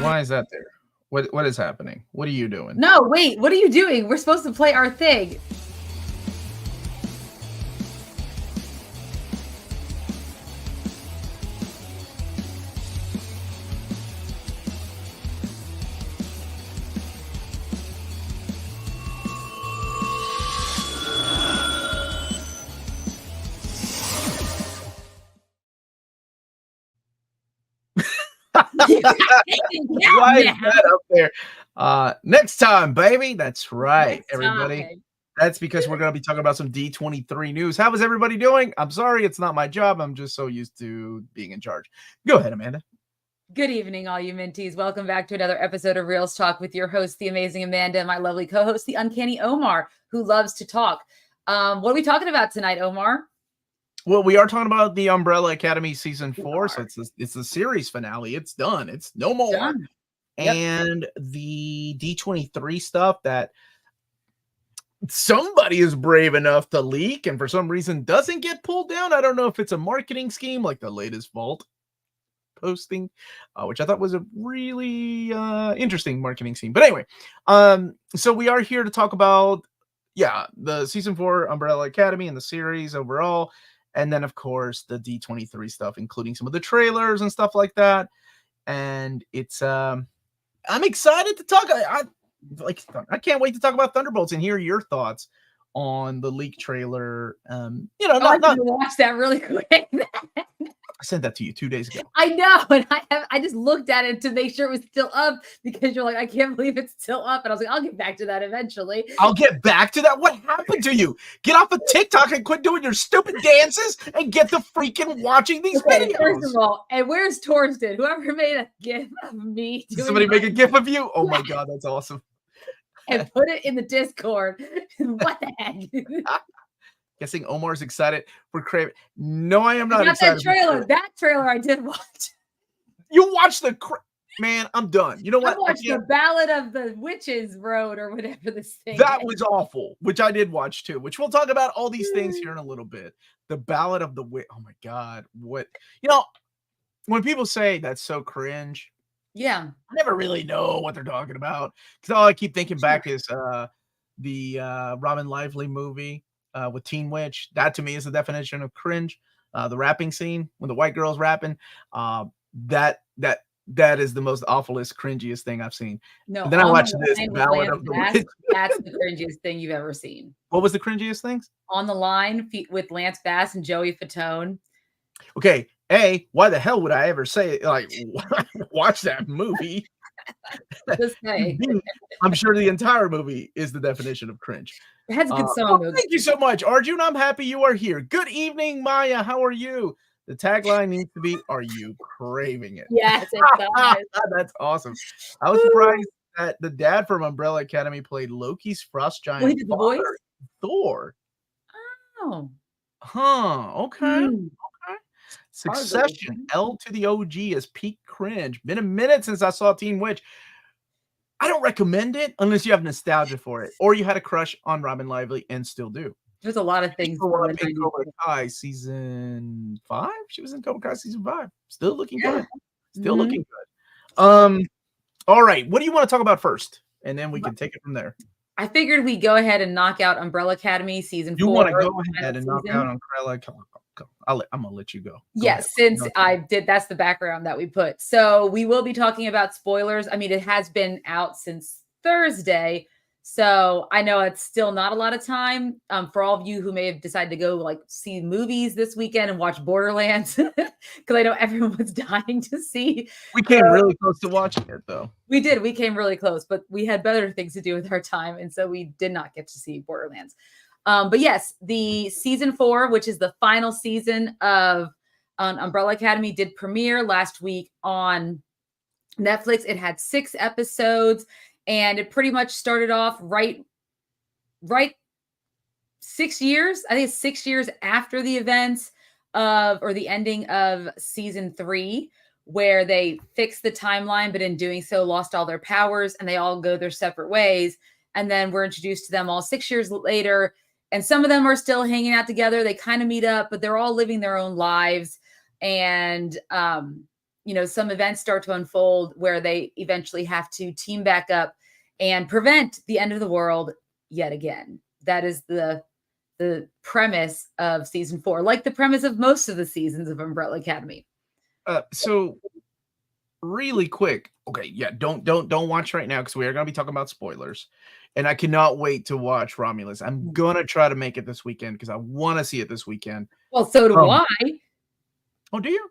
Why is that there? What is happening? What are you doing? No, wait, what are you doing? We're supposed to play our thing. Why is that up there? Next time, baby. That's right, everybody. That's because we're going to be talking about some D23 news. How is everybody doing? I'm sorry, it's not my job. I'm just so used to being in charge. Go ahead, Amanda. Good evening, all you minties. Welcome back to another episode of Reelz Talk with your host, the amazing Amanda, and my lovely co-host, the uncanny Omar, who loves to talk. What are we talking about tonight, Omar? Well, we are talking about the Umbrella Academy season 4, so it's the series finale. It's done. It's no more. Done. And the D23 stuff that somebody is brave enough to leak and for some reason doesn't get pulled down. I don't know if it's a marketing scheme like the latest Vault posting, which I thought was a really interesting marketing scheme. But anyway, so we are here to talk about, the season 4 Umbrella Academy and the series overall. And then, of course, the D23 stuff, including some of the trailers and stuff like that. And it's, I'm excited to talk. I can't wait to talk about Thunderbolts and hear your thoughts on the leak trailer. I'm gonna watch that really quick. I sent that to you 2 days ago. I know, and I just looked at it to make sure it was still up because you're like, I can't believe it's still up, and I was like, I'll get back to that eventually. I'll get back to that. What happened to you? Get off of TikTok and quit doing your stupid dances and get to freaking watching these videos. First of all, and where's Torsten? Whoever made a gif of me. Did somebody make a gif of you? Oh my god, that's awesome. And put it in the Discord. What the heck? Guessing Omar's excited for Kraven. No, I am not excited. That trailer I did watch. You watched man, I'm done. You know what? I watched the Ballad of the Witches Road or whatever this thing That was awful, which I did watch too, which we'll talk about all these things here in a little bit. The Ballad of the Witch. Oh my god. What? When people say that's so cringe, I never really know what they're talking about. Because all I keep thinking back is the Robin Lively movie with Teen Witch. That to me is the definition of cringe. The rapping scene when the white girl's rapping, that is the most awfulest, cringiest thing I've seen. No, and then I watched this Ballad of the Witch. That's the cringiest thing you've ever seen. What was the cringiest things? On the Line with Lance Bass and Joey Fatone. Okay, why the hell would I ever say watch that movie? Just say. I'm sure the entire movie is the definition of cringe. It has a good song. Thank you so much, Arjun. I'm happy you are here. Good evening, Maya. How are you? The tagline needs to be, "Are you craving it?" Yes, it does. That's awesome. I was surprised that the dad from Umbrella Academy played Loki's frost giant. He did the voice? Thor. Oh. Huh. Okay. Okay. Succession, L to the OG is peak cringe. Been a minute since I saw Teen Witch. I don't recommend it unless you have nostalgia for it or you had a crush on Robin Lively and still do. There's a lot of things. Cobra Kai season 5. She was in Cobra Kai season 5. Still looking good. Still looking good. All right. What do you want to talk about first? And then we can take it from there. I figured we go ahead and knock out Umbrella Academy season 4. You want to go ahead and knock out Umbrella Academy? I'm gonna let you go. Yes, since I did, that's the background that we put. So we will be talking about spoilers. I mean, it has been out since Thursday, so I know it's still not a lot of time for all of you who may have decided to go see movies this weekend and watch Borderlands, because I know everyone was dying to see. We came really close to watching it, though. We did. We came really close, but we had better things to do with our time, and so we did not get to see Borderlands. But yes, the season 4, which is the final season of Umbrella Academy, did premiere last week on Netflix. It had 6 episodes, and it pretty much started off right 6 years. I think it's 6 years after the events or the ending of season 3, where they fixed the timeline, but in doing so lost all their powers and they all go their separate ways. And then we're introduced to them all 6 years later. And some of them are still hanging out together. They kind of meet up, but they're all living their own lives. And some events start to unfold where they eventually have to team back up and prevent the end of the world yet again. That is the premise of season 4, like the premise of most of the seasons of Umbrella Academy. So really quick. Okay. Yeah. Don't watch right now, because we are going to be talking about spoilers, and I cannot wait to watch Romulus. I'm going to try to make it this weekend because I want to see it this weekend. Well, so do I. Oh, do you?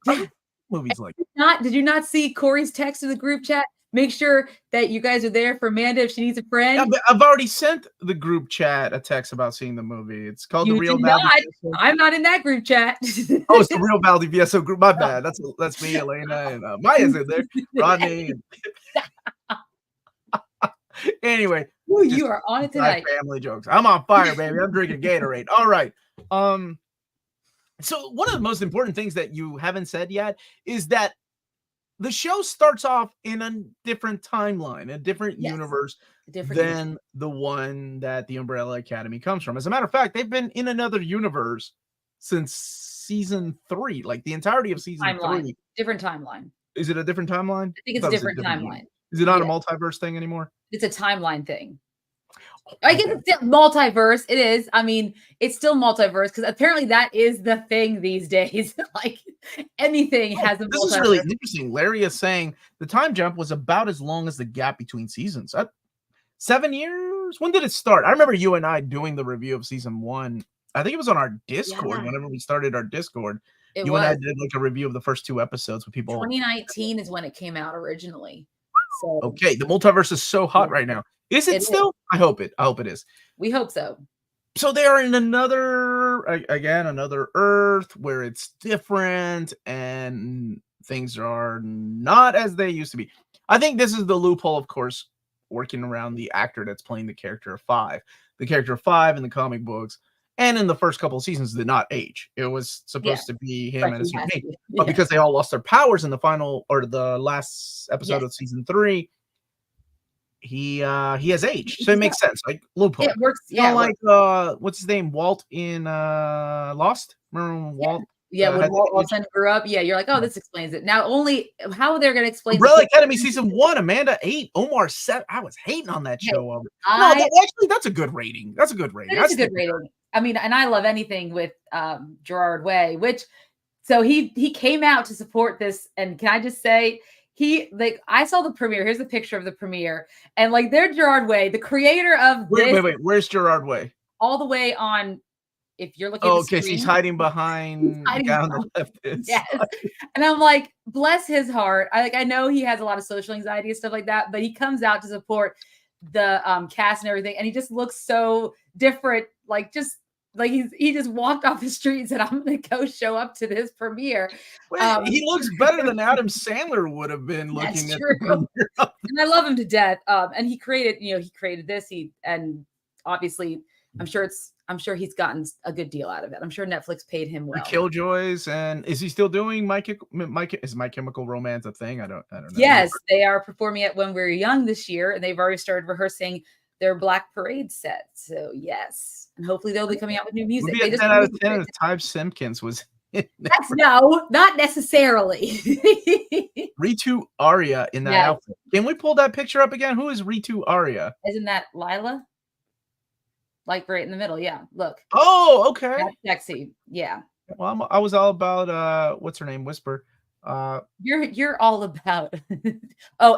Yeah. Movies like Did you not see Corey's text to the group chat? Make sure that you guys are there for Amanda if she needs a friend. Yeah, but I've already sent the group chat a text about seeing the movie. It's called The Real Valdivieso. I'm not in that group chat. Oh, it's The Real Valdivieso group. My bad. That's me, Elena, and Maya's in there. Rodney. Anyway. Ooh, you are on it tonight. Family jokes. I'm on fire, baby. I'm drinking Gatorade. All right. So one of the most important things that you haven't said yet is that the show starts off in a different timeline, a different universe than the one that the Umbrella Academy comes from. As a matter of fact, they've been in another universe since season 3, like the entirety of season 3. Different timeline. Is it a different timeline? I think it's a different timeline. Is it not a multiverse thing anymore? It's a timeline thing. I guess it's still multiverse. It is. I mean, it's still multiverse because apparently that is the thing these days. Like anything has a multiverse. This is really interesting. Larry is saying the time jump was about as long as the gap between seasons. 7 years? When did it start? I remember you and I doing the review of season 1. I think it was on our Discord whenever we started our Discord. And I did like a review of the first 2 episodes with people. 2019 is when it came out originally. So okay, the multiverse is so hot right now. Is it still? I hope it is. We hope so. So they are in another Earth where it's different and things are not as they used to be. I think this is the loophole, of course, working around the actor that's playing the character of 5. The character of 5 in the comic books and in the first couple of seasons did not age. It was supposed to be him and his mate. But because they all lost their powers in the final or the last episode of season 3, he has aged, so it makes sense. Like loophole. It works. Like what's his name? Walt in Lost. Remember when Walt? Yeah, when Walt grew up. Yeah, you're like, oh, this explains it. Now, only how they're going to explain. Umbrella Academy season 1, Amanda 8, Omar 7. I was hating on that show. Actually, that's a good rating. That's a good rating. That's a good rating. I mean, and I love anything with Gerard Way, so he came out to support this. And can I just say, I saw the premiere. Here's a picture of the premiere, and like there's Gerard Way, the creator of this. Wait, where's Gerard Way? All the way on. If you're looking, okay, so he's hiding behind the guy on the left. Yes, and I'm like, bless his heart. I know he has a lot of social anxiety and stuff like that, but he comes out to support the cast and everything, and he just looks so different. Like he just walked off the street and said, I'm going to go show up to this premiere. He looks better than Adam Sandler would have been looking at the premiere. And I love him to death. And he created this. And obviously I'm sure he's gotten a good deal out of it. I'm sure Netflix paid him well. The Killjoys, and is he still doing My Chemical Romance a thing? I don't know. Yes, they are performing it When We Were Young this year, and they've already started rehearsing their Black Parade set. So yes, and hopefully they'll be coming out with new music. Maybe a 10 out of 10 if Ty Simpkins was in there. No, not necessarily. Ritu Arya in that outfit. Can we pull that picture up again? Who is Ritu Arya? Isn't that Lila? Like right in the middle, yeah. Look. Oh, okay. That's sexy, yeah. Well, I was all about what's her name? Whisper. You're all about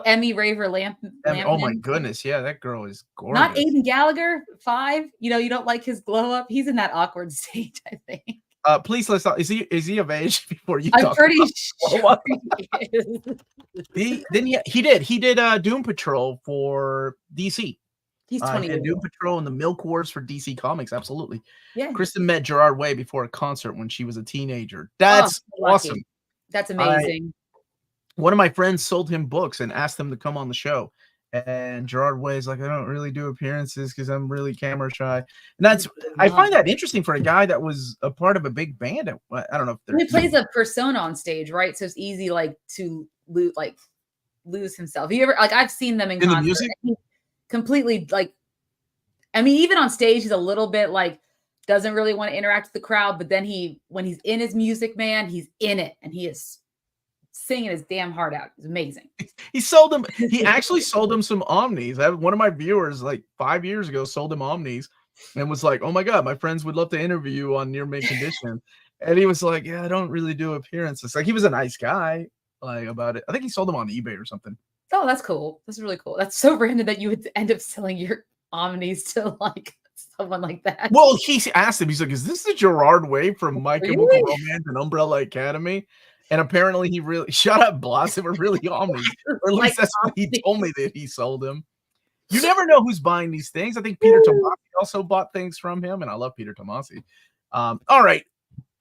Emmy Raver Lamp. Oh my goodness, yeah, that girl is gorgeous. Not Aiden Gallagher, 5. You don't like his glow up. He's in that awkward stage, I think. Please let's talk. Is he of age before you? I'm pretty sure he is. He did Doom Patrol for DC. He's 20. And Doom Patrol and the Milk Wars for DC Comics, absolutely. Yeah. Kristen met Gerard Way before a concert when she was a teenager. That's awesome. That's amazing. One of my friends sold him books and asked him to come on the show. And Gerard Way is like, I don't really do appearances because I'm really camera shy. And I find that interesting for a guy that was a part of a big band. I don't know if he plays a persona on stage, right? So it's easy to lose himself. I've seen them in concert. The music? Completely even on stage, he's a little bit doesn't really want to interact with the crowd, but then when he's in his music, man, he's in it, and he is singing his damn heart out. It's amazing. He actually sold him some Omnis. One of my viewers like 5 years ago sold him Omnis and was like, oh my God, my friends would love to interview you on Near Mint Condition. And he was like, yeah, I don't really do appearances. Like, he was a nice guy like about it. I think he sold them on eBay or something. Oh, that's cool. That's really cool. That's so random that you would end up selling your Omnis to like someone like that. Well, he asked him, he's like, is this the Gerard way from My Chemical Romance and Umbrella Academy? And apparently he really shut up, Blossom, or really Omnis. Or at least that's what he told me that he sold him. You never know who's buying these things. I think Peter Tomasi also bought things from him, and I love Peter Tomasi. All right.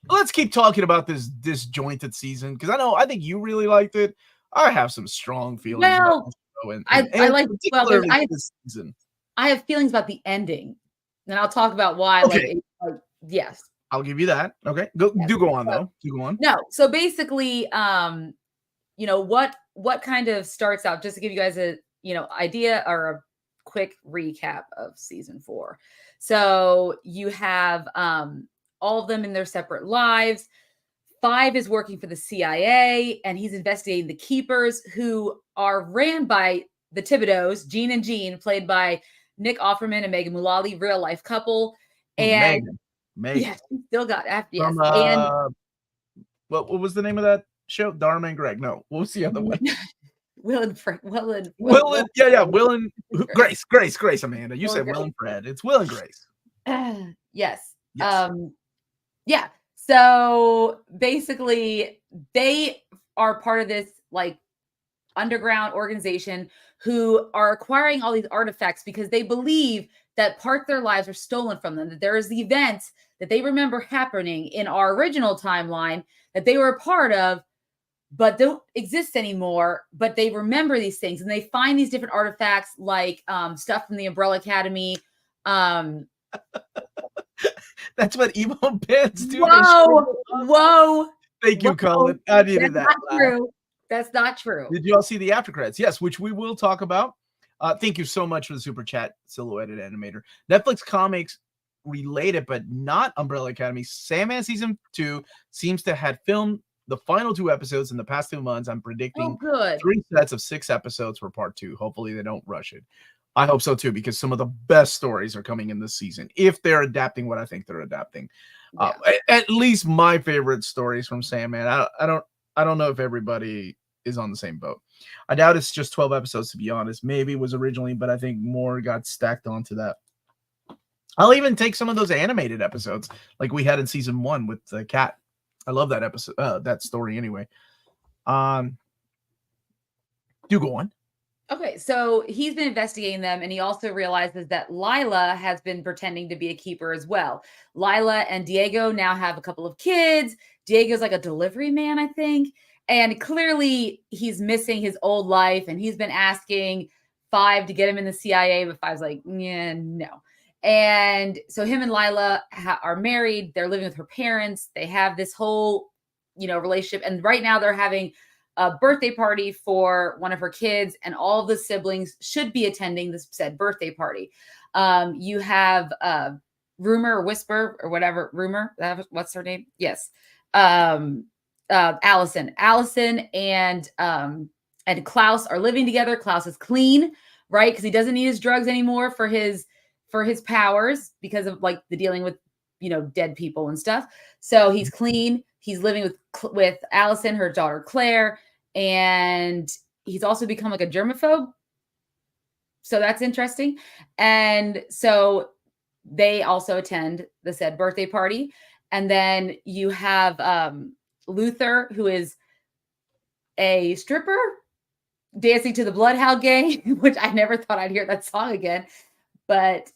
Let's keep talking about this disjointed season because I think you really liked it. I have some strong feelings about this show, I like this season. I have feelings about the ending, and I'll talk about why. Okay. Yes, I'll give you that. Okay, go on though. Do go on. No, so basically, what kind of starts out, just to give you guys a idea or a quick recap of season 4. So you have all of them in their separate lives. 5 is working for the CIA, and he's investigating the Keepers, who are ran by the Thibodeaux, Gene and Jean, played by Nick Offerman and Megan Mullally, real life couple. And Megan. Yeah, still got F. Yes. From, and what was the name of that show? Dharma and Greg. No, what was the other one? Will and Grace, Amanda. You said Will and Fred. It's Will and Grace. Yes. Yeah. So basically, they are part of this like underground organization who are acquiring all these artifacts because they believe that parts of their lives are stolen from them, that there is the events that they remember happening in our original timeline that they were a part of, but don't exist anymore, but they remember these things, and they find these different artifacts like stuff from the Umbrella Academy. That's what emo bands do. Whoa. Thank you, Colin. I needed that. True. That's not true. Did you all see the after credits? Yes, which we will talk about. Thank you so much for the super chat, Silhouetted Animator. Netflix comics related, but not Umbrella Academy. Sandman season 2 seems to have filmed the final 2 episodes in the past 2 months. I'm predicting 3 sets of 6 episodes for part 2. Hopefully they don't rush it. I hope so too, because some of the best stories are coming in this season if they're adapting what I think they're adapting. Yeah. At least my favorite stories from Sandman. I don't know if everybody is on the same boat. I doubt it's just 12 episodes, to be honest. Maybe it was originally, but I think more got stacked onto that. I'll even take some of those animated episodes like we had in season 1 with the cat. I love that episode, that story anyway. Do go on. Okay, so he's been investigating them, and he also realizes that Lila has been pretending to be a keeper as well. Lila and Diego now have a couple of kids. Diego's like a delivery man, I think. And clearly he's missing his old life, and he's been asking 5 to get him in the CIA, but 5's like, yeah, no. And so him and Lila are married. They're living with her parents. They have this whole, relationship. And right now they're having a birthday party for one of her kids, and all of the siblings should be attending this said birthday party. You have Rumor or Whisper or whatever. Rumor, what's her name? Yes. Allison and Klaus are living together. Klaus is clean, right? Because he doesn't need his drugs anymore for his powers because of like the dealing with, dead people and stuff. So he's clean. He's living with Allison, her daughter, Claire, and he's also become like a germaphobe. So that's interesting. And so they also attend the said birthday party. And then you have Luther, who is a stripper dancing to the Bloodhound Gang, which I never thought I'd hear that song again. But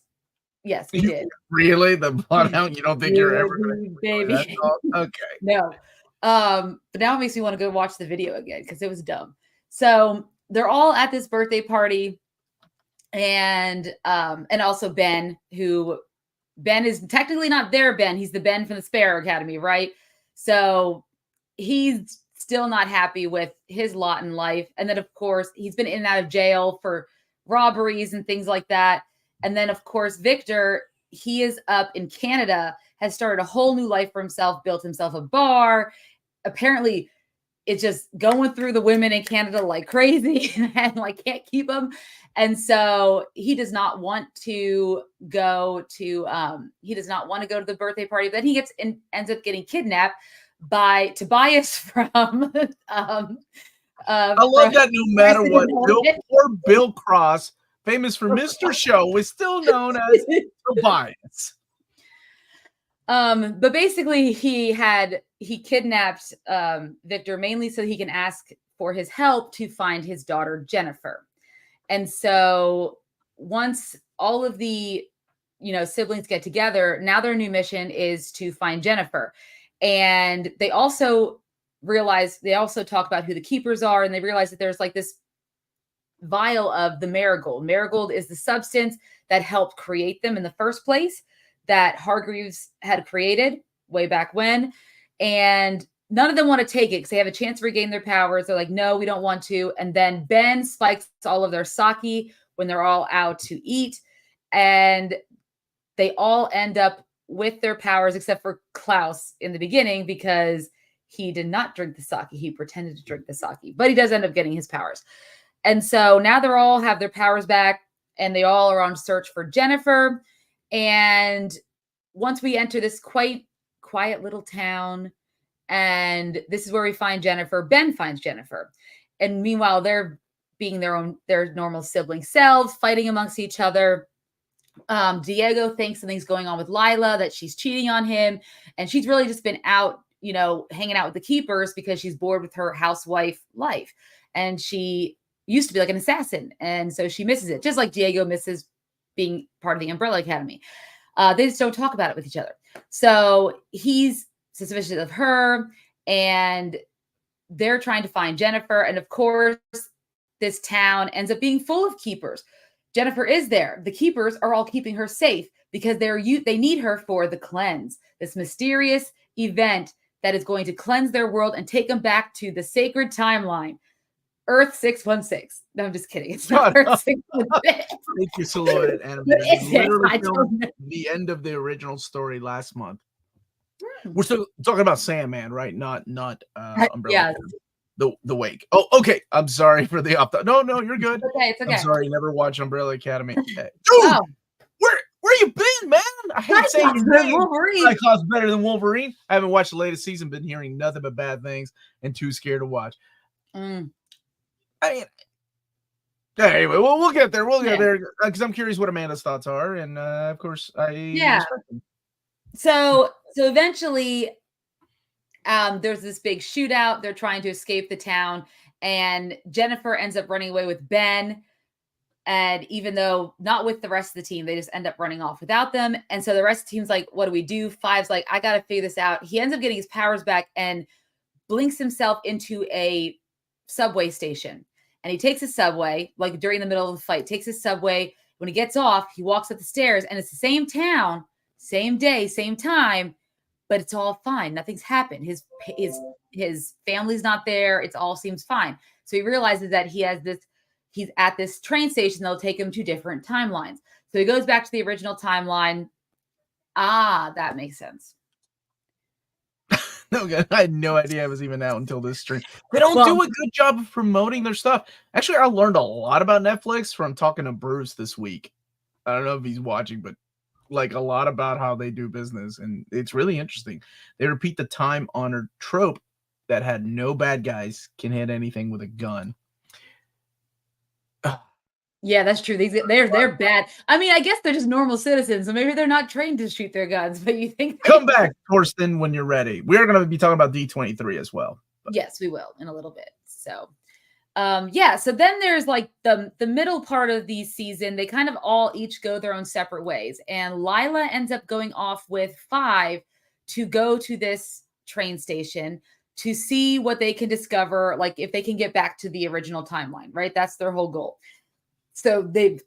yes, we did. Really? The Bloodhound? You don't think you're ever going to baby? Okay. No. But now it makes me want to go watch the video again because it was dumb. So they're all at this birthday party, and also Ben, who Ben is technically not their Ben. He's the Ben from the Sparrow Academy, right? So he's still not happy with his lot in life. And then, of course, he's been in and out of jail for robberies and things like that. And then, of course, Victor, he is up in Canada, has started a whole new life for himself, built himself a bar. Apparently, it's just going through the women in Canada like crazy and like can't keep them. And so he does not want to go to the birthday party, but then he ends up getting kidnapped by Tobias from I love that no matter what, poor Bill Cross, famous for Mr. Show, is still known as Tobias. But basically he kidnapped Victor mainly so he can ask for his help to find his daughter Jennifer. And so once all of the siblings get together, now their new mission is to find Jennifer. And they also talk about who the keepers are, and they realize that there's like this vial of the marigold. Marigold is the substance that helped create them in the first place, that Hargreaves had created way back when. And none of them want to take it because they have a chance to regain their powers. They're like, no, we don't want to. And then Ben spikes all of their sake when they're all out to eat. And they all end up with their powers, except for Klaus in the beginning, because he did not drink the sake. He pretended to drink the sake, but he does end up getting his powers. And so now they're all have their powers back, and they all are on search for Jennifer. And once we enter this quite quiet little town, and this is where we find Jennifer, Ben finds Jennifer. And meanwhile, they're being their normal sibling selves, fighting amongst each other. Diego thinks something's going on with Lila, that she's cheating on him. And she's really just been out, hanging out with the keepers because she's bored with her housewife life. And she used to be like an assassin. And so she misses it, just like Diego misses being part of the Umbrella Academy. They just don't talk about it with each other. So he's suspicious of her, and they're trying to find Jennifer. And of course, this town ends up being full of keepers. Jennifer is there. The keepers are all keeping her safe because they need her for the cleanse, this mysterious event that is going to cleanse their world and take them back to the sacred timeline, Earth 616. No, I'm just kidding. It's not Earth 616. Thank you, Silhouette Animated. Literally filmed the end of the original story last month. We're still talking about Sandman, right? Not Umbrella. Yeah. The Wake. Oh, okay. I'm sorry for the off. No, you're good. It's okay. I'm sorry. You never watched Umbrella Academy. Dude, where you been, man? I hate saying your name. Cyclops better than Wolverine. I haven't watched the latest season. Been hearing nothing but bad things and too scared to watch. I mean, anyway, we'll get there. We'll get there because I'm curious what Amanda's thoughts are, and of course, So eventually, there's this big shootout. They're trying to escape the town, and Jennifer ends up running away with Ben. And even though not with the rest of the team, they just end up running off without them. And so the rest of the team's like, what do we do? Five's like, I got to figure this out. He ends up getting his powers back and blinks himself into a subway station. And he takes a subway, like during the middle of the fight, takes his subway. When he gets off, he walks up the stairs, and it's the same town, same day, same time, but it's all fine. Nothing's happened. His family's not there. It all seems fine. So he realizes that he's at this train station that'll take him to different timelines. So he goes back to the original timeline. That makes sense. No, I had no idea I was even out until this stream. They don't do a good job of promoting their stuff. Actually, I learned a lot about Netflix from talking to Bruce this week. I don't know if he's watching, but like a lot about how they do business, and it's really interesting. They repeat the time-honored trope that had no bad guys can hit anything with a gun. Yeah, that's true. They're bad. I mean, I guess they're just normal citizens, so maybe they're not trained to shoot their guns. But you think come back, Torsten, when you're ready. We are going to be talking about D23 as well. But. Yes, we will in a little bit. So, So then there's like the middle part of the season. They kind of all each go their own separate ways, and Lila ends up going off with Five to go to this train station to see what they can discover, like if they can get back to the original timeline. Right, that's their whole goal. So they've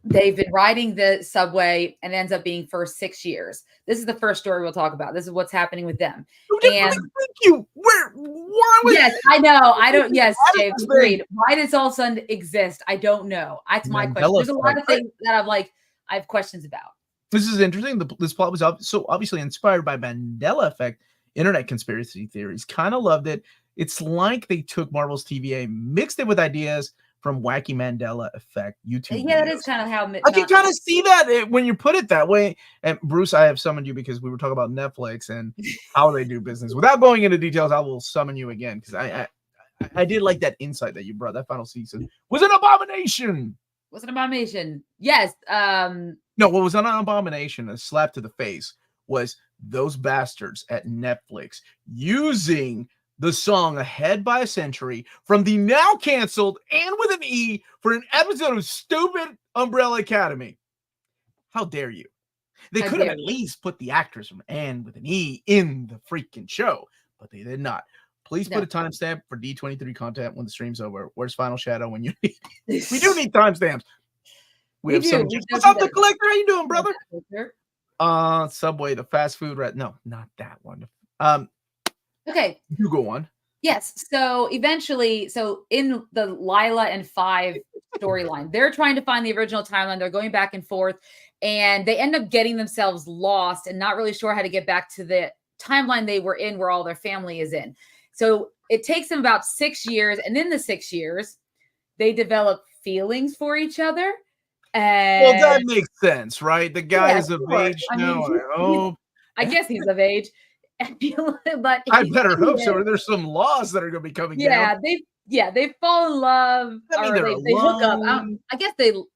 been riding the subway, and it ends up being for 6 years. This is the first story we'll talk about. This is what's happening with them. And thank you. Why yes, I know. I don't. Yes, James. Agreed. Why does all of a sudden exist? I don't know. That's my question. There's a lot of things that I have questions about. This is interesting. This plot was so obviously inspired by Mandela effect. Internet conspiracy theories. Kind of loved it. It's like they took Marvel's TVA, mixed it with ideas from Wacky Mandela Effect YouTube Yeah, that videos. is kind of how I can kind of see that when you put it that way. And Bruce, I have summoned you because we were talking about Netflix and how they do business. Without going into details, I will summon you again because I did like that insight that you brought. That final season was an abomination. Was an abomination. Yes. No, what was an abomination, a slap to the face, was those bastards at Netflix using the song Ahead by a Century from the now canceled and with an E for an episode of stupid Umbrella Academy. How dare you? They could have at least put the actors from Anne with an E in the freaking show, but they did not. Please put a timestamp for D23 content when the stream's over. Where's Final Shadow when you need it? We do need timestamps. We have some. What's up, the collector? How you doing, brother? Subway, the fast food. No, not that one. Okay. You go on. Yes. So eventually, in the Lila and Five storyline, they're trying to find the original timeline. They're going back and forth, and they end up getting themselves lost and not really sure how to get back to the timeline they were in where all their family is in. So it takes them about 6 years. And in the 6 years, they develop feelings for each other. And well, that makes sense, right? The guy is of age now. I guess he's of age. But I better hope so. Or there's some laws that are going to be coming down. They fall in love. Or they hook up.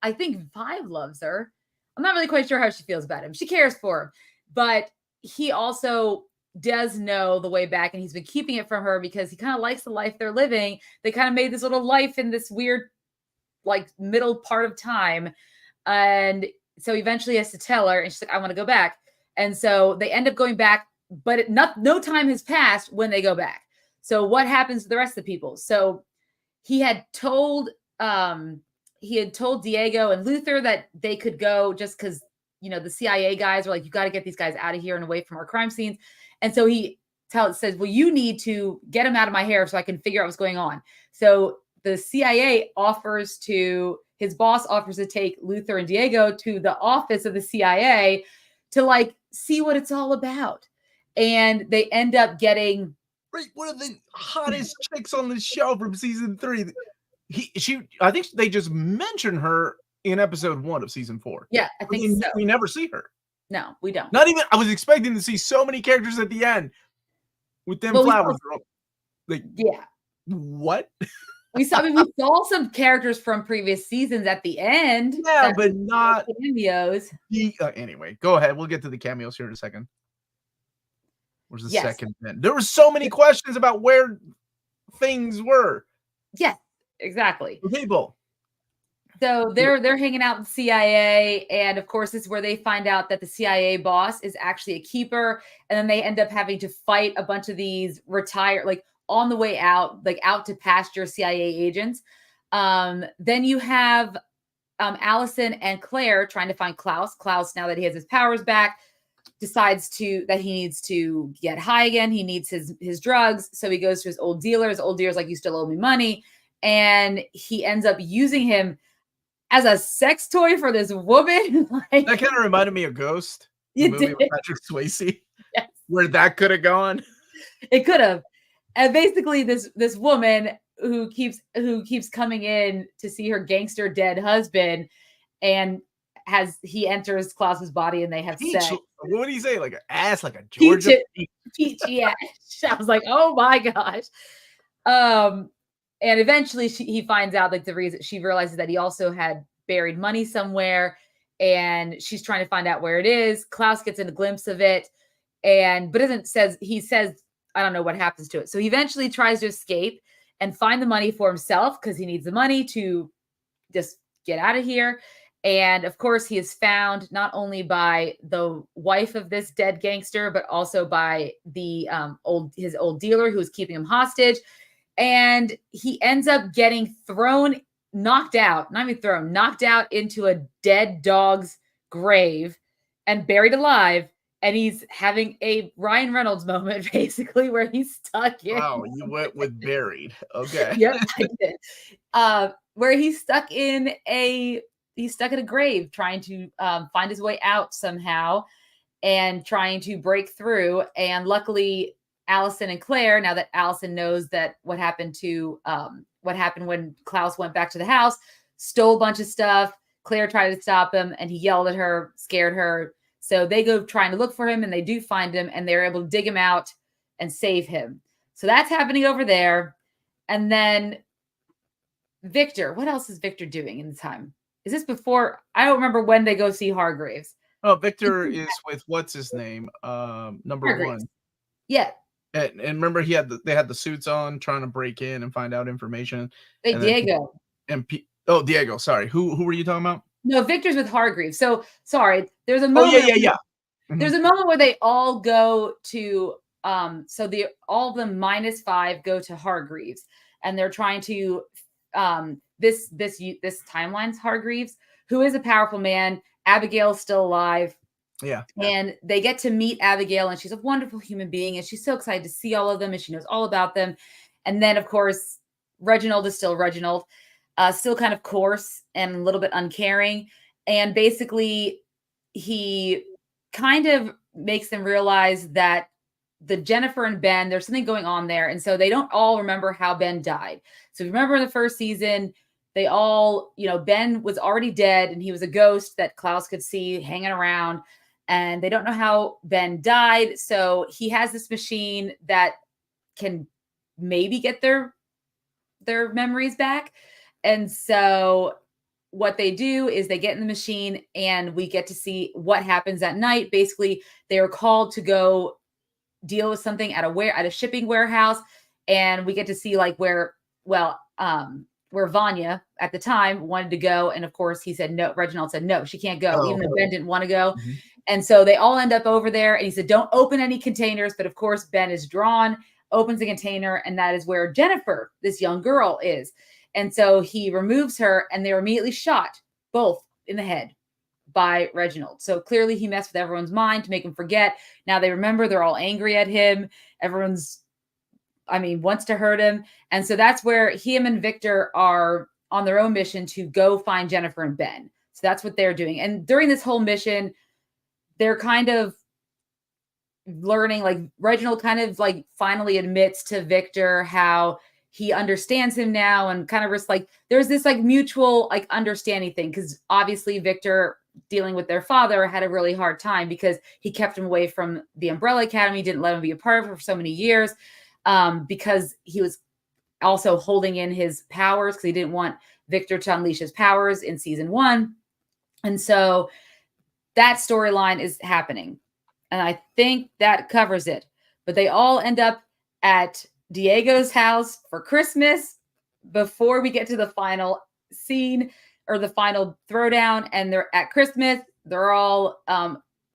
I think Five loves her. I'm not really quite sure how she feels about him. She cares for him, but he also does know the way back, and he's been keeping it from her because he kind of likes the life they're living. They kind of made this little life in this weird, like, middle part of time. And so eventually he has to tell her, and she's like, I want to go back. And so they end up going back, but no time has passed when they go back. So what happens to the rest of the people? So he had told Diego and Luther that they could go just because, the CIA guys were like, you got to get these guys out of here and away from our crime scenes. And so he says, well, you need to get him out of my hair so I can figure out what's going on. So the CIA his boss offers to take Luther and Diego to the office of the CIA to see what it's all about. And they end up getting one of the hottest chicks on the show from season 3. I think they just mentioned her in episode 1 of season 4. Yeah, I think so. We never see her. No, we don't. Not even. I was expecting to see so many characters at the end with them flowers. What? We saw some characters from previous seasons at the end. Yeah, but not cameos. Anyway, go ahead. We'll get to the cameos here in a second. Where's the second then? There were so many questions about where things were. Yes, exactly. People. So they're hanging out with the CIA, and of course, this is where they find out that the CIA boss is actually a keeper, and then they end up having to fight a bunch of these retired, on the way out, out to pasture CIA agents. Then you have Allison and Claire trying to find Klaus. Klaus, now that he has his powers back, decides that he needs to get high again. He needs his drugs. So he goes to his old dealer. His old dealer's like, you still owe me money. And he ends up using him as a sex toy for this woman. That kind of reminded me of Ghost, the movie with Patrick Swayze, where that could have gone. It could have. And basically this woman who keeps coming in to see her gangster dead husband, and he enters Klaus's body and they have sex. What do you say? Like an ass, like a Georgia peach, yeah. I was like, oh my gosh. And eventually he finds out the reason. She realizes that he also had buried money somewhere, and she's trying to find out where it is. Klaus gets a glimpse of it, he says, I don't know what happens to it. So he eventually tries to escape and find the money for himself because he needs the money to just get out of here. And of course, he is found not only by the wife of this dead gangster, but also by his old dealer who is keeping him hostage. And he ends up getting knocked out into a dead dog's grave and buried alive. And he's having a Ryan Reynolds moment, basically, where he's stuck in. Wow, you went with buried. Okay. Yep, I did. Where he's stuck in a grave, trying to find his way out somehow, and trying to break through. And luckily, Allison and Claire, now that Allison knows that what happened when Klaus went back to the house, stole a bunch of stuff. Claire tried to stop him and he yelled at her, scared her. So they go trying to look for him and they do find him and they're able to dig him out and save him. So that's happening over there. And then Victor, what else is Victor doing in the time? Is this before? I don't remember when they go see Hargreaves. Oh, Victor is with what's his name? Number Hargreaves. one. Yeah. And remember, they had the suits on, trying to break in and find out information. Diego. Diego. Sorry, who were you talking about? No, Victor's with Hargreaves. So sorry. There's a moment. Yeah. There's a moment where they all go to all of them -5 go to Hargreaves, and they're trying to this timeline's Hargreaves, who is a powerful man. Abigail's still alive. Yeah. And they get to meet Abigail, and she's a wonderful human being, and she's so excited to see all of them, and she knows all about them. And then, of course, Reginald is still Reginald, still kind of coarse and a little bit uncaring. And basically, he kind of makes them realize that the Jennifer and Ben, there's something going on there. And so they don't all remember how Ben died. So if you remember in the first season, they all, Ben was already dead, and he was a ghost that Klaus could see hanging around. And they don't know how Ben died. So he has this machine that can maybe get their memories back. And so what they do is they get in the machine, and we get to see what happens at night. Basically, they are called to go deal with something at a shipping warehouse. And we get to see where Vanya at the time wanted to go. And of course he said no. Reginald said no, she can't go, even though Ben didn't want to go. Mm-hmm. And so they all end up over there, and he said, don't open any containers. But of course, Ben is drawn, opens a container, and that is where Jennifer, this young girl, is. And so he removes her, and they're immediately shot, both in the head, by Reginald. So clearly he messed with everyone's mind to make them forget. Now they remember, they're all angry at him. Everyone's, wants to hurt him. And so that's where him and Victor are on their own mission to go find Jennifer and Ben. So that's what they're doing. And during this whole mission, they're kind of learning, Reginald kind of finally admits to Victor how he understands him now, and kind of there's this mutual understanding thing. Cause obviously Victor, dealing with their father, had a really hard time because he kept him away from the Umbrella Academy, didn't let him be a part of it for so many years, because he was also holding in his powers because he didn't want Victor to unleash his powers in season 1. And so that storyline is happening. And I think that covers it. But they all end up at Diego's house for Christmas before we get to the final scene or the final throwdown. And they're at Christmas. They're all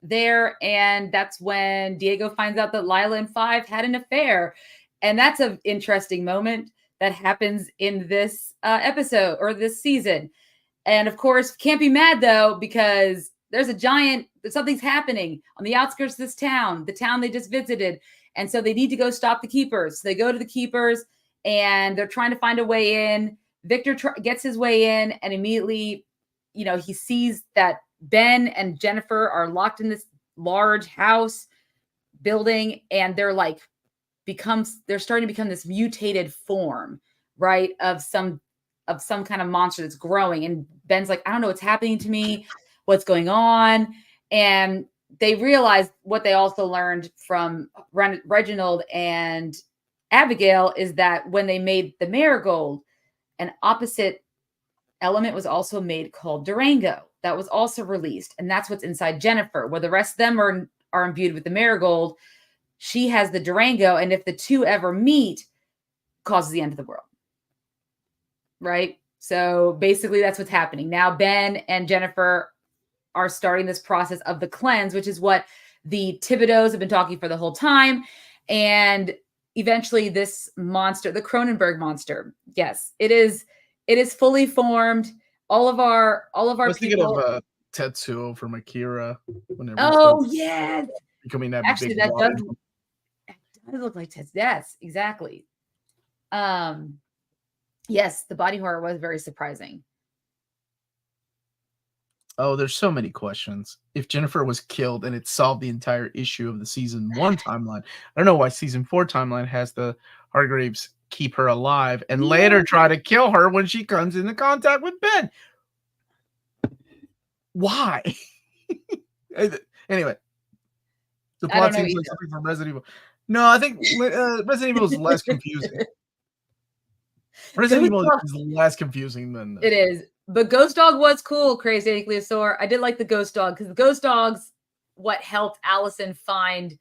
there. And that's when Diego finds out that Lila and Five had an affair. And that's an interesting moment that happens in this episode or this season. And of course, can't be mad though, because something's happening on the outskirts of this town, the town they just visited. And so they need to go stop the Keepers. So they go to the Keepers, and they're trying to find a way in. Victor gets his way in, and immediately, he sees that Ben and Jennifer are locked in this large house building, and they're starting to become this mutated form, right? Of some kind of monster that's growing. And Ben's like, I don't know what's happening to me. What's going on? And they realize what they also learned from Reginald and Abigail is that when they made the marigold, an opposite element was also made called Durango. That was also released. And that's what's inside Jennifer. Where the rest of them are imbued with the marigold, she has the Durango. And if the two ever meet, causes the end of the world. Right? So basically that's what's happening. Now Ben and Jennifer are starting this process of the cleanse, which is what the Thibodeaux have been talking for the whole time. And eventually this monster, the Cronenberg monster, yes, it is fully formed. All of our people. Of Tetsuo from Akira. Yes. Becoming that actually big that water. does look like Tetsuo. Yes, exactly. Yes, the body horror was very surprising. Oh, there's so many questions. If Jennifer was killed and it solved the entire issue of the season 1 timeline, I don't know why season 4 timeline has the Hargreaves keep her alive and later try to kill her when she comes into contact with Ben. Why? Anyway, the plot seems like something from Resident Evil. No, I think Resident Evil is less confusing. Resident Evil is less confusing than it is. But Ghost Dog was cool, Crazy Cleosaur. I did like the Ghost Dog because the Ghost Dog's what helped Allison find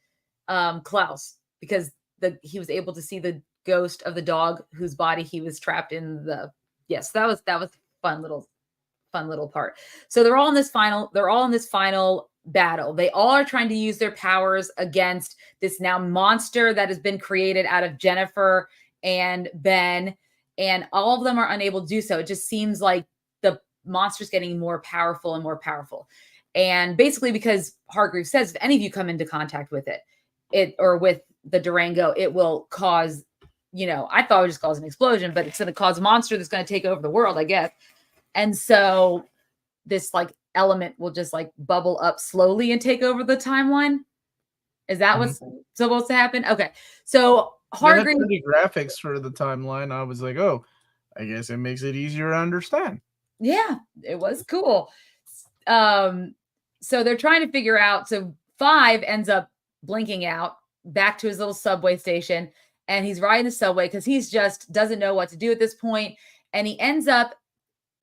Klaus, because he was able to see the ghost of the dog whose body he was trapped in. That was fun little part. So they're all in this final battle. They all are trying to use their powers against this now monster that has been created out of Jennifer and Ben, and all of them are unable to do so. It just seems like the monster's getting more powerful and more powerful. And basically because Hargreaves says, if any of you come into contact with it or with the Durango, it will cause, I thought it would just cause an explosion, but it's going to cause a monster that's going to take over the world, I guess. And so this element will just bubble up slowly and take over the timeline. Is that what's supposed to happen? Okay. So Hargreaves graphics for the timeline. I was like, oh, I guess it makes it easier to understand. Yeah, it was cool. So they're trying to figure out. So 5 ends up blinking out back to his little subway station, and he's riding the subway because he's just doesn't know what to do at this point. And he ends up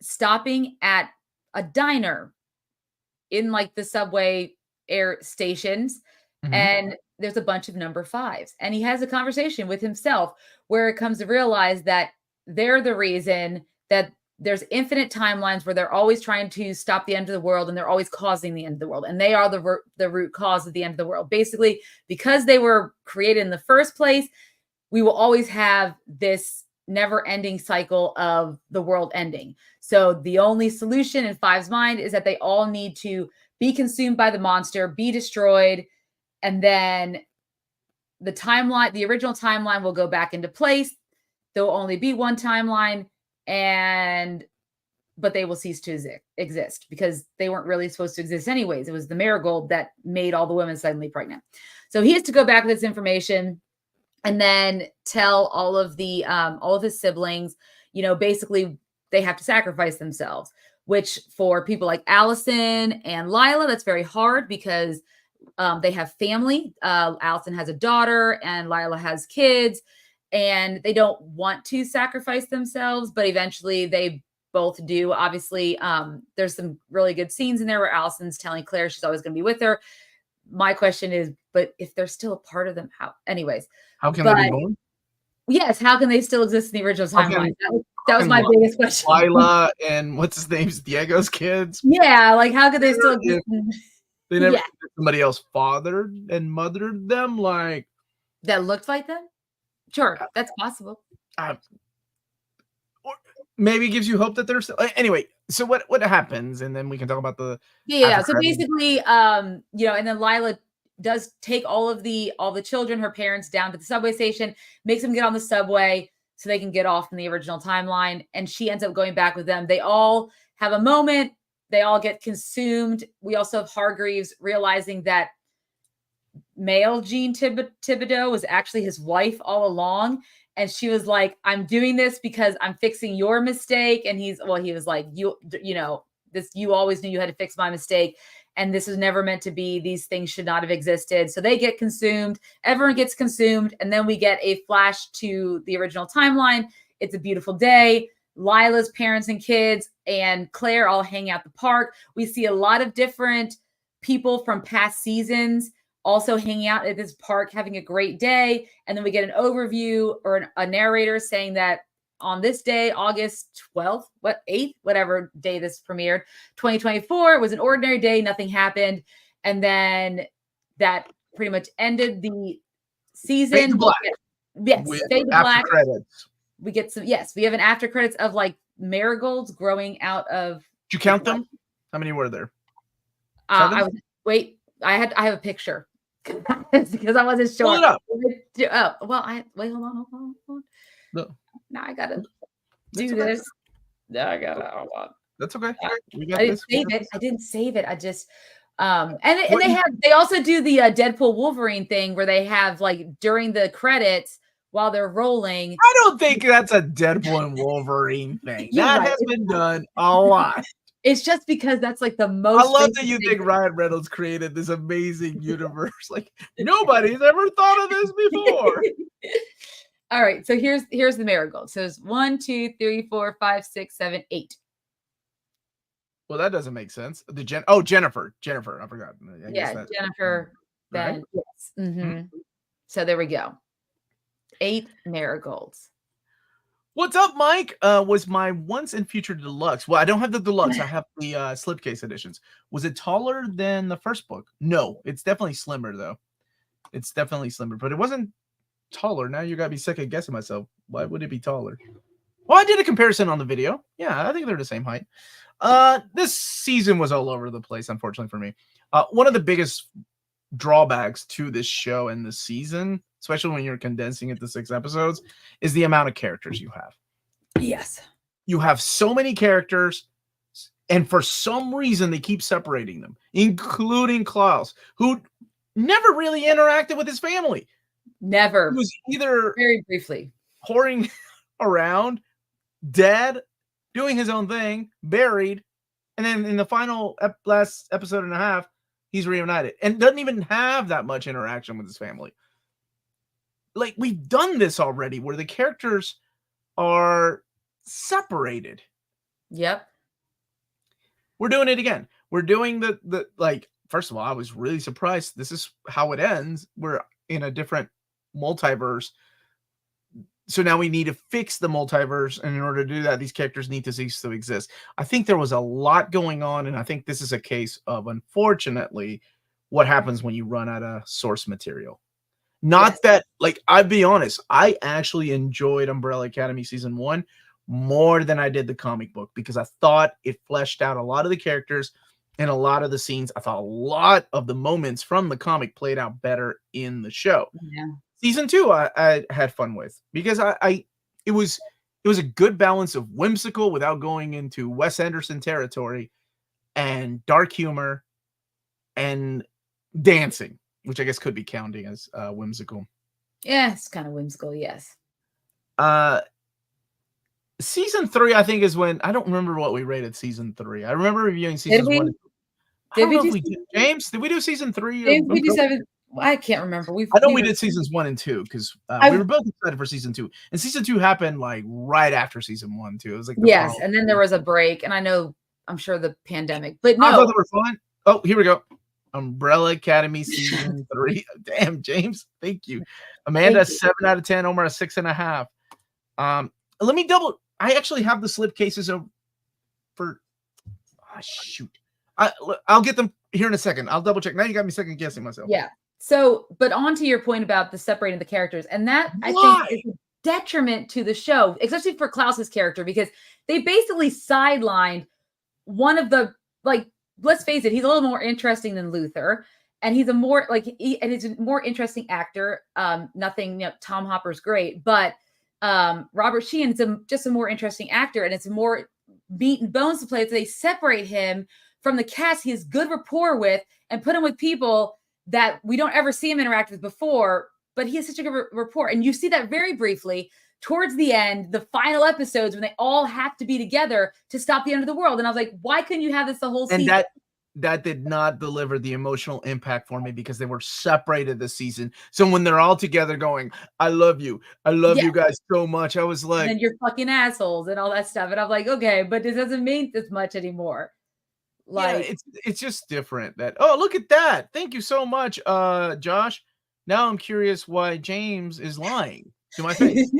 stopping at a diner in the subway air stations. And there's a bunch of number 5s, and he has a conversation with himself where it comes to realize that they're the reason that there's infinite timelines where they're always trying to stop the end of the world, and they're always causing the end of the world. And they are the root cause of the end of the world. Basically, because they were created in the first place, we will always have this never-ending cycle of the world ending. So the only solution in 5's mind is that they all need to be consumed by the monster, be destroyed, and then the original timeline will go back into place. There will only be one timeline, but they will cease to exist because they weren't really supposed to exist anyways. It was the marigold that made all the women suddenly pregnant. So he has to go back with this information and then tell all of his siblings, basically they have to sacrifice themselves, which for people like Allison and Lila, that's very hard because they have family. Allison has a daughter and Lila has kids, and they don't want to sacrifice themselves, but eventually they both do. Obviously, there's some really good scenes in there where Allison's telling Claire she's always going to be with her. My question is, but if they're still a part of them, how? Anyways, how can they be born? Yes, how can they still exist in the original timeline? That was my biggest question. Lila and what's his name's Diego's kids. Yeah, how could they still exist? They never somebody else fathered and mothered them that looked like them. Sure, that's possible. Or maybe it gives you hope that they're still. Anyway, so what happens, and then we can talk about the So basically, and then Lila does take all the children, her parents, down to the subway station, makes them get on the subway so they can get off in the original timeline, and she ends up going back with them. They all have a moment. They all get consumed. We also have Hargreaves realizing that male Jean Thibodeau was actually his wife all along. And she was like, I'm doing this because I'm fixing your mistake. And he was like, you always knew you had to fix my mistake. And this was never meant to be. These things should not have existed. So they get consumed. Everyone gets consumed. And then we get a flash to the original timeline. It's a beautiful day. Lila's parents and kids and Claire all hang out at the park. We see a lot of different people from past seasons also hanging out at this park, having a great day. And then we get an overview or a narrator saying that on this day, August 12th, 8th, whatever day this premiered, 2024, it was an ordinary day. Nothing happened. And then that pretty much ended the season. Fade to black. Yes, fade to black. Credits. We get we have an after credits of marigolds growing out of. Did you count them? How many were there? I have a picture because I wasn't sure. Pull it up. Oh, well, hold on. No. Now I gotta do this. Now I gotta hold on. That's okay. We I got didn't this. save it. I didn't save it. I just and they also do the Deadpool Wolverine thing where they have like during the credits while they're rolling. I don't think that's a Deadpool and Wolverine thing. You're That right. has been done a lot. It's just because that's like the I most. love that you think Ryan Reynolds created this amazing universe. Like nobody's ever thought of this before. All right, so here's the marigold. So it's 1, 2, 3, 4, 5, 6, 7, 8. Well, that doesn't make sense. Jennifer. I forgot. Jennifer. Ben. Right? Yes. Mm-hmm. So there we go. 8 marigolds. What's up, Mike? Was my once and future deluxe. Well, I don't have the deluxe. I have the slipcase editions. Was it taller than the first book? No, it's definitely slimmer though. It's definitely slimmer, but it wasn't taller. Now you got me second guessing myself. Why would it be taller? Well, I did a comparison on the video. Yeah, I think they're the same height. This season was all over the place, unfortunately for me. One of the biggest drawbacks to this show and the season, especially when you're condensing it to 6 episodes, is the amount of characters you have. Yes. You have so many characters, and for some reason they keep separating them, including Klaus, who never really interacted with his family. Never. He was either very briefly whoring around, dead, doing his own thing, buried, and then in the final last episode and a half, he's reunited and doesn't even have that much interaction with his family. Like, we've done this already where the characters are separated. Yep. We're doing it again. We're doing the like, first of all, I was really surprised. This is how it ends. We're in a different multiverse. So now we need to fix the multiverse. And in order to do that, these characters need to cease to exist. I think there was a lot going on. And I think this is a case of, unfortunately, what happens when you run out of source material. Not that, like, I'll be honest, I actually enjoyed Umbrella Academy Season 1 more than I did the comic book because I thought it fleshed out a lot of the characters and a lot of the scenes. I thought a lot of the moments from the comic played out better in the show. Yeah. Season 2, I had fun with because it was a good balance of whimsical without going into Wes Anderson territory and dark humor and dancing, which I guess could be counting as whimsical. Yeah, it's kind of whimsical, yes. Season 3, I think, is when I don't remember what we rated season 3. I remember reviewing seasons 1 and 2. Did we do James, did we do season 3? James, we do 7. I can't remember. I know we did seasons 1 and 2 because we were both excited for season 2, and season 2 happened like right after season 1 too. It was like and then there was a break, and I'm sure the pandemic, but no, I thought they were fun. Oh, here we go. Umbrella Academy season 3. Damn, James, thank you. Amanda, 7 out of 10. Omar, 6.5. Let me double. I actually have the slipcases for. Oh, shoot. I'll get them here in a second. I'll double check. Now you got me second guessing myself. Yeah. So, but on to your point about the separating the characters, and that I think is a detriment to the show, especially for Klaus's character, because they basically sidelined one of the, like, let's face it, he's a little more interesting than Luther, and he's a more and he's a more interesting actor. Nothing, Tom Hopper's great, but Robert Sheehan's just a more interesting actor, and it's more meat and bones to play. So they separate him from the cast he has good rapport with and put him with people that we don't ever see him interact with before, but he has such a good rapport. And you see that very briefly towards the end, the final episodes, when they all have to be together to stop the end of the world. And I was like, why couldn't you have this the whole season? And that did not deliver the emotional impact for me because they were separated this season. So when they're all together going, I love you you guys so much, I was like, and you're fucking assholes and all that stuff. And I'm like, okay, but this doesn't mean this much anymore. Like, yeah, it's just different. That, oh, look at that, thank you so much, Josh. Now I'm curious why James is lying to my face.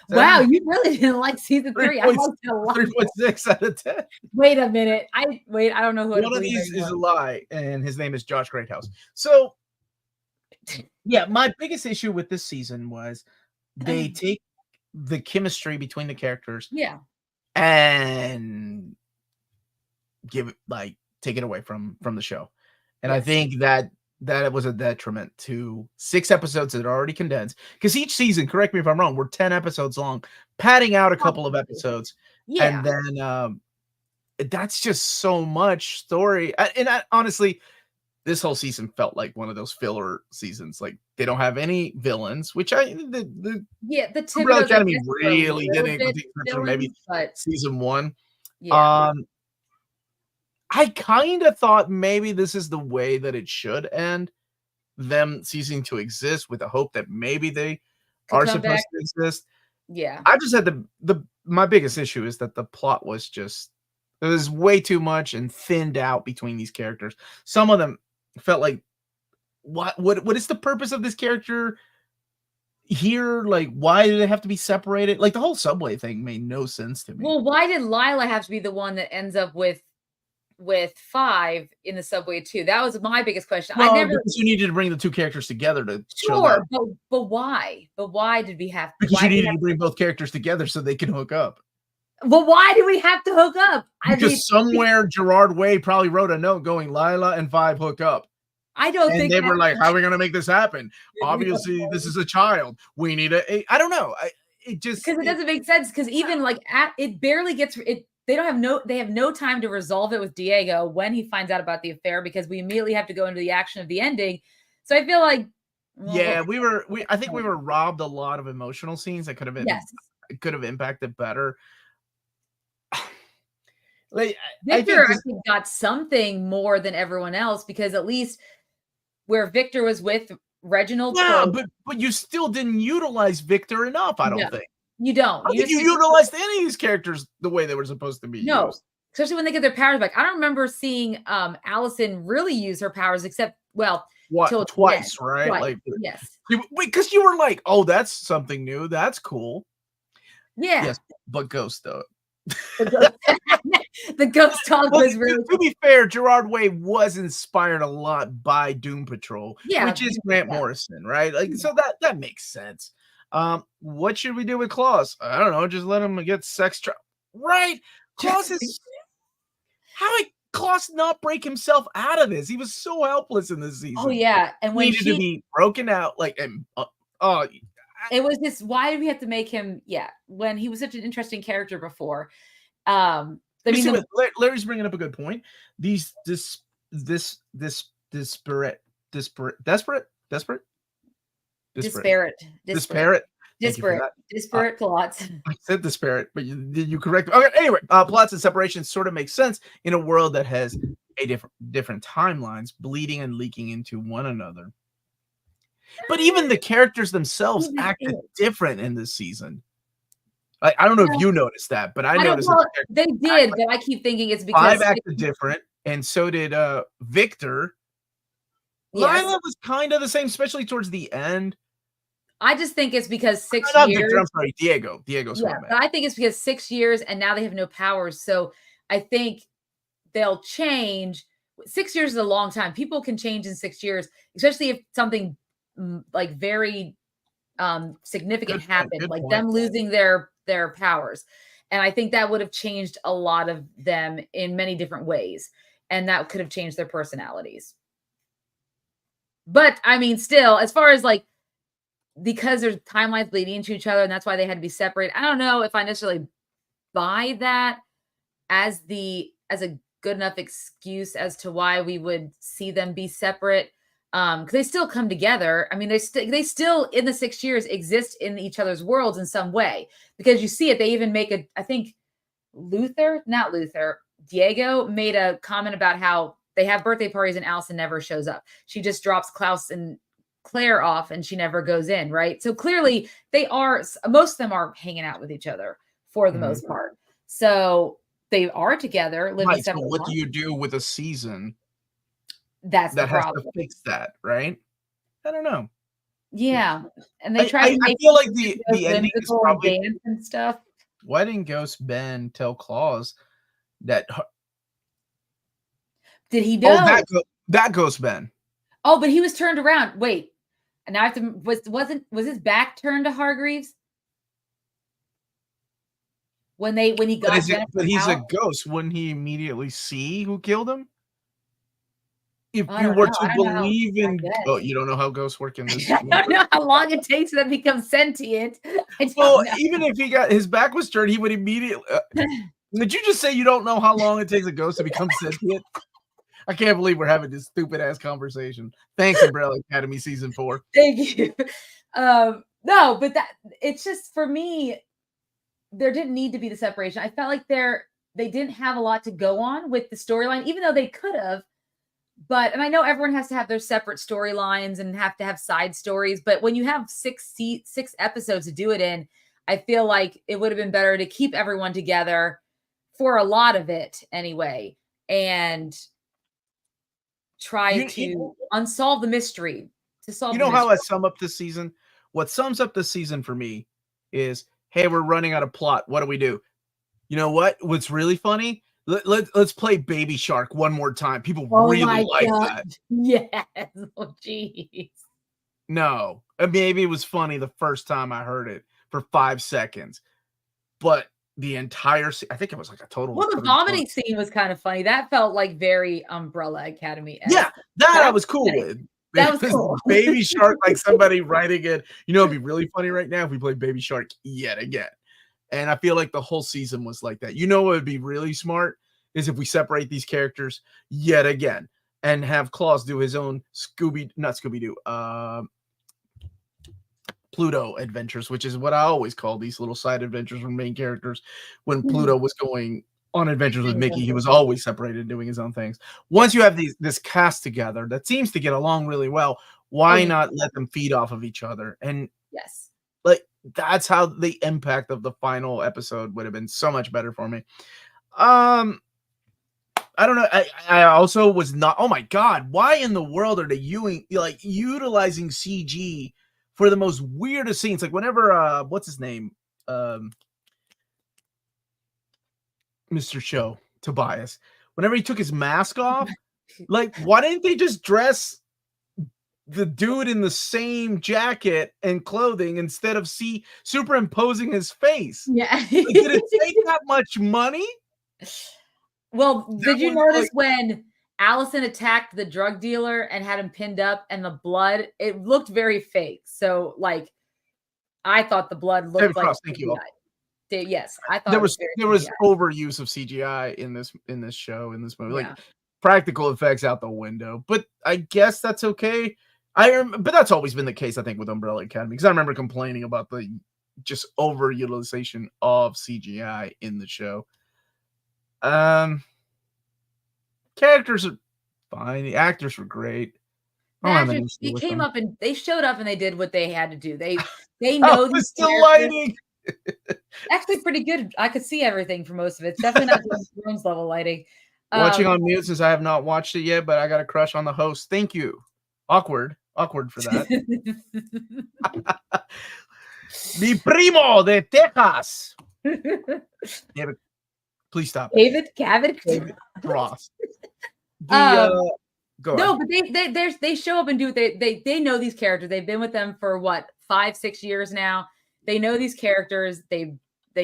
Wow, you really didn't like season 3. I liked it a lot. 3.6 out of 10. Wait a minute. I don't know who. One of these is a lie, and his name is Josh Greathouse. So, yeah, my biggest issue with this season was they take the chemistry between the characters, and give it, like, take it away from the show. And I think that it was a detriment to 6 episodes that are already condensed, because each season, correct me if I'm wrong, we're 10 episodes long, padding out a couple of episodes, and then that's just so much story. And honestly, this whole season felt like one of those filler seasons. Like they don't have any villains, which the The Umbrella Thibodeau's, I Academy guess, were a really little didn't, with bit the exception of maybe villains, but season 1. yeah. Um, I kind of thought maybe this is the way that it should end, them ceasing to exist with the hope that maybe they Could are come back. supposed to exist. Yeah. I just had my biggest issue is that the plot was just there was way too much and thinned out between these characters. Some of them felt like what is the purpose of this character here? Like, why do they have to be separated? Like the whole subway thing made no sense to me. Well, why did Lila have to be the one that ends up with 5 in the subway too? That was my biggest question. I never because you needed to bring the two characters together to show sure, that. but why? But why did we have Because why you did we needed have, to bring both characters together so they can hook up. well, why do we have to hook up? I mean, Because somewhere Gerard Way probably wrote a note going, Lila and Five hook up. I don't And think they were that- like, how are we going to make this happen? Obviously, this is a child. We need I don't know. It just because it doesn't make sense. Because even like it barely gets it. They have no time to resolve it with Diego when he finds out about the affair because we immediately have to go into the action of the ending. So I feel like yeah, I think we were robbed a lot of emotional scenes that could have been could have impacted better. Like Victor actually got something more than everyone else because at least where Victor was with Reginald. Yeah, but you still didn't utilize Victor enough, I don't think. You don't. I don't think you utilized any of these characters the way they were supposed to be used. Especially when they get their powers back. I don't remember seeing Allison really use her powers except, well, twice, right? Twice. Like, yes. Because you were like, oh, that's something new. That's cool. Yeah. Yes, but Ghost, though. The Ghost Talk was really to be fair, Gerard Way was inspired a lot by Doom Patrol, which is Grant Morrison, right? Like, so that makes sense. What should we do with Klaus? I don't know, just let him get sex right? Klaus is how did Klaus not break himself out of this? He was so helpless in this season. Oh yeah, and when needed to be broken out, like it was this. Why did we have to make him? Yeah, when he was such an interesting character before. Larry's bringing up a good point. These disparate plots. I said disparate, but you correct me. Okay, anyway, plots and separations sort of make sense in a world that has a different timelines bleeding and leaking into one another. But even the characters themselves acted different in this season. I don't know if you noticed that, but I noticed they did. But I keep thinking it's because Five acted different, and so did Victor. Yes. Lila was kind of the same, especially towards the end. I just think it's because 6 years. Victor, I'm sorry, Diego. Diego's what I meant. I think it's because 6 years and now they have no powers. So I think they'll change. 6 years is a long time. People can change in 6 years, especially if something like very significant happened, like them losing their powers. And I think that would have changed a lot of them in many different ways. And that could have changed their personalities. But I mean, still, as far as like, because there's timelines bleeding into each other and that's why they had to be separated. I don't know if I necessarily buy that as a good enough excuse as to why we would see them be separate. Because they still come together. I mean, they still in the 6 years exist in each other's worlds in some way, because you see it. They even make I think Diego made a comment about how they have birthday parties and Allison never shows up. She just drops Klaus and Claire off and she never goes in, right? So clearly most of them are hanging out with each other for the most part. So they are together living separate. So what do you do with a season that the has problem? To fix that, right? I don't know. Yeah, and they try. I feel like the ending is probably dance and stuff. Why didn't Ghost Ben tell Klaus that? Did he know? Oh, that Ghost Ben. Oh, but he was turned around. Wait, and now I have to. Was his back turned to Hargreaves? When he got but he's a ghost. Wouldn't he immediately see who killed him? If you were to believe in, you don't know how ghosts work in this. I don't know how long it takes for them to become sentient. Well, even if his back was turned, he would immediately. Did you just say you don't know how long it takes a ghost to become sentient? I can't believe we're having this stupid ass conversation. Thanks, Umbrella Academy season 4. Thank you. No, but it's just for me, there didn't need to be the separation. I felt like they didn't have a lot to go on with the storyline, even though they could have. But, and I know everyone has to have their separate storylines and have to have side stories, but when you have 6 episodes to do it in, I feel like it would have been better to keep everyone together for a lot of it anyway, and try to unsolve the mystery. To solve, you know how I sum up this season? What sums up the season for me is, hey, we're running out of plot. What do? You know what? What's really funny? Let's play Baby Shark one more time. People really like that. Yes. Oh, jeez. No, maybe it was funny the first time I heard it for 5 seconds, but the entire I think it was like a total. Well, the vomiting scene was kind of funny. That felt like very Umbrella Academy. Yeah, that I was cool with. That was cool. Baby Shark, like somebody writing it. You know, it'd be really funny right now if we play Baby Shark yet again. And I feel like the whole season was like that. You know what would be really smart is if we separate these characters yet again and have Claus do his own Pluto adventures, which is what I always call these little side adventures from main characters. When Pluto was going on adventures with Mickey, he was always separated doing his own things. Once you have this cast together that seems to get along really well, why not let them feed off of each other? And yes, like that's how the impact of the final episode would have been so much better for me. I don't know. I also was not. Oh my god! Why in the world are they utilizing CG for the most weirdest scenes? Like whenever what's his name, Mr. Show Tobias. Whenever he took his mask off, like why didn't they just dress the dude in the same jacket and clothing instead of superimposing his face? Yeah. Like, did it take that much money? Well, did you notice when Allison attacked the drug dealer and had him pinned up and the blood, it looked very fake. So like, I thought the blood looked like CGI. Yes, I thought there was overuse of CGI in this show, in this movie. Like practical effects out the window. But I guess that's okay. But that's always been the case, I think, with Umbrella Academy, because I remember complaining about the just overutilization of CGI in the show. Characters are fine. The actors were great. They came up and they showed up and they did what they had to do. They know these lighting. Actually pretty good. I could see everything for most of it. It's definitely not Rooms level lighting. Watching on mute since I have not watched it yet, but I got a crush on the host. Thank you. Awkward for that. Mi primo de Texas. David, please stop. David Ross. No, but they show up and do they know these characters. They've been with them for what, 5-6 years now. They know these characters. They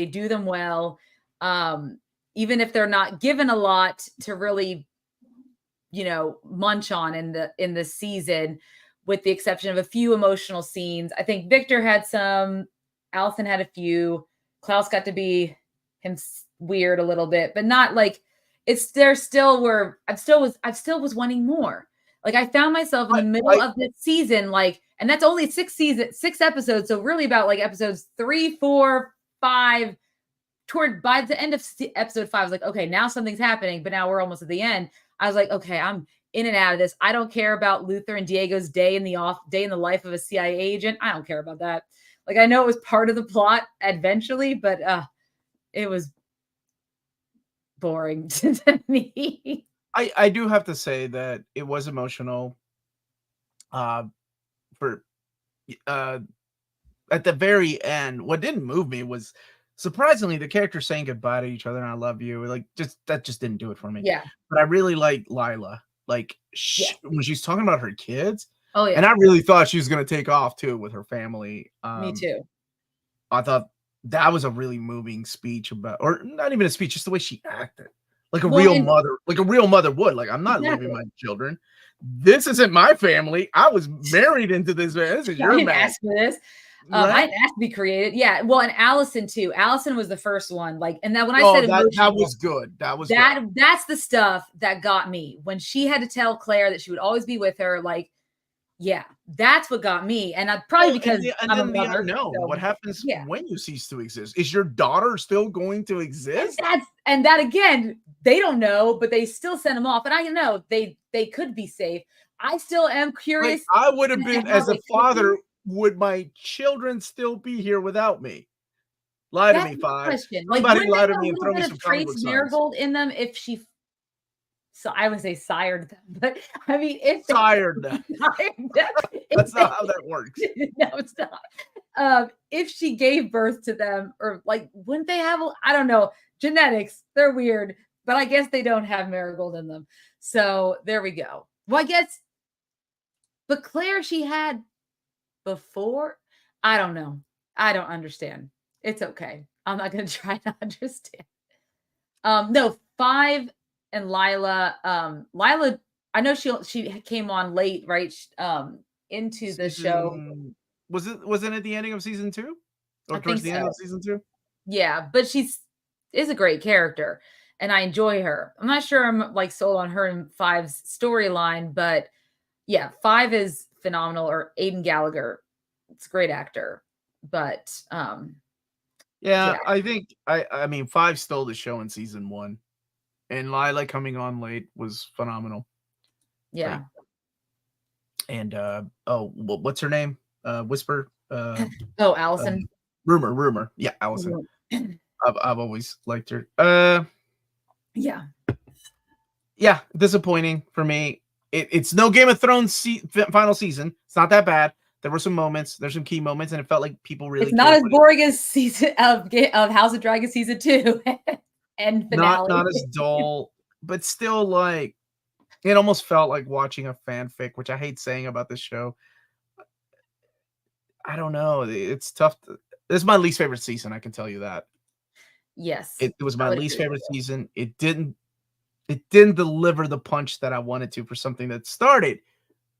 do them well. Even if they're not given a lot to really, munch on in the season, with the exception of a few emotional scenes. I think Victor had some, Allison had a few, Klaus got to be him weird a little bit, but not like I still was wanting more. Like I found myself in the middle of this season, like, and that's only 6 episodes. So really about like episodes 3, 4, 5, by the end of episode 5, I was like, okay, now something's happening, but now we're almost at the end. I was like, okay, I'm in and out of this. I don't care about Luther and Diego's day in the life of a CIA agent. I don't care about that. Like, I know it was part of the plot eventually, but it was boring to me. I do have to say that it was emotional. At the very end, what didn't move me was surprisingly the characters saying goodbye to each other and I love you. Like that just didn't do it for me. Yeah. But I really like Lila. Like when she's talking about her kids. Oh yeah. And I really thought she was gonna take off too with her family. Me too. I thought that was a really moving speech or not even a speech, just the way she acted. Like a real mother would. Like, I'm not leaving my children. This isn't my family. I was married into this. This is your man. Ask for this. I didn't ask to be created. Yeah. Well, and Allison too. Allison was the first one. Like, and that when I said that was good. That's the stuff that got me when she had to tell Claire that she would always be with her. Like, yeah, that's what got me. And I probably because I'm a mother. No, what happens when you cease to exist? Is your daughter still going to exist? And that again, they don't know, but they still send them off. And I know they could be safe. I still am curious. Like, I would have been as a father. Would my children still be here without me? Lie to me, Five. Somebody lie to me and throw me some trace Marigold in them if she. So I would say sired them, but I mean, if sired them, that's not how that works. No, it's not. If she gave birth to them, or like, wouldn't they have? I don't know. Genetics, they're weird, but I guess they don't have Marigold in them. So there we go. Well, I guess, but Claire, she had before. I don't know. I don't understand. It's okay. I'm not going to try to understand. No, 5. And Lila, I know she came on late, right? Into the show. Was it at the ending of season 2? Or towards the end of season 2? Yeah, but is a great character, and I enjoy her. I'm not sure I'm like sold on her and 5's storyline, but yeah, 5 is phenomenal. Or Aidan Gallagher, it's a great actor, but yeah, I think I mean 5 stole the show in season 1. And Lila coming on late was phenomenal. Yeah. Great. And what's her name? Whisper. Allison. Rumor. Yeah, Allison. I've always liked her. Yeah. Yeah, disappointing for me. It's no Game of Thrones final season. It's not that bad. There were some moments. There's some key moments, and it felt like people really. It's not as boring as season of House of Dragons season 2. And finale. Not as dull, but still, like, it almost felt like watching a fanfic, which I hate saying about this show. I don't know. It's tough. This is my least favorite season. I can tell you that. Yes, it was my least favorite season. It didn't deliver the punch that I wanted to for something that started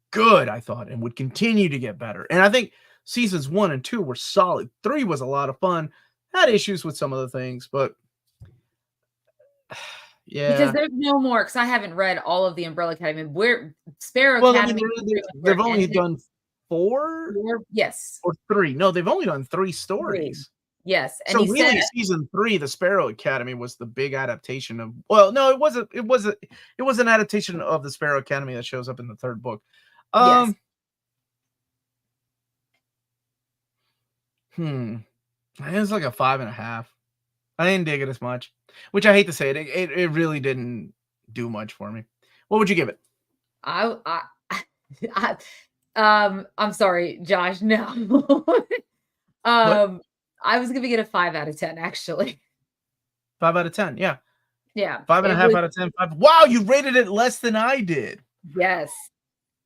good, I thought, and would continue to get better. And I think seasons 1 and 2 were solid. 3 was a lot of fun. Had issues with some of the things, but. Yeah, because there's no more. Because I haven't read all of the Umbrella Academy. Where Sparrow Academy? I mean, they've only done 4. Yes, or 3. No, they've only done 3 stories. 3. Yes, and so really, season 3, the Sparrow Academy was the big adaptation of. Well, no, it wasn't. It was an adaptation of the Sparrow Academy that shows up in the 3rd book. Yes. It's like a 5.5. I didn't dig it as much, which I hate to say it. It really didn't do much for me. What would you give it? I'm sorry, Josh. No. I was giving it a 5 out of 10, actually. 5 out of 10, yeah. Yeah. 5.5 out of 10. 5. Wow, you rated it less than I did. Yes.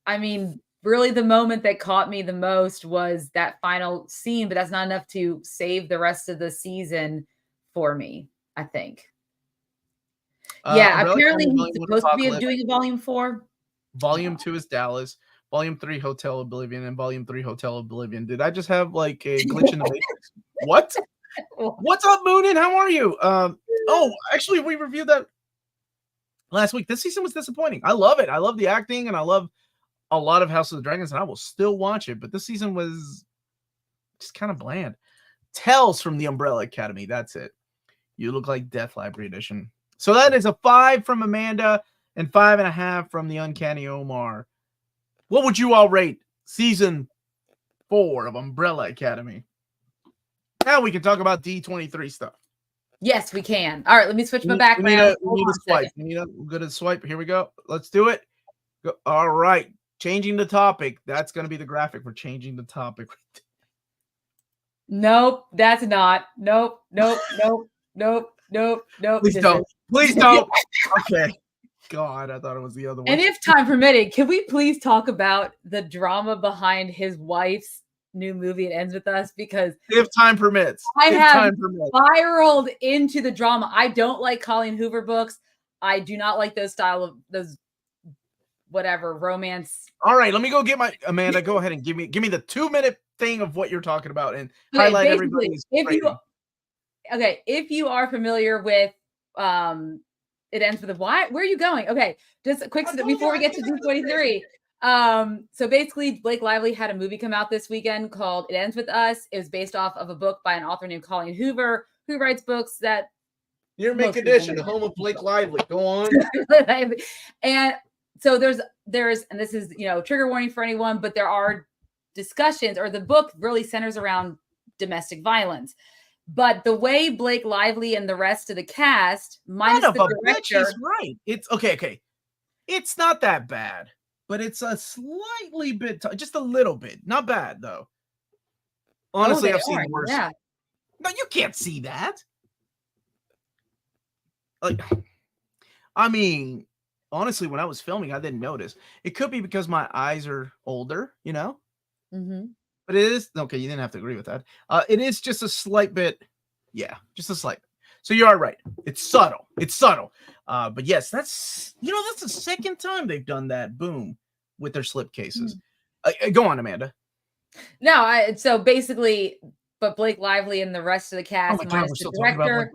I mean, really the moment that caught me the most was that final scene, but that's not enough to save the rest of the season for me, I think. Apparently he's supposed to be doing a volume 4. Volume 2 is Dallas. Volume 3, Hotel Oblivion, and Volume 3, Hotel Oblivion. Did I just have like a glitch in the Matrix? What? What's up, Moonin? How are you? Actually, we reviewed that last week. This season was disappointing. I love it. I love the acting, and I love a lot of House of the Dragons, and I will still watch it. But this season was just kind of bland. Tales from the Umbrella Academy. That's it. You Look Like Death Library Edition. So that is a 5 from Amanda and 5.5 from the Uncanny Omar. What would you all rate season 4 of Umbrella Academy? Now we can talk about D23 stuff. Yes, we can. All right, let me switch my background. We need a swipe. We need a good swipe. Here we go. Let's do it. Go. All right. Changing the topic. That's going to be the graphic for changing the topic. Nope, that's not. Nope. Please don't. Please don't. Okay. God, I thought it was the other one. And if time permitting, can we please talk about the drama behind his wife's new movie, It Ends With Us? Because if time permits, I have spiraled into the drama. I don't like Colleen Hoover books. I do not like those whatever romance. All right, let me go get my Amanda. Go ahead and give me the 2-minute thing of what you're talking about and Okay, highlight basically, everybody's if you are familiar with it ends with a why. Where are you going? Okay, just a quick before we get to D23. So basically, Blake Lively had a movie come out this weekend called It Ends With Us. It was based off of a book by an author named Colleen Hoover, who writes books that Near Mint Condition, the home of Blake Lively. Go on. And so there's and this is, you know, trigger warning for anyone, but there are discussions, or the book really centers around domestic violence. But the way Blake Lively and the rest of the cast, minus the director, is right. It's okay. It's not that bad, but it's a slightly bit, just a little bit. Not bad though. Honestly, I've seen worse. Yeah. No, you can't see that. Like, I mean, honestly, when I was filming, I didn't notice. It could be because my eyes are older, you know. Mm-hmm. But it is okay. You didn't have to agree with that. It is just a slight bit. Yeah, just a slight bit. So you are right. It's subtle. It's subtle. But yes, that's the second time they've done that. Boom, with their slip cases. Go on, Amanda. No, so basically, but Blake Lively and the rest of the cast, minus the director,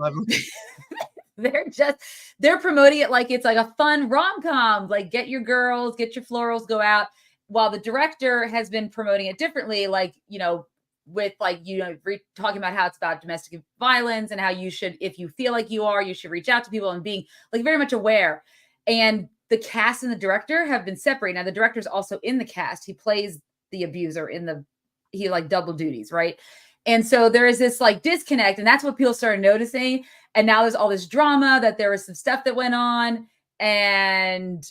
they're promoting it like it's like a fun rom-com. Like, get your girls, get your florals, go out. While the director has been promoting it differently, like, you know, with like, you know, talking about how it's about domestic violence and how you should, if you feel like you should reach out to people and being like very much aware. And the cast and the director have been separated. Now the director's also in the cast. He plays the abuser he like double duties, right? And so there is this like disconnect, and that's what people started noticing. And now there's all this drama that there was some stuff that went on, and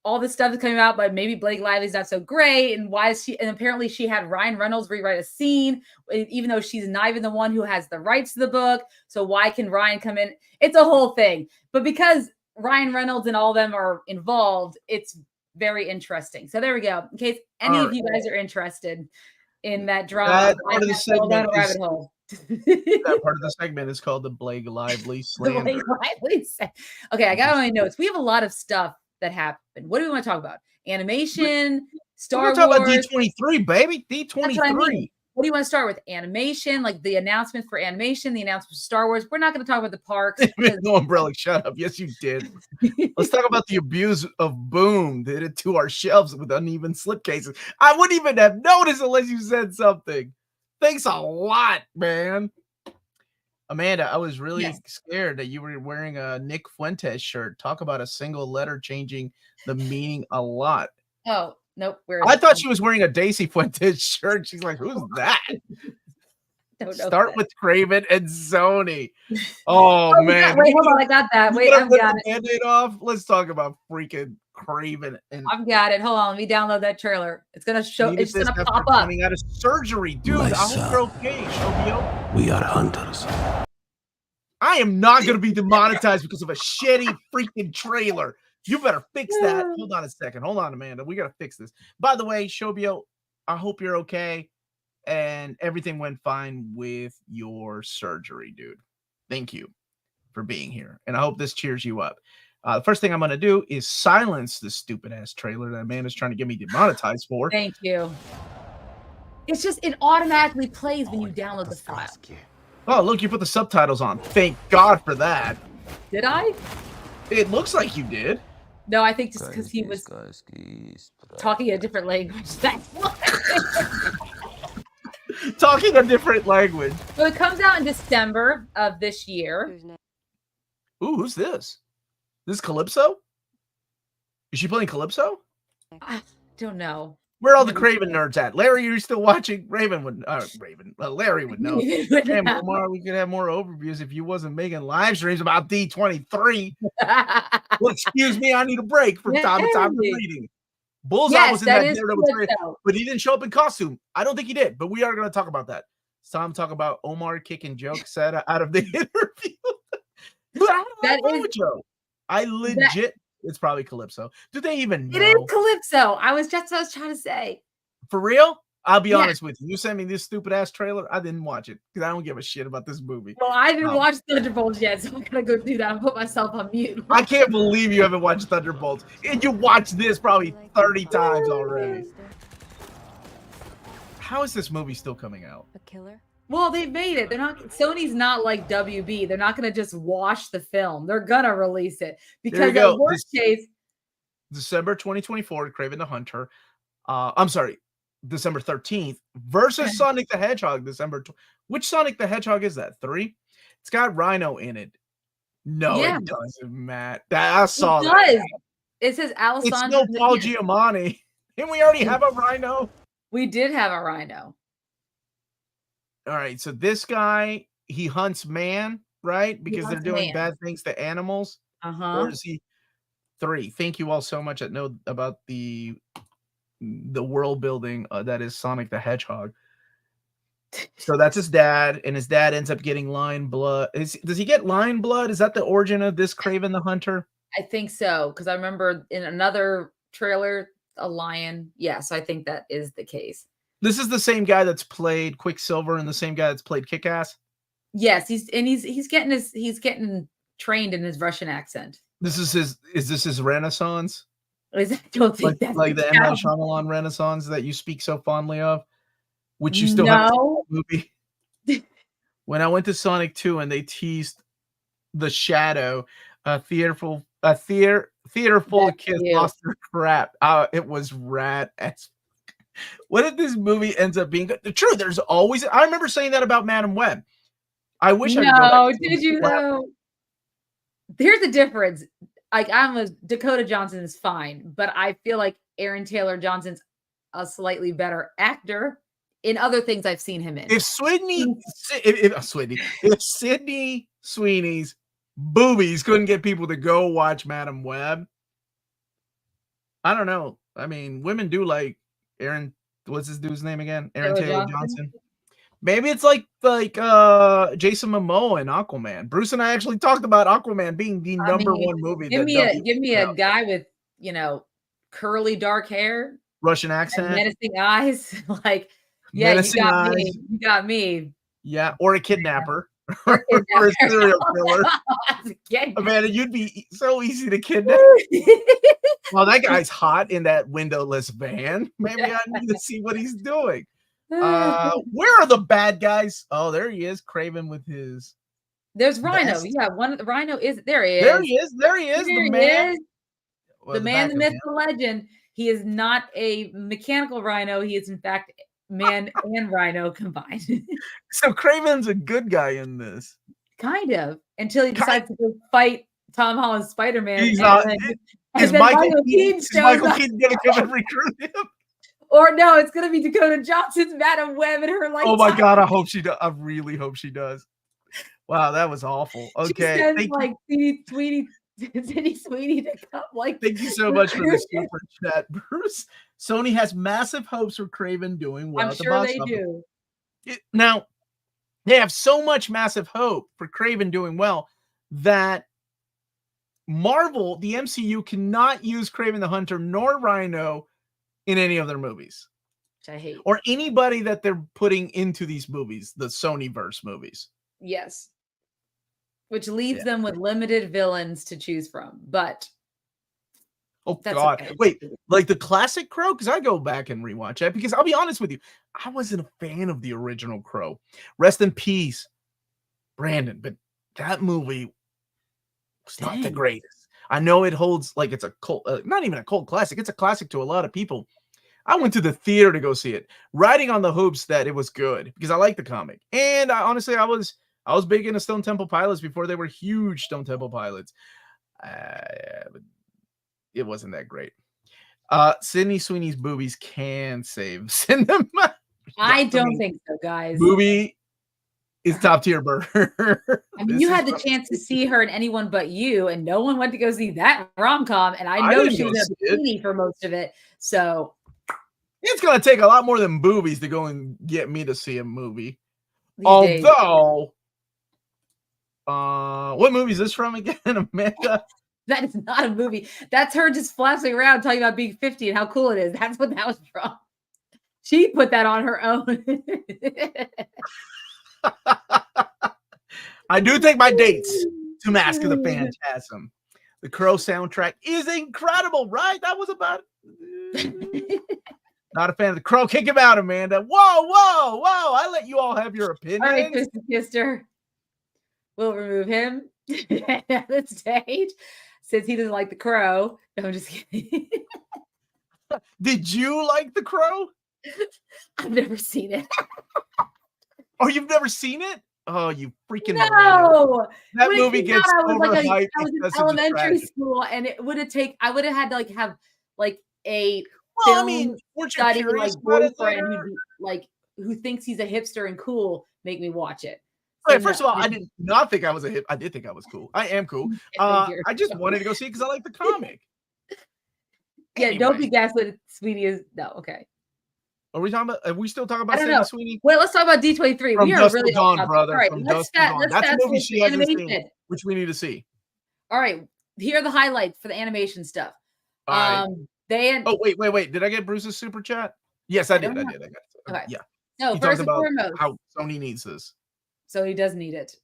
all this stuff is coming out, but maybe Blake Lively's not so great. And why is she? And apparently she had Ryan Reynolds rewrite a scene, even though she's not even the one who has the rights to the book. So why can Ryan come in? It's a whole thing. But because Ryan Reynolds and all of them are involved, it's very interesting. So there we go. In case any of you guys are interested in that drama, that part of the segment rabbit hole. That part of the segment is called the Blake Lively slander. Okay, I got all my notes. We have a lot of stuff that happened. What do we want to talk about? Animation, Star Wars. We're talking about D23, baby. D23. What, I mean. What do you want to start with? Animation, like the announcement for animation, the announcement for Star Wars. We're not going to talk about the parks. No umbrella. Shut up. Yes, you did. Let's talk about the abuse of Boom did it to our shelves with uneven slipcases. I wouldn't even have noticed unless you said something. Thanks a lot, man. Amanda, I was really scared that you were wearing a Nick Fuentes shirt. Talk about a single letter changing the meaning a lot. Oh, nope. I thought she was wearing a Daisy Fuentes shirt. She's like, who's that? Start with Kraven and Sony. Oh man. Wait, hold on. I got that. Wait, I've got it. Band-Aid off. Let's talk about freaking Kraven. And I've got it. Hold on. Let me download that trailer. It's going to show. It's going to pop up. Coming out of surgery. Dude, I hope you're okay, Shobio. We are hunters. I am not going to be demonetized because of a shitty freaking trailer. You better fix that. Hold on a second. Hold on, Amanda. We got to fix this. By the way, Shobio, I hope you're okay and everything went fine with your surgery, dude. Thank you for being here. And I hope this cheers you up. The first thing I'm going to do is silence this stupid-ass trailer that Amanda's trying to get me demonetized for. Thank you. It's just, it automatically plays when you download the file. Oh, look, you put the subtitles on. Thank God for that. Did I? It looks like you did. No, I think just because he was talking a different language. That's why. Talking a different language. So it comes out in December of this year. Ooh, who's this? This is Calypso? Is she playing Calypso? I don't know. Where are all the Kraven nerds at? Larry, you're still watching? Larry would know. Damn, Omar, we could have more overviews if you wasn't making live streams about D23. Well, excuse me, I need a break from time to time reading. Bullseye was in that Daredevil trailer, but he didn't show up in costume. I don't think he did, but we are going to talk about that. It's time to talk about Omar kicking jokes out of the interview. I legit. It's probably Calypso. Do they even know? It is Calypso. That's what I was trying to say. For real? I'll be honest with you. You sent me this stupid ass trailer. I didn't watch it because I don't give a shit about this movie. Well, I didn't watch Thunderbolts yet, so I'm gonna go do that and put myself on mute. I can't believe you haven't watched Thunderbolts. And you watched this probably 30 times already. how is this movie still coming out? A killer? Well, they made it. They're not. Sony's not like WB. They're not going to just wash the film. They're gonna release it because at worst case, December 2024, Kraven the Hunter. I'm sorry, December 13th versus Sonic the Hedgehog. Which Sonic the Hedgehog is that? 3? It's got Rhino in it. No, it doesn't, Matt. I saw that. It says Alessandro. It's no Paul Giamatti. Didn't we already have a Rhino? We did have a Rhino. All right, so this guy, he hunts man, right? Because they're doing bad things to animals. Or is he 3? Thank you all so much that know about the world building that is Sonic the Hedgehog. So that's his dad, and his dad ends up getting lion blood. Does he get lion blood? Is that the origin of this Kraven the Hunter? I think so, because I remember in another trailer a lion. Yeah, so I think that is the case. This is the same guy that's played Quicksilver and the same guy that's played Kick-Ass. Yes, he's getting trained in his Russian accent. Is this his Renaissance? I don't think that's like the M. Night Shyamalan Renaissance that you speak so fondly of, which you still have to see the movie. When I went to Sonic 2 and they teased the Shadow, a theater full of kids lost their crap. It was rad as. What if this movie ends up being good? True, there's always. I remember saying that about Madam Web. I wish I could go back to did you know? Here's the difference. Like Dakota Johnson is fine, but I feel like Aaron Taylor Johnson's a slightly better actor in other things I've seen him in. If Sydney Sweeney's boobies couldn't get people to go watch Madam Web, I don't know. I mean, women do like Aaron. What's this dude's name again? Aaron Taylor Johnson. Maybe it's like Jason Momoa and Aquaman. Bruce and I actually talked about Aquaman being the number one movie. Give me a guy with curly dark hair, Russian accent, and menacing eyes. Like, yeah, you got me. Yeah, or a kidnapper, or a serial killer. Amanda, you'd be so easy to kidnap. Well, that guy's hot in that windowless van. Maybe I need to see what he's doing. Where are the bad guys? Oh, there he is, Kraven with his. There's Rhino. Vest. Yeah, Rhino is there. He is. There he is. The man. The man, the myth, the legend. He is not a mechanical rhino. He is in fact man and rhino combined. So Kraven's a good guy in this. Kind of, until he decides to go fight Tom Holland's Spider-Man. Is Michael Keaton gonna come and recruit him? Or no, it's gonna be Dakota Johnson's Madam Web and her like. Oh my god, I hope she does. I really hope she does. Wow, that was awful. Okay, she says, Sydney Sweeney to come. Like, thank you so much for the super chat, Bruce. Sony has massive hopes for Kraven doing well. I'm sure they do. Now, they have so much massive hope for Kraven doing well that Marvel, the MCU, cannot use Kraven the Hunter nor Rhino in any of their movies. Which I hate. Or anybody that they're putting into these movies, the Sonyverse movies. Yes. Which leaves them with limited villains to choose from. But oh god. Okay. Wait, like the classic Crow? Because I go back and rewatch that, because I'll be honest with you, I wasn't a fan of the original Crow. Rest in peace, Brandon, but that movie was not the greatest. I know it holds like it's a cult, not even a cult classic. It's a classic to a lot of people. I went to the theater to go see it, riding on the hopes that it was good because I like the comic. And honestly, I was big into Stone Temple Pilots before they were huge Stone Temple Pilots. It wasn't that great. Sydney Sweeney's boobies can save cinema. I don't think so, guys. Movie is top tier burger. I mean, you had the chance to see her in Anyone But You, and no one went to go see that rom-com. And I know she was in a bikini for most of it. So it's gonna take a lot more than boobies to go and get me to see a movie. Although, what movie is this from again, Amanda? That is not a movie. That's her just flashing around talking about being 50 and how cool it is. That's what that was from. She put that on her own. I do take my dates to Mask of the Phantasm. The Crow soundtrack is incredible, right? That was about Not a fan of The Crow. Kick him out, Amanda. Whoa. I let you all have your opinions. All right, Twisted Kister. We'll remove him at the stage since he doesn't like The Crow. No, I'm just kidding. Did you like The Crow? I've never seen it. Oh, you've never seen it? Oh, you freaking no! That movie gets overhyped. I was in elementary school, and it would have I would have had to like have like a study like boyfriend who thinks he's a hipster and cool make me watch it. So first of all, I did not think I was a hip. I did think I was cool. I am cool. I just wanted to go see it because I like the comic. Yeah, anyway. Don't be gaslit. Sweeney is no okay. Are we talking about? Are we still talking about Sweeney? Well, let's talk about D23. We are really on, brother. All right, let's that's a movie she hasn't seen, which we need to see. All right, here are the highlights for the animation stuff. Oh wait! Did I get Bruce's super chat? Yes, I did. I got it. Okay. Yeah. No, first and foremost, how Sony needs this. So he does need it.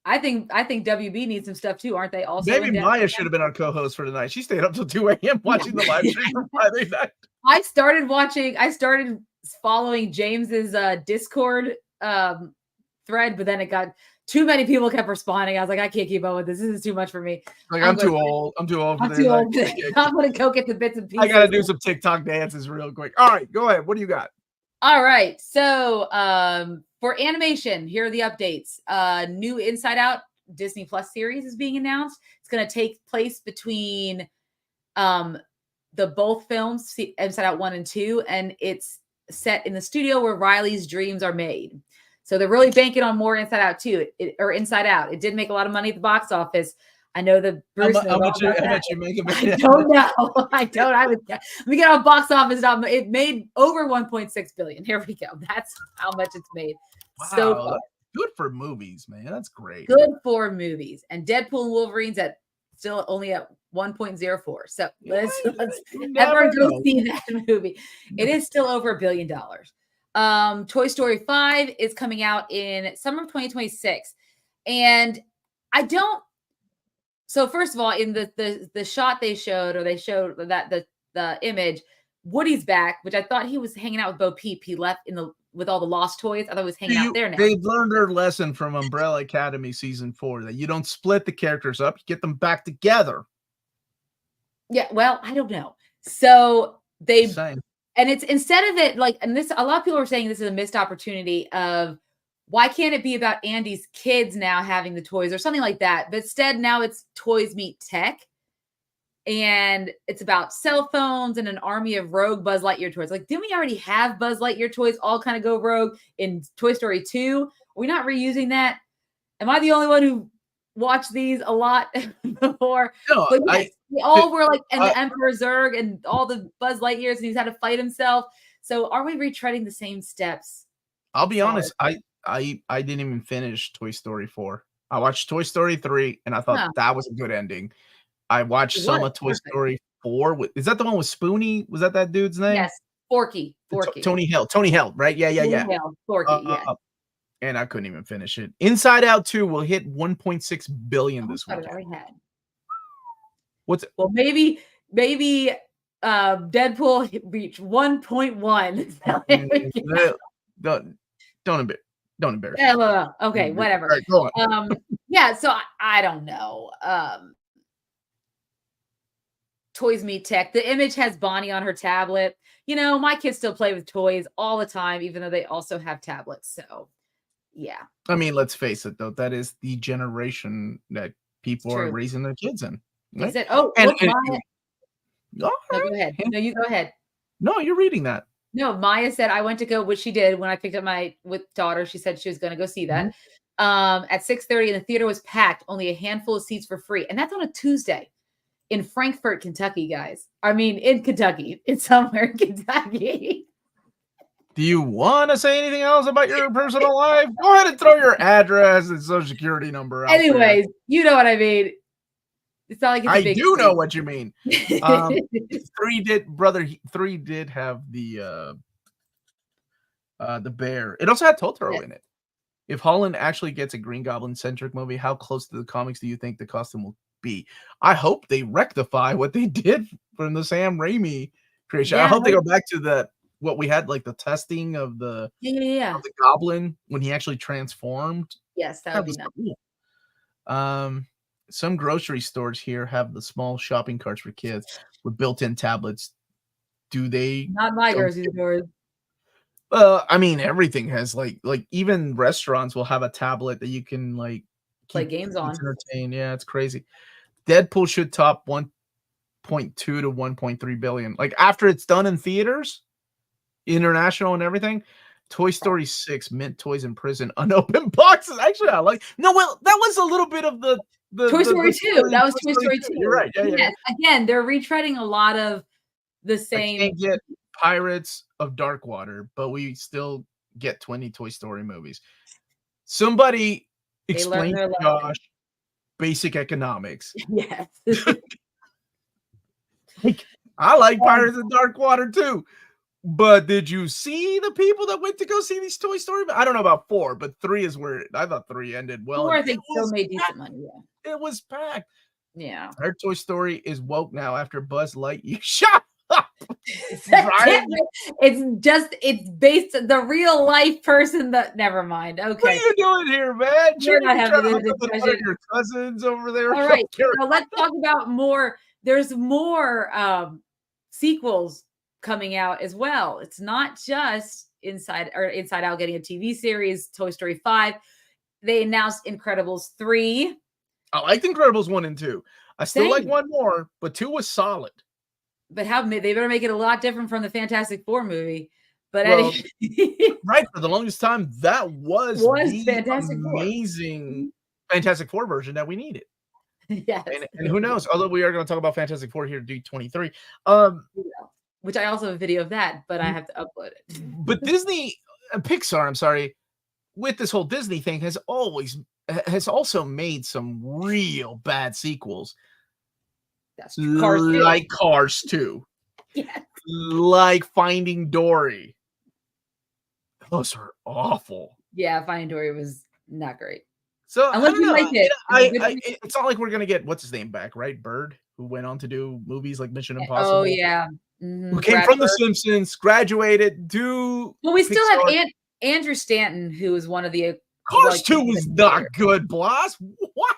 I think WB needs some stuff too, aren't they? Also, maybe Maya should have been our co-host for tonight. She stayed up till 2 a.m. watching the live stream on Friday night. I started following James's Discord thread, but then it got too many people kept responding. I was like, I can't keep up with this. This is too much for me. Like I'm too old. I'm too old for this. I'm gonna go get the bits and pieces. I gotta do some TikTok dances real quick. All right, go ahead. What do you got? All right. So for animation, here are the updates. New Inside Out Disney Plus series is being announced. It's going to take place between the both films, Inside Out 1 and 2, and it's set in the studio where Riley's dreams are made. So they're really banking on more Inside Out 2 or Inside Out. It did make a lot of money at the box office. I know that Bruce. How much you make of it? I don't know. I don't. I would. We get on box office. It made over 1.6 billion. Here we go. That's how much it's made. Wow, so far. Good for movies, man. That's great. Good for movies. And Deadpool and Wolverine's still only at 1.04. So let's everyone go see that movie. It is still over $1 billion. Toy Story 5 is coming out in summer of 2026, and I don't. So first of all, in the shot they showed that the image, Woody's back, which I thought he was hanging out with Bo Peep. He left with all the lost toys. I thought he was hanging out there now. They've learned their lesson from Umbrella Academy season 4 that you don't split the characters up, you get them back together. Yeah, well, I don't know. So and it's instead of it and this, a lot of people are saying this is a missed opportunity of. Why can't it be about Andy's kids now having the toys or something like that? But instead, now it's toys meet tech. And it's about cell phones and an army of rogue Buzz Lightyear toys. Like, didn't we already have Buzz Lightyear toys all kind of go rogue in Toy Story 2? Are we not reusing that? Am I the only one who watched these a lot before? No, but yes, they all were and the Emperor Zurg and all the Buzz Lightyears, and he's had to fight himself. So are we retreading the same steps? I'll be honest. I didn't even finish Toy Story 4. I watched Toy Story 3, and I thought that was a good ending. I watched some of Toy Story 4. Is that the one with Spoonie? Was that dude's name? Yes, Forky. Tony Held, right? Yeah. Forky, yeah. And I couldn't even finish it. Inside Out 2 will hit 1.6 billion this week. What's it? Well, maybe Deadpool reached 1.1. Don't embarrass. Yeah, okay, whatever. Right, go on. Yeah, so I don't know. Toys meet tech. The image has Bonnie on her tablet. My kids still play with toys all the time, even though they also have tablets. So, yeah. I mean, let's face it, though. That is the generation that people are raising their kids in. Right? Go ahead. No, you go ahead. No, you're reading that. No, Maya said I went to go, which she did when I picked up my daughter. She said she was going to go see that. At 6:30, and the theater was packed. Only a handful of seats for free, and that's on a Tuesday in Frankfort, Kentucky, guys. I mean, in Kentucky, it's somewhere in Kentucky. Do you want to say anything else about your personal life? Go ahead and throw your address and social security number out. Anyways, you know what I mean. It's not like it's I do know what you mean. 3 did have the bear. It also had Totoro in it. If Holland actually gets a Green Goblin centric movie, how close to the comics do you think the costume will be? I hope they rectify what they did from the Sam Raimi creation. I hope they go back to the what we had, like the testing of Yeah. the goblin when he actually transformed. Yes, that That would be was nice. cool. Some grocery stores here have the small shopping carts for kids with built-in tablets. Do they? Not my Don't grocery stores. I mean, everything has like even restaurants will have a tablet that you can like Play keep games kids on. entertained. Yeah, it's crazy. Deadpool should top 1.2 to 1.3 billion. Like after it's done in theaters, international and everything. Toy Story 6, mint toys in prison, unopened boxes. Actually, I like. No, well, that was a little bit of the Toy Story 2. story That in was Toy Story 2. You're right. Yeah, yeah. Yes. Again, they're retreading a lot of the I same. can't get Pirates of Darkwater, but we still get 20 Toy Story movies. Somebody They learned explain their to lesson. Josh basic economics. Yes. Like, I like Pirates of Darkwater too. But did you see the people that went to go see these Toy Story? I don't know about 4, but 3 is where I thought 3 ended well. 4, I think, still made decent money. Yeah. It was packed. Yeah. Our Toy Story is woke now after Buzz Lightyear. Shut up. Right? It's based on the real life person that never mind. Okay. What are you doing here, man? We're not having this Your cousins over there. All right. Now let's talk about more. There's more sequels coming out as well. It's not just Inside Out getting a TV series, Toy Story 5. They announced Incredibles 3. I liked Incredibles 1 and 2. I still Same. like 1 more, but 2 was solid. But they better make it a lot different from the Fantastic Four movie. But Well, anyway. right, for the longest time, that was the Fantastic amazing Fantastic Four version that we needed. Yes. And who knows? Although we are going to talk about Fantastic Four here, D23. Which I also have a video of that, but I have to upload it. But Disney, Pixar, I'm sorry, with this whole Disney thing has also made some real bad sequels. That's Cars 2. Like Cars 2. Yes. Like Finding Dory. Those are awful. Yeah, Finding Dory was not great. So unless you like it, it's not like we're gonna get what's his name back, right? Bird, who went on to do movies like Mission Impossible. Oh yeah, who came from The Simpsons, graduated. Well, we still have Andrew Stanton, who is one of the Cars 2 was not good, Blas. What?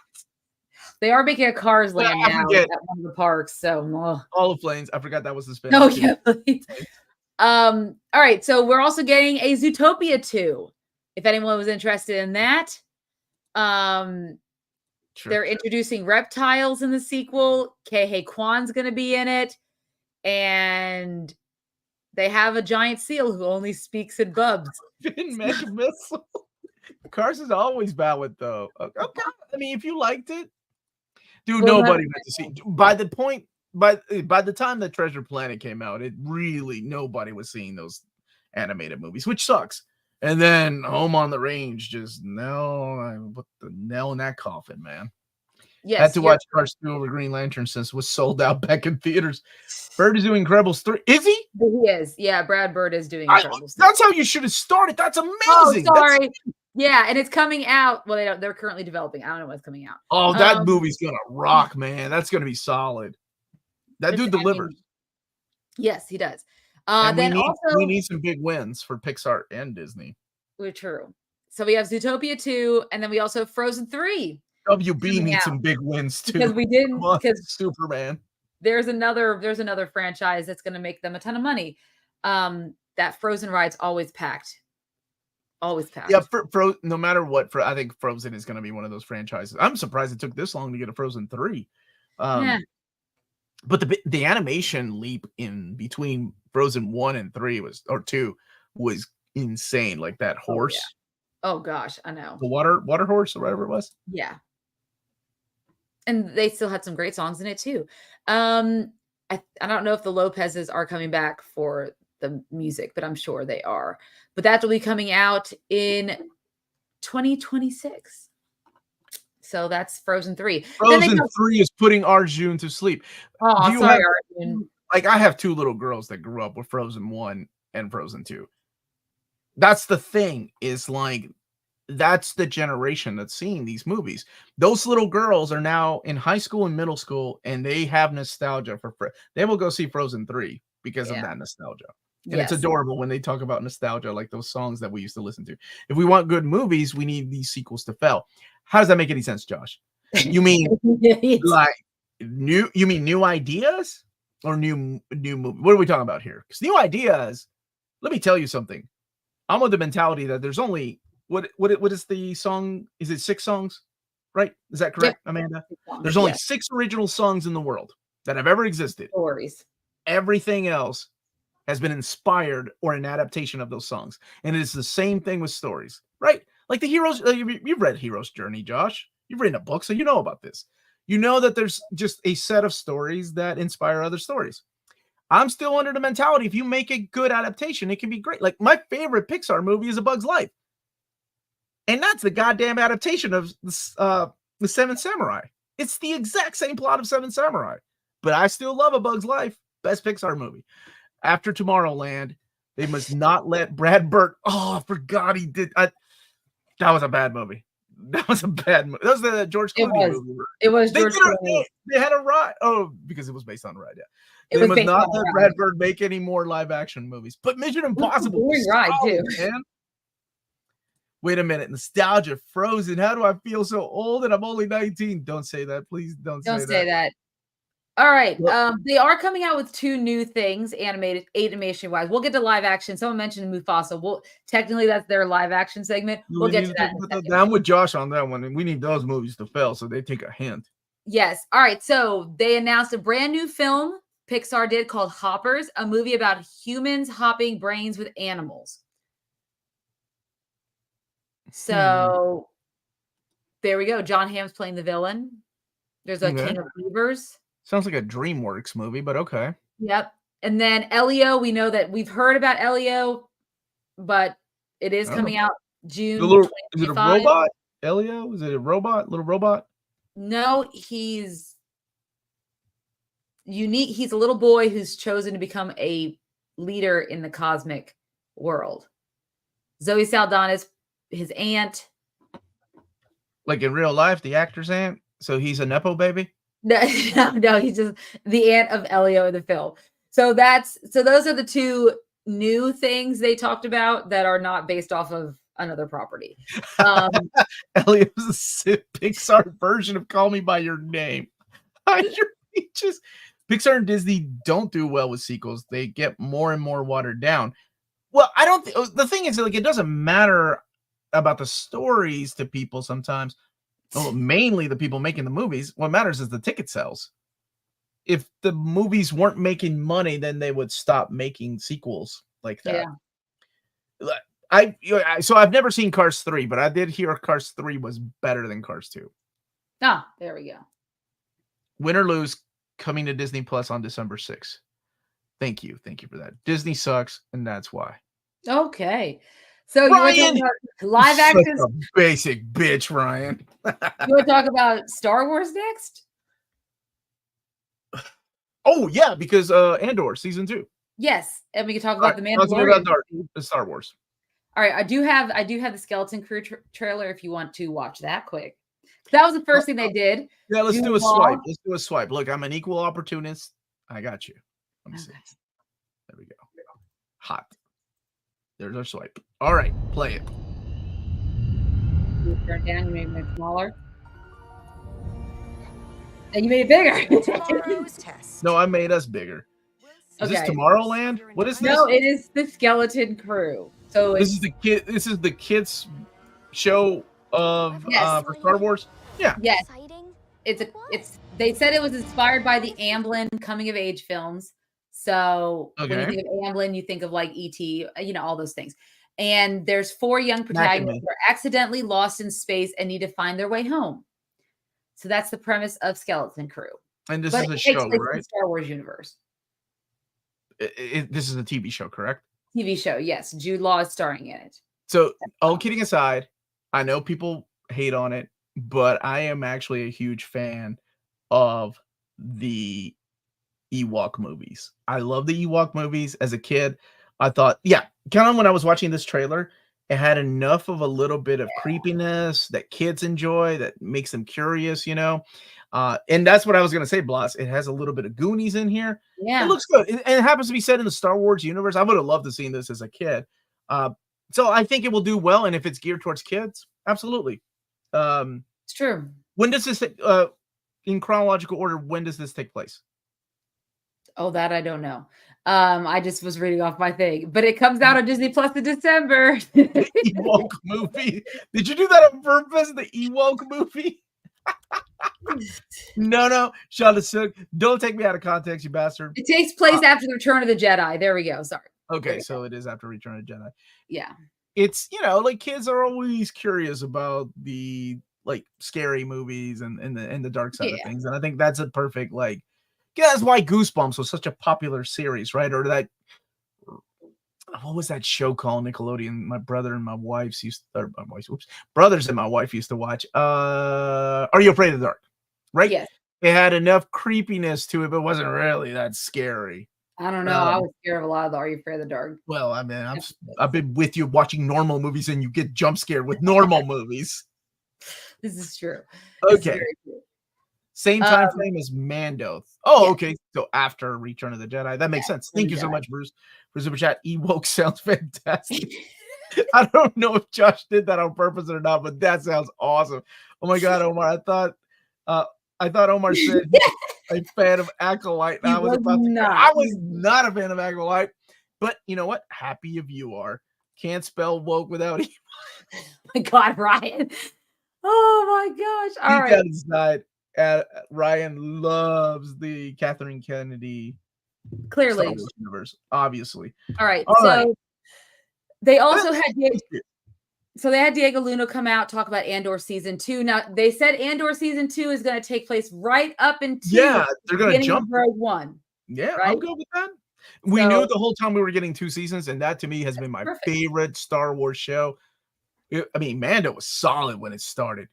They are making a Cars Land now at one of the parks. So All of Planes. I forgot that was the spin. Oh yeah. All right. So we're also getting a Zootopia 2. If anyone was interested in that. They're introducing reptiles in the sequel. Kei Kwan's going to be in it. And they have a giant seal who only speaks in bubs. Mega Missile. Cars is always valid, though. Okay. I mean, if you liked it, dude, nobody went to see. By the time that Treasure Planet came out, nobody was seeing those animated movies, which sucks. And then Home on the Range just I put the nail in that coffin, man. Yes, had to watch Cars 2 over Green Lantern since it was sold out back in theaters. Bird is doing Incredibles 3. Is he? He is. Yeah, Brad Bird is doing Incredibles 3. That's how you should have started. That's amazing. Oh, sorry. Yeah, and it's coming out. Well, they're currently developing. I don't know what's coming out. Oh, that movie's gonna rock, man. That's gonna be solid. That dude delivers. Yes, he does. We need some big wins for Pixar and Disney. We're true. So we have Zootopia 2, and then we also have Frozen 3. WB needs some big wins too. Because we didn't. Because Superman. There's another franchise that's going to make them a ton of money. That Frozen ride's always packed. Always packed. Yeah, no matter what, I think Frozen is going to be one of those franchises. I'm surprised it took this long to get a Frozen 3. But the animation leap in between Frozen 1 and 2 was insane. Like that horse. Oh gosh, I know. The water horse or whatever it was. Yeah. And they still had some great songs in it too. I don't know if the Lopez's are coming back for the music, but I'm sure they are. But that will be coming out in 2026. So that's Frozen 3. Frozen 3 is putting Arjun to sleep. Oh, sorry, Arjun. Like, I have 2 little girls that grew up with Frozen 1 and Frozen 2. That's the thing, is like, that's the generation that's seeing these movies. Those little girls are now in high school and middle school, and they have nostalgia for they will go see Frozen 3 because of that nostalgia. And it's adorable when they talk about nostalgia, like those songs that we used to listen to. If we want good movies, we need these sequels to fail. How does that make any sense, Josh? You mean like new ideas or new movie? What are we talking about here? Because new ideas, let me tell you something. I'm with the mentality that there's only what is the song? Is it 6 songs? Right? Is that correct, Amanda? There's only 6 original songs in the world that have ever existed. Stories. Everything else has been inspired or an adaptation of those songs. And it's the same thing with stories, right? Like the heroes, you've read Hero's Journey, Josh. You've written a book, so you know about this. You know that there's just a set of stories that inspire other stories. I'm still under the mentality, if you make a good adaptation, it can be great. Like my favorite Pixar movie is A Bug's Life. And that's the goddamn adaptation of the Seven Samurai. It's the exact same plot of Seven Samurai. But I still love A Bug's Life. Best Pixar movie. After Tomorrowland, they must not let Brad Bird. Oh, I forgot he did. That was a bad movie. That was a bad movie. That was the George Clooney movie. It was George Clooney. They had a ride. Oh, because it was based on a ride. Yeah. They must not let Brad Bird make any more live action movies. But Mission Impossible. Ride too. Man. Wait a minute. Nostalgia, Frozen. How do I feel so old and I'm only 19? Don't say that. Please don't say that. All right. They are coming out with 2 new things, animation wise. We'll get to live action. Someone mentioned Mufasa. Technically that's their live action segment. We'll get to that. I'm with Josh on that one, and we need those movies to fail, so they take a hint. Yes. All right. So they announced a brand new film Pixar did called Hoppers, a movie about humans hopping brains with animals. So there we go. John Hamm's playing the villain. There's a King of Beavers. Sounds like a DreamWorks movie, but okay. Yep. And then Elio, we know that we've heard about Elio, but it is coming out June 2025. Is it a robot? Elio? Is it a robot? Little robot? No, he's unique. He's a little boy who's chosen to become a leader in the cosmic world. Zoe Saldana's his aunt. Like in real life, the actor's aunt? So he's a Nepo baby? No, he's just the aunt of Elio in the film. So those are the 2 new things they talked about that are not based off of another property. Elio's a Pixar version of Call Me by Your Name. Pixar and Disney don't do well with sequels. They get more and more watered down. Well, I don't the thing is, like, it doesn't matter about the stories to people sometimes. Well, mainly the people making the movies. What matters is the ticket sales. If the movies weren't making money, then they would stop making sequels like that. Yeah. So I've never seen Cars 3, but I did hear Cars 3 was better than Cars 2. Ah, there we go. Win or lose, coming to Disney Plus on December 6th. Thank you for that. Disney sucks, and that's why. Okay. So you want to talk about live action? Basic bitch, Ryan. You want to talk about Star Wars next? Oh yeah, because Andor season 2. Yes, and we can talk about the Mandalorian. The Star Wars. All right, I do have the Skeleton Crew trailer if you want to watch that quick. That was the first thing they did. Yeah, let's do a swipe. Let's do a swipe. Look, I'm an equal opportunist. I got you. Let me see. There we go. Hot. There's our swipe. All right, play it. You turn down, you made it smaller. And you made it bigger. No, I made us bigger. Is this Tomorrowland? What is this? No, it is the Skeleton Crew. So this is the kids show of for Star Wars. Yeah. Yes. They said it was inspired by the Amblin coming of age films. So when you think of Amblin, you think of like E.T., all those things. And there's 4 young protagonists who are accidentally lost in space and need to find their way home. So that's the premise of Skeleton Crew. And this is a show, right? In the Star Wars universe. This is a TV show, correct? TV show, yes. Jude Law is starring in it. So, all kidding aside, I know people hate on it, but I am actually a huge fan of the Ewok movies. I love the Ewok movies. As a kid, I thought, kind of when I was watching this trailer, it had enough of a little bit of creepiness that kids enjoy, that makes them curious, And that's what I was gonna say, Blas. It has a little bit of Goonies in here. Yeah. It looks good, and it happens to be set in the Star Wars universe. I would have loved to see this as a kid. So I think it will do well, and if it's geared towards kids, absolutely. It's true. When does this in chronological order, when does this take place? Oh, that I don't know. I just was reading off my thing, but it comes out on Disney Plus in December. The Ewok movie. Did you do that on purpose? The Ewok movie? No, Shonda Sook. Don't take me out of context, you bastard. It takes place after the Return of the Jedi. There we go. Sorry. Okay, so it is after Return of the Jedi. Yeah. It's, like kids are always curious about the like scary movies and the dark side of things. And I think that's a perfect that's why Goosebumps was such a popular series, right? Or that what was that show called Nickelodeon? My brother and my wife's brothers and my wife used to watch. Are You Afraid of the Dark? Right? Yes. It had enough creepiness to it, but it wasn't really that scary. I don't know. I was scared of a lot of the Are You Afraid of the Dark? Well, I mean, I've been with you watching normal movies, and you get jump scared with normal movies. This is true. Okay. Same time frame as Mando. Oh, yeah. Okay. So after Return of the Jedi, that makes sense. Thank you so much, Bruce, for super chat. Ewok sounds fantastic. I don't know if Josh did that on purpose or not, but that sounds awesome. Oh my God, Omar! I thought Omar said a fan of Acolyte. I was not a fan of Acolyte, but you know what? Happy if you are. Can't spell woke without E. My God, Ryan. Oh my gosh! All right. Inside. Ryan loves the Catherine Kennedy clearly Star Wars universe, obviously. All right. They also had Diego Luna come out, talk about Andor season 2. Now they said Andor season 2 is going to take place right up into they're going to jump Rogue One. Yeah, right? I'll go with that. We knew the whole time we were getting 2 seasons, and that to me has been my favorite Star Wars show. Mando was solid when it started.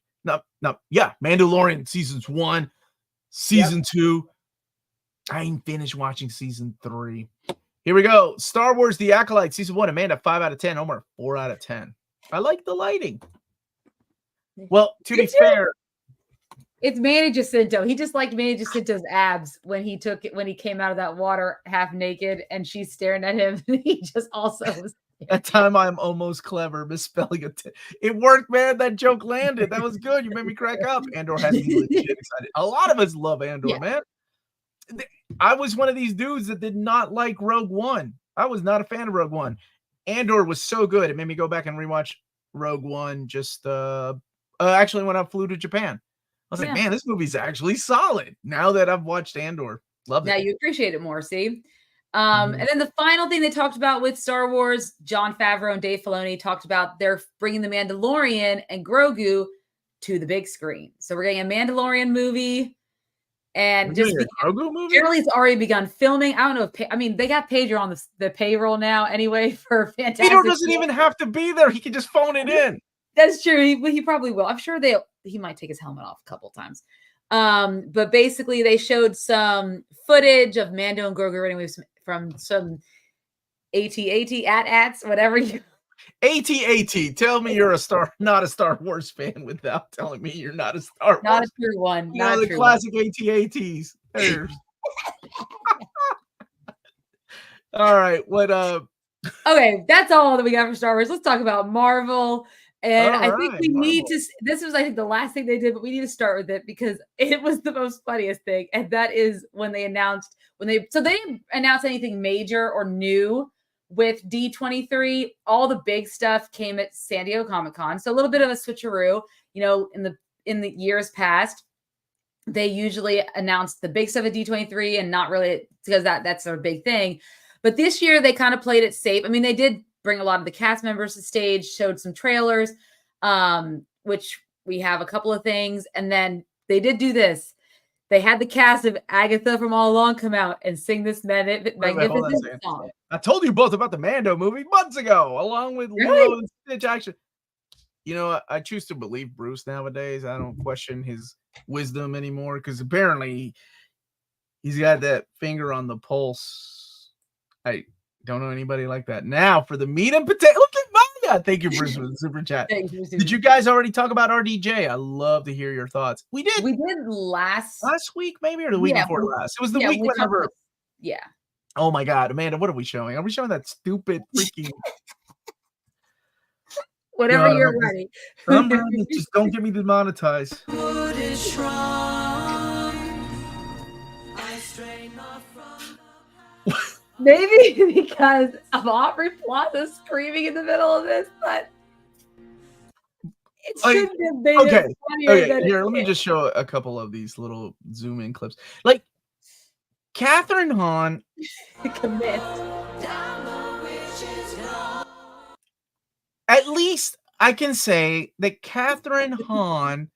Mandalorian seasons 1, season 2. I ain't finished watching season 3. Here we go. Star Wars: The Acolyte, season 1. Amanda, 5 out of 10. Omar, 4 out of 10. I like the lighting. Well, to be fair, it's Manny Jacinto. He just liked Manny Jacinto's abs when he came out of that water half naked, and she's staring at him. He just also was. That time I'm almost clever, misspelling it. It worked, man. That joke landed. That was good. You made me crack up. Andor has me legit excited. A lot of us love Andor, man. I was one of these dudes that did not like Rogue One. I was not a fan of Rogue One. Andor was so good. It made me go back and rewatch Rogue One just actually when I flew to Japan. I was like, man, this movie's actually solid. Now that I've watched Andor. Love it. Now you appreciate it more, see? And then the final thing they talked about with Star Wars, Jon Favreau and Dave Filoni talked about they're bringing the Mandalorian and Grogu to the big screen. So we're getting a Mandalorian movie, and generally it's already begun filming. I don't know if they got Pedro on the payroll now anyway for Fantastic. Pedro doesn't even have to be there. He can just phone it in. That's true. He probably will. I'm sure he might take his helmet off a couple times. But basically they showed some footage of Mando and Grogu running from some AT-AT, whatever you AT-AT. Tell me you're not a Star Wars fan without telling me you're not a Star Wars. Not a true one. Not the classic AT-ATs. All right. What Okay, that's all that we got for Star Wars. Let's talk about Marvel. And I think we need to, this was, I think, the last thing they did, but we need to start with it because it was the most funniest thing. And that is when they didn't announce anything major or new with D23. All the big stuff came at San Diego Comic-Con. So a little bit of a switcheroo, in the years past, they usually announced the big stuff at D23 and not really because that's their big thing. But this year they kind of played it safe. I mean, they did bring a lot of the cast members to stage, showed some trailers, which we have a couple of things. And then they did do this. They had the cast of Agatha from All Along come out and sing this magnificent song. I told you both about the Mando movie months ago, along with Lilo and Stitch. Actually, I choose to believe Bruce nowadays. I don't question his wisdom anymore because apparently he's got that finger on the pulse. I don't know anybody like that. Now for the meat and potato. Look at Yeah, thank you, Bruce, for the super chat. Thank you, Did you guys already talk about RDJ? I love to hear your thoughts. We did last week, maybe, or the week before last. It was the week whenever. Yeah. Oh my God, Amanda, what are we showing? Are we showing that stupid freaking? Whatever you're ready. I'm ready. Just don't get me demonetized. Maybe because of Aubrey Plaza screaming in the middle of this, but it shouldn't have made it funnier than here, let me just show a couple of these little zoom in clips. Like Catherine Hahn commit. At least I can say that Catherine Hahn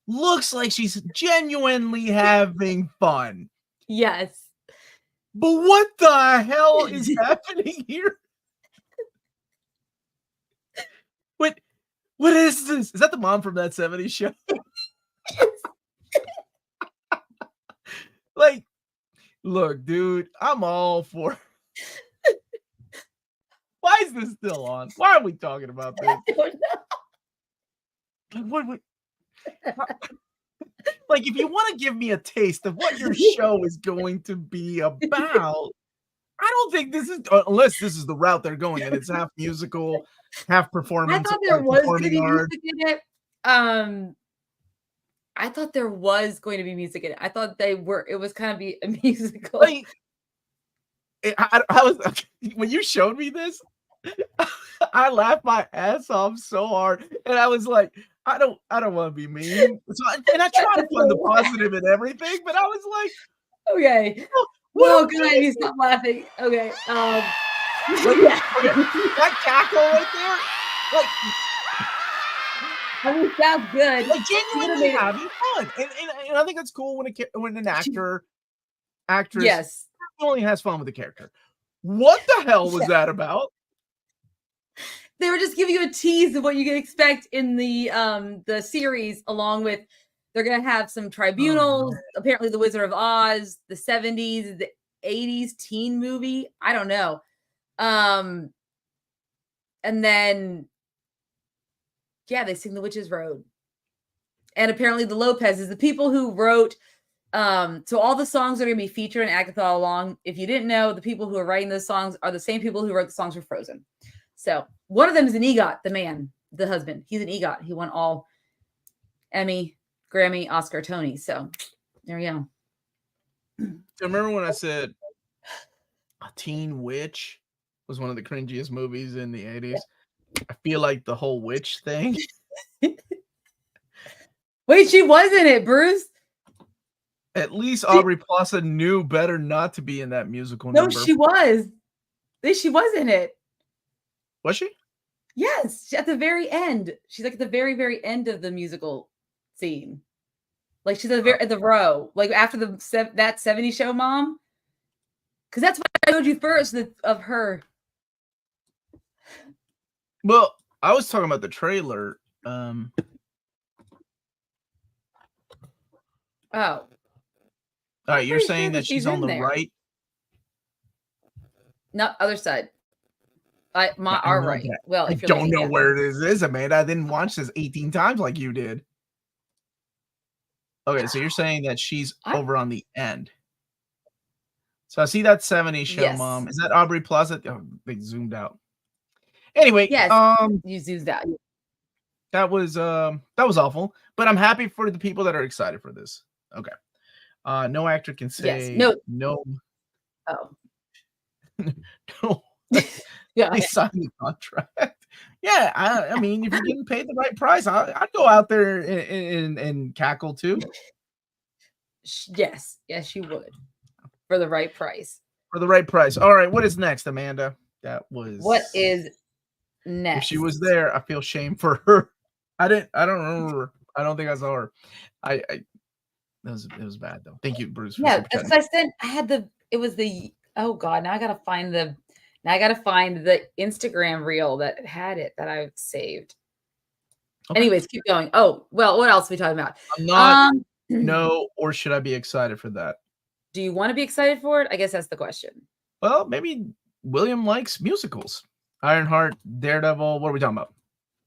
looks like she's genuinely having fun. Yes. But what the hell is happening here? What is this? Is that the mom from that 70s show? Like, look, dude, I'm all for. Why is this still on? Why are we talking about this? I don't know. Like, like, if you want to give me a taste of what your show is going to be about, I don't think this is, unless this is the route they're going, and it's half musical, half performance. I thought there was going to be music in it. I thought there was going to be music in it. I thought it was kind of be a musical. Like, I was when you showed me this, I laughed my ass off so hard, and I was like, I don't want to be mean. So, and I try to find the positive in everything, but I was like, okay, well, good idea. Stop laughing. Okay, that cackle right there, like, I mean, sounds good. Like genuinely having fun, and I think that's cool when an actress only has fun with the character. What the hell was that about? They were just giving you a tease of what you can expect in the series, along with they're gonna have some tribunals. Apparently, The Wizard of Oz, the 70s, the 80s teen movie. I don't know. And then they sing The Witch's Road. And apparently the Lopez's, the people who wrote, so all the songs are going to be featured in Agatha All Along. If you didn't know, the people who are writing those songs are the same people who wrote the songs for Frozen. So one of them is an EGOT, the man, the husband. He's an EGOT. He won all Emmy, Grammy, Oscar, Tony. So there you go. I remember when I said a Teen Witch was one of the cringiest movies in the 80s. I feel like the whole witch thing. Wait, she was in it, Bruce. At least Aubrey Plaza knew better not to be in that musical number. No, she was. She was in it. Was she? Yes, at the very end. She's like at the very, very end of the musical scene. Like she's at the row, like after that 70s show, Mom. Because that's what I showed you first of her. Well, I was talking about the trailer. Oh. All right, you're saying that she's on the right? No, other side. Our right. That. Well, I don't know where it is, Amanda. I didn't watch this 18 times like you did. Okay, so you're saying that she's over on the end. So I see that 70s show, yes. Mom. Is that Aubrey Plaza? Oh, they zoomed out. Anyway, yes, you zoomed out. That was awful, but I'm happy for the people that are excited for this. Okay. No actor can say no. Oh. No. They signed the contract. Yeah, I mean, if you're getting paid the right price, I'd go out there and cackle too. Yes, you would. For the right price. For the right price. All right, what is next, Amanda? What is next? If she was there, I feel shame for her. I don't remember. I don't think I saw her. It was bad though. Thank you, Bruce. Yeah, that's what I said. Oh God, now I gotta find the Instagram reel that had it that I've saved. Okay. Anyways, keep going. Oh, well, what else are we talking about? I'm not no, or should I be excited for that? Do you want to be excited for it? I guess that's the question. Well, maybe William likes musicals. Ironheart, Daredevil. What are we talking about?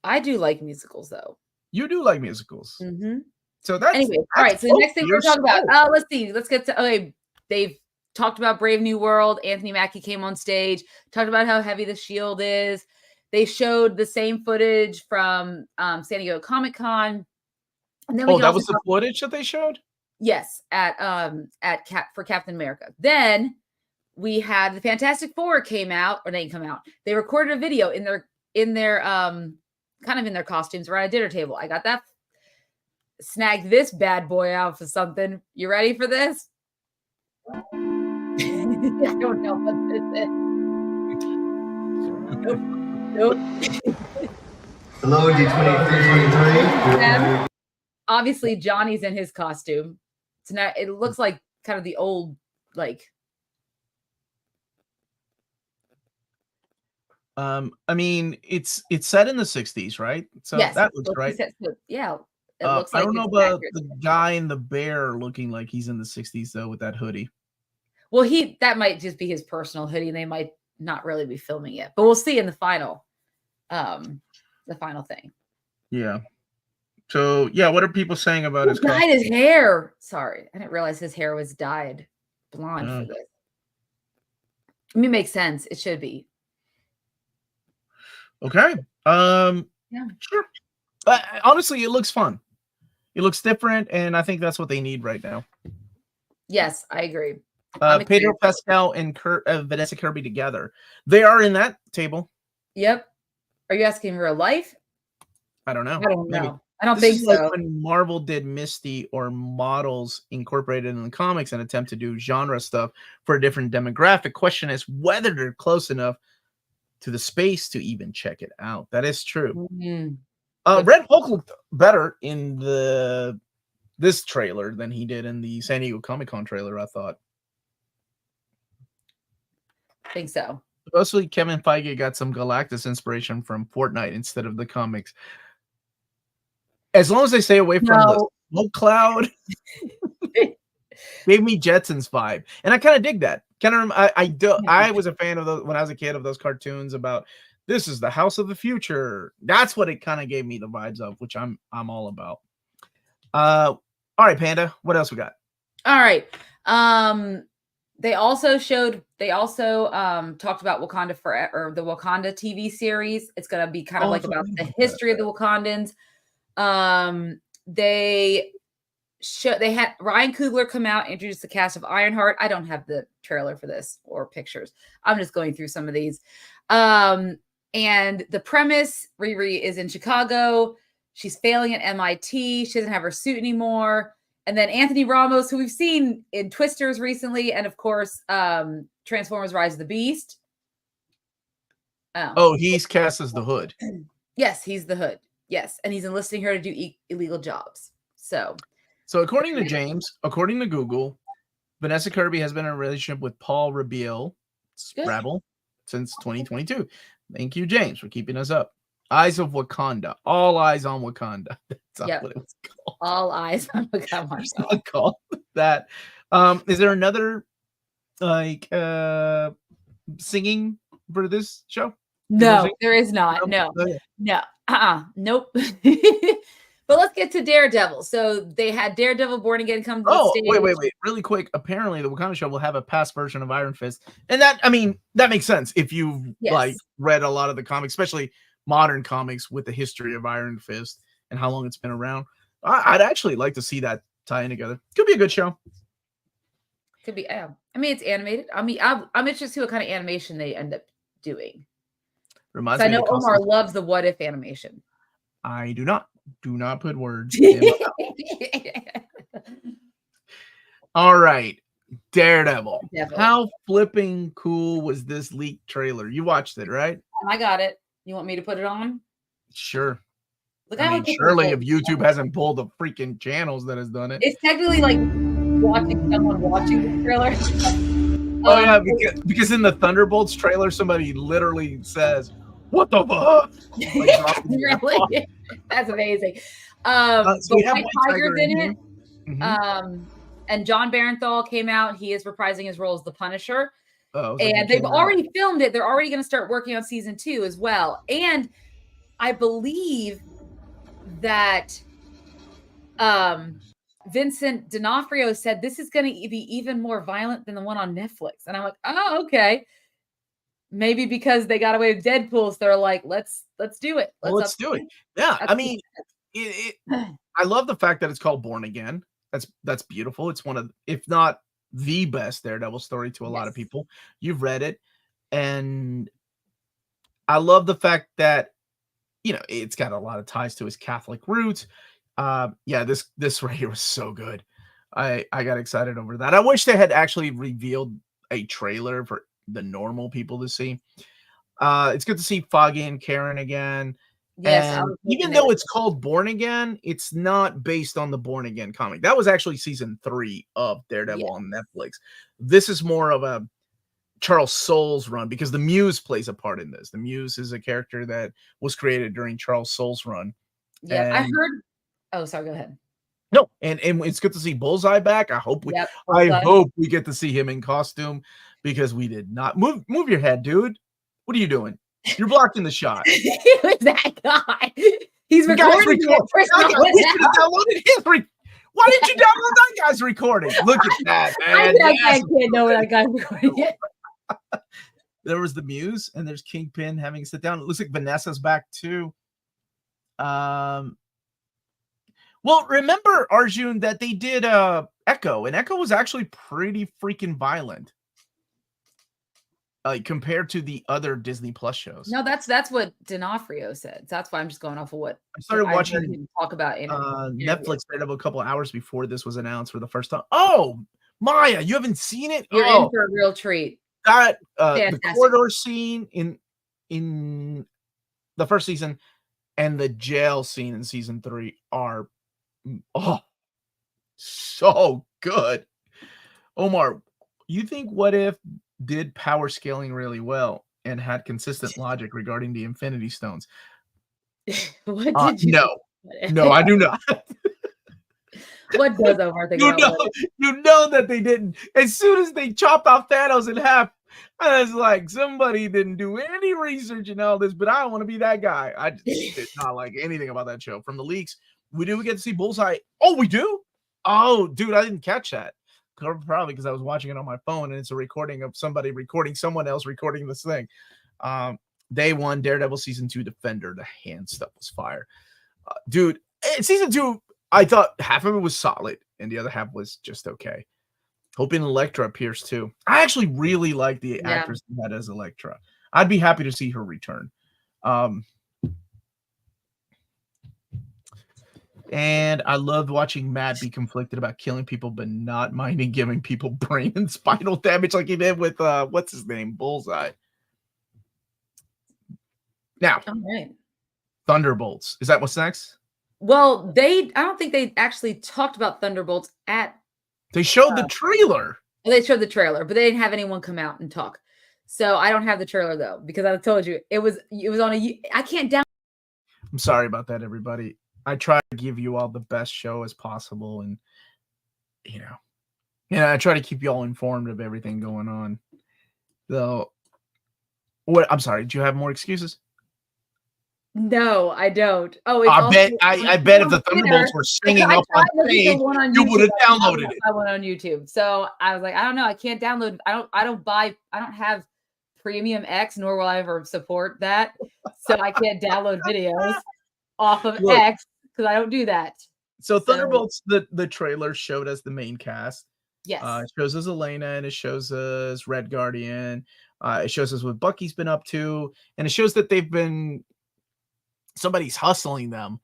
I do like musicals, though. You do like musicals. Mm-hmm. So that's anyway. All right. So the next thing we're talking about. Let's see. Let's get to. Okay, they've talked about Brave New World. Anthony Mackie came on stage, talked about how heavy the shield is. They showed the same footage from San Diego Comic-Con. And then that was the footage that they showed? Yes, for Captain America. Then we had the Fantastic Four came out, or they didn't come out. They recorded a video in their kind of in their costumes around a dinner table. I got that. Snagged this bad boy out for something. You ready for this? I don't know what this is. Nope. Hello, D23. Obviously, Johnny's in his costume. So now it looks like kind of the old, like. I mean, it's set in the 60s, right? So yes, that looks right. Yeah. It looks like I don't know about the guy in the bear looking like he's in the 60s though with that hoodie. Well, that might just be his personal hoodie, and they might not really be filming it, but we'll see in the final thing. Yeah. So yeah, what are people saying about his dyed his hair? Sorry, I didn't realize his hair was dyed blonde for this. I mean, it makes sense. It should be. Okay. Yeah. Sure. But honestly, it looks fun. It looks different, and I think that's what they need right now. Yes, I agree. Pedro Pascal and Vanessa Kirby together. They are in that table. Yep. Are you asking real life? I don't know. I don't know. I don't think so. Like when Marvel did Misty or models incorporated in the comics and attempt to do genre stuff for a different demographic. Question is whether they're close enough to the space to even check it out. That is true. Mm-hmm. Red Hulk looked better in this trailer than he did in the San Diego Comic-Con trailer, I thought. I think so. Supposedly, Kevin Feige got some Galactus inspiration from Fortnite instead of the comics. As long as they stay away from the smoke cloud, gave me Jetsons vibe, and I kind of dig that. I was a fan of those when I was a kid of those cartoons about this is the house of the future. That's what it kind of gave me the vibes of, which I'm all about. All right, Panda. What else we got? All right. They also talked about Wakanda Forever, or the Wakanda TV series. It's gonna be kind of like about the history of the Wakandans. They had Ryan Coogler come out, introduce the cast of Ironheart. I don't have the trailer for this or pictures. I'm just going through some of these. And the premise, Riri is in Chicago. She's failing at MIT. She doesn't have her suit anymore. And then Anthony Ramos, who we've seen in Twisters recently, and of course, Transformers: Rise of the Beast. Oh, he's cast as the Hood. Yes, he's the Hood. Yes, and he's enlisting her to do illegal jobs. So according to James, according to Google, Vanessa Kirby has been in a relationship with Paul Rabiel, Rebel, since 2022. Thank you, James, for keeping us up. Eyes of Wakanda. All eyes on Wakanda. That's what it was called. All eyes on Wakanda. I called that. Is there another singing for this show? No, there is not. No. Nope. But let's get to Daredevil. So they had Daredevil Born Again come to the stage. Wait. Really quick. Apparently, the Wakanda show will have a past version of Iron Fist. And that makes sense if you've read a lot of the comics, especially modern comics with the history of Iron Fist and how long it's been around. I'd actually like to see that tie in together. Could be a good show. Could be. I mean, it's animated. I mean, I'm interested to see what kind of animation they end up doing. Reminds me. I know Omar loves the What If animation. I do not. Do not put words in my mouth. All right. Daredevil. How flipping cool was this leaked trailer? You watched it, right? I got it. You want me to put it on? Sure. Look, I mean, surely if YouTube hasn't pulled the freaking channels that has done it. It's technically like watching someone watching the trailer. Oh, yeah, because in the Thunderbolts trailer, somebody literally says, "What the fuck?" Like, really? That's amazing. So we have White Tiger's in it. And John Barenthal came out. He is reprising his role as the Punisher. Oh, And they've already filmed it. They're already going to start working on season 2 as well. And I believe that Vincent D'Onofrio said this is going to be even more violent than the one on Netflix. And I'm like, oh, okay. Maybe because they got away with Deadpool, so they're like, let's do it. Let's do it. Yeah, I mean, I love the fact that it's called Born Again. That's beautiful. It's one of, if not the best Daredevil story to a lot of people. You've read it, and I love the fact that, you know, it's got a lot of ties to his Catholic roots. Yeah, this right here was so good. I got excited over that. I wish they had actually revealed a trailer for the normal people to see. It's good to see Foggy and Karen again. Yes, and even though it's called Born Again, it's not based on the Born Again comic. That was actually season 3 of Daredevil on Netflix. This is more of a Charles Soule's run, because the Muse plays a part in this. The Muse is a character that was created during Charles Soule's run. Yeah, I heard. Oh, sorry. Go ahead. No, and it's good to see Bullseye back. I hope we get to see him in costume, because we did not move your head, dude. What are you doing? You're blocking the shot. Who's that guy? He's recording. Why didn't you download that guy's recording? Look at that, man. I can't know what that guy's recording. There was the Muse, and there's Kingpin having a sit down. It looks like Vanessa's back too. Well, remember, Arjun, that they did Echo, and Echo was actually pretty freaking violent. Compared to the other Disney Plus shows. No, that's what D'Onofrio said. That's why I'm just going off of what I started watching him talk about Netflix a couple of hours before this was announced for the first time. Oh, Maya, you haven't seen it? You're in for a real treat. That the corridor scene in the first season and the jail scene in season 3 are so good. Omar, you think What If did power scaling really well and had consistent logic regarding the Infinity Stones? What did you No, I do not. What does Omar think about you know that they didn't. As soon as they chopped off Thanos in half, I was like, somebody didn't do any research and all this, but I don't want to be that guy. I just did not like anything about that show. From the leaks, we get to see Bullseye. Oh, we do? Oh, dude, I didn't catch that. Probably because I was watching it on my phone, and it's a recording of somebody recording someone else recording this thing. Day 1, Daredevil season 2, Defender. The hand stuff was fire. Dude, season 2, I thought half of it was solid, and the other half was just okay. Hoping Elektra appears too. I actually really like the actress that as Elektra. I'd be happy to see her return. And I loved watching Matt be conflicted about killing people, but not minding giving people brain and spinal damage like he did with what's his name, Bullseye. Now, Thunderbolts. Is that what's next? Well, I don't think they actually talked about Thunderbolts They showed the trailer. They showed the trailer, but they didn't have anyone come out and talk. So I don't have the trailer though, because I told you it was on I can't download. I'm sorry about that, everybody. I try to give you all the best show as possible, and I try to keep you all informed of everything going on. So, I'm sorry. Do you have more excuses? No, I don't. Oh, I bet if the Thunderbolts were singing up on stage, you would have downloaded it. I went on YouTube, so I was like, I don't know. I can't download. I don't have Premium X, nor will I ever support that. So I can't download videos off of X. Because I don't do that. So Thunderbolts, the trailer showed us the main cast. Yes. It shows us Elena, and it shows us Red Guardian. It shows us what Bucky's been up to. And it shows that somebody's hustling them.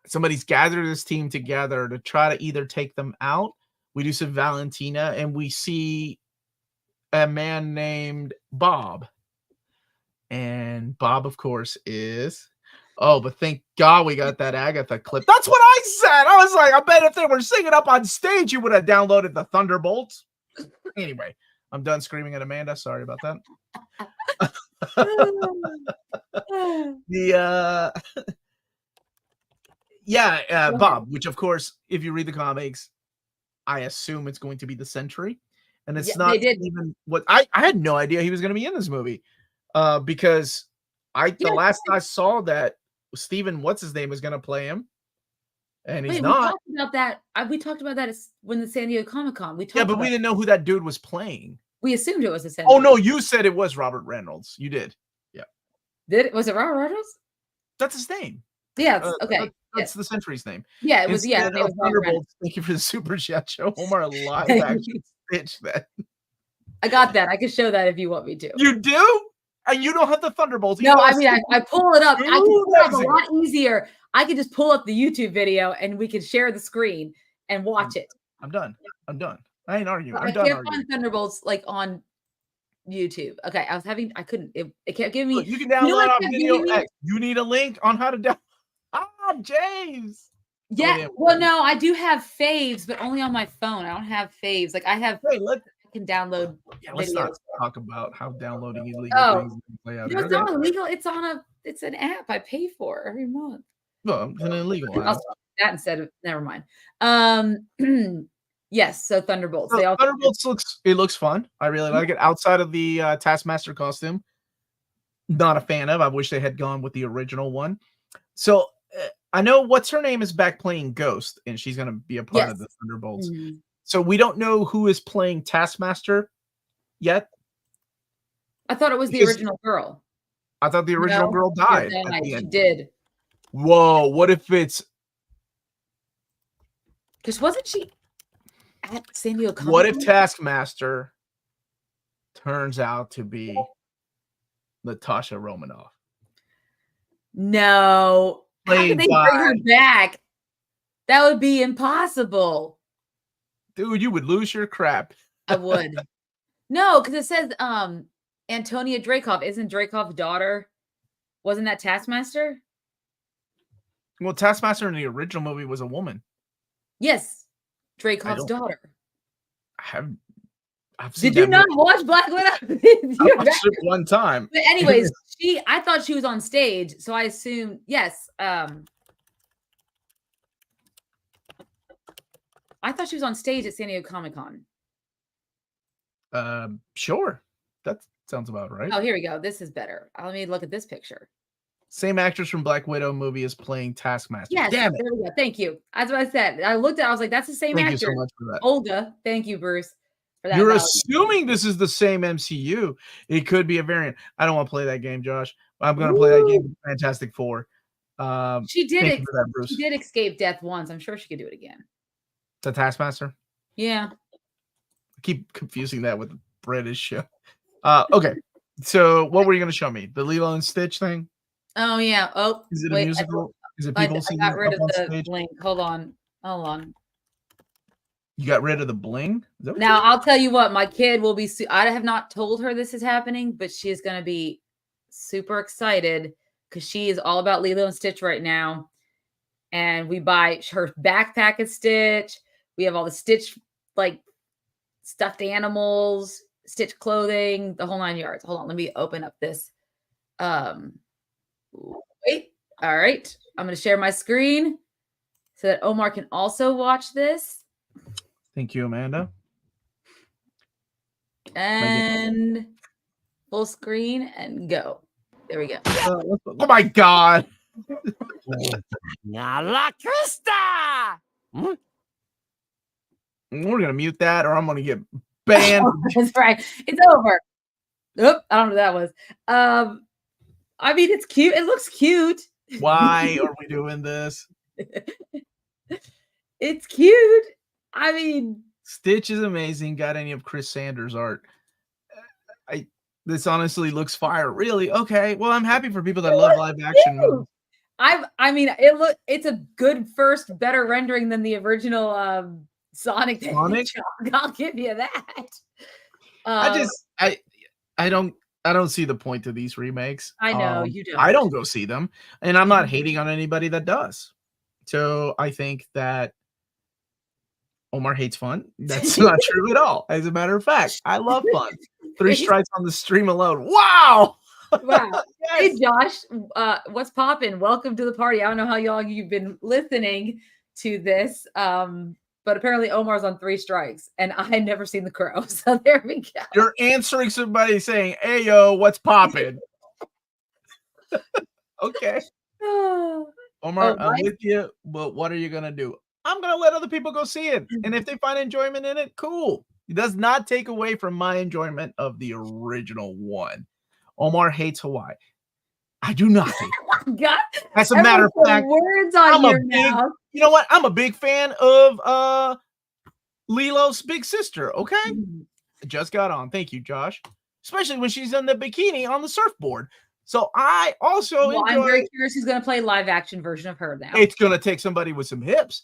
Somebody's gathered this team together to try to either take them out. We do some Valentina, and we see a man named Bob. And Bob, of course, is... Oh, but thank God we got that Agatha clip. That's what I said. I was like, I bet if they were singing up on stage, you would have downloaded the Thunderbolts. Anyway, I'm done screaming at Amanda. Sorry about that. Bob, which of course, if you read the comics, I assume it's going to be the Sentry. and it's Yeah, not they did. even what I had no idea he was going to be in this movie, because the last I saw that Steven, what's his name, was going to play him, and he's Wait, not. we talked about that when the San Diego Comic-Con. We talked Yeah, but about we didn't know who that dude was playing. We assumed it was a San Oh Diego. no, you said it was Robert Reynolds. You did. Yeah. Was it Robert Reynolds? That's his name. Yeah. Okay. That's the Sentry's name. Yeah, it was. Yeah, Instead it of was Thunderbolts. Thank you for the super chat show. Omar live action Stitch that. I got that. I can show that if you want me to. You do? And you don't have the Thunderbolts. No, I mean I pull it up. I can pull it up a Amazing. lot easier. I could just pull up the YouTube video and we could share the screen and watch it. I'm done. I ain't arguing. I can't find Thunderbolts like on YouTube. Okay, I couldn't. It kept giving me. Look, you can download what on Video X. You need a link on how to download. James. Yeah. Well, no, I do have faves, but only on my phone. I don't have faves. Like I have. Hey, I can download. Let's videos. not talk about how downloading illegal things play out. No, it's not illegal. It's an app I pay for every month. Well, it's an illegal app. I'll stop that instead of never mind. Yes, so Thunderbolts. So Thunderbolts looks fun. I really like it. Outside of the Taskmaster costume, not a fan of. I wish they had gone with the original one. So I know what's her name is back playing Ghost, and she's going to be a part of the Thunderbolts. Mm-hmm. So we don't know who is playing Taskmaster yet. I thought it was the original girl. I thought the original girl died. At the she end. Did. Whoa! What if it's? Because wasn't she at San Diego Comic-Con? What if Taskmaster turns out to be Natasha Romanoff? No. How could they bring her back? That would be impossible. Dude, you would lose your crap. I would. No, because it says Antonia Dreykov. Isn't Dreykov's daughter? Wasn't that Taskmaster? Well, Taskmaster in the original movie was a woman. Yes. Dreykov's daughter. I've seen Did you not watch Black Widow? I watched it one time. But anyways, I thought she was on stage, so I assumed yes. I thought she was on stage at San Diego Comic-Con. Sure. That sounds about right. Oh, here we go. This is better. Let me look at this picture. Same actress from Black Widow movie is playing Taskmaster. Yes, damn it. There we go. Thank you. That's what I said. I looked at it, I was like, that's the same actor. Thank you so much for that. Olga. Thank you, Bruce. For that. You're assuming this is the same MCU. It could be a variant. I don't want to play that game, Josh. I'm going to play that game with Fantastic Four. She did She did escape death once. I'm sure she could do it again. The Taskmaster? Yeah. I keep confusing that with the British show. Okay. So what were you going to show me? The Lilo and Stitch thing? Oh, yeah. Oh, is it a musical? Is it people singing? I got rid of the link. Hold on. You got rid of the bling? Now, I'll tell you what. My kid will be... I have not told her this is happening, but she is going to be super excited because she is all about Lilo and Stitch right now. And we buy her backpack at Stitch. We have all the Stitch, like, stuffed animals, Stitch clothing, the whole 9 yards. Hold on. Let me open up this. Wait. All right. I'm going to share my screen so that Omar can also watch this. Thank you, Amanda. And full screen and go. There we go. Oh my God. La Crista! We're going to mute that or I'm going to get banned. That's right. It's over. Oop, I don't know what that was. I mean, it's cute. It looks cute. Why are we doing this? It's cute. I mean, Stitch is amazing. Got any of Chris Sanders' art? This honestly looks fire. Really? Okay. Well, I'm happy for people that love live action movies. I mean, it's a good first, better rendering than the original Sonic. I'll give you that. I don't see the point to these remakes. I know you don't. I don't go see them, and I'm not hating on anybody that does. So I think that Omar hates fun. That's not true at all. As a matter of fact, I love fun. 3 strikes on the stream alone. Wow. Wow. Yes. Hey, Josh, what's poppin'? Welcome to the party. I don't know how you've been listening to this. but apparently Omar's on 3 strikes, and I had never seen The Crow. So there we go. You're answering somebody saying, "Hey, yo, what's poppin'?" Okay. Omar, I'm with you, but what are you gonna do? I'm gonna let other people go see it, and if they find enjoyment in it, cool. It does not take away from my enjoyment of the original one. Omar hates Hawaii. I do not hate it. God, As a matter of fact, words on your mouth. You know what? I'm a big fan of Lilo's big sister. Okay, I just got on. Thank you, Josh. Especially when she's in the bikini on the surfboard. So I also enjoy. I'm very curious who's going to play live action version of her now. It's going to take somebody with some hips.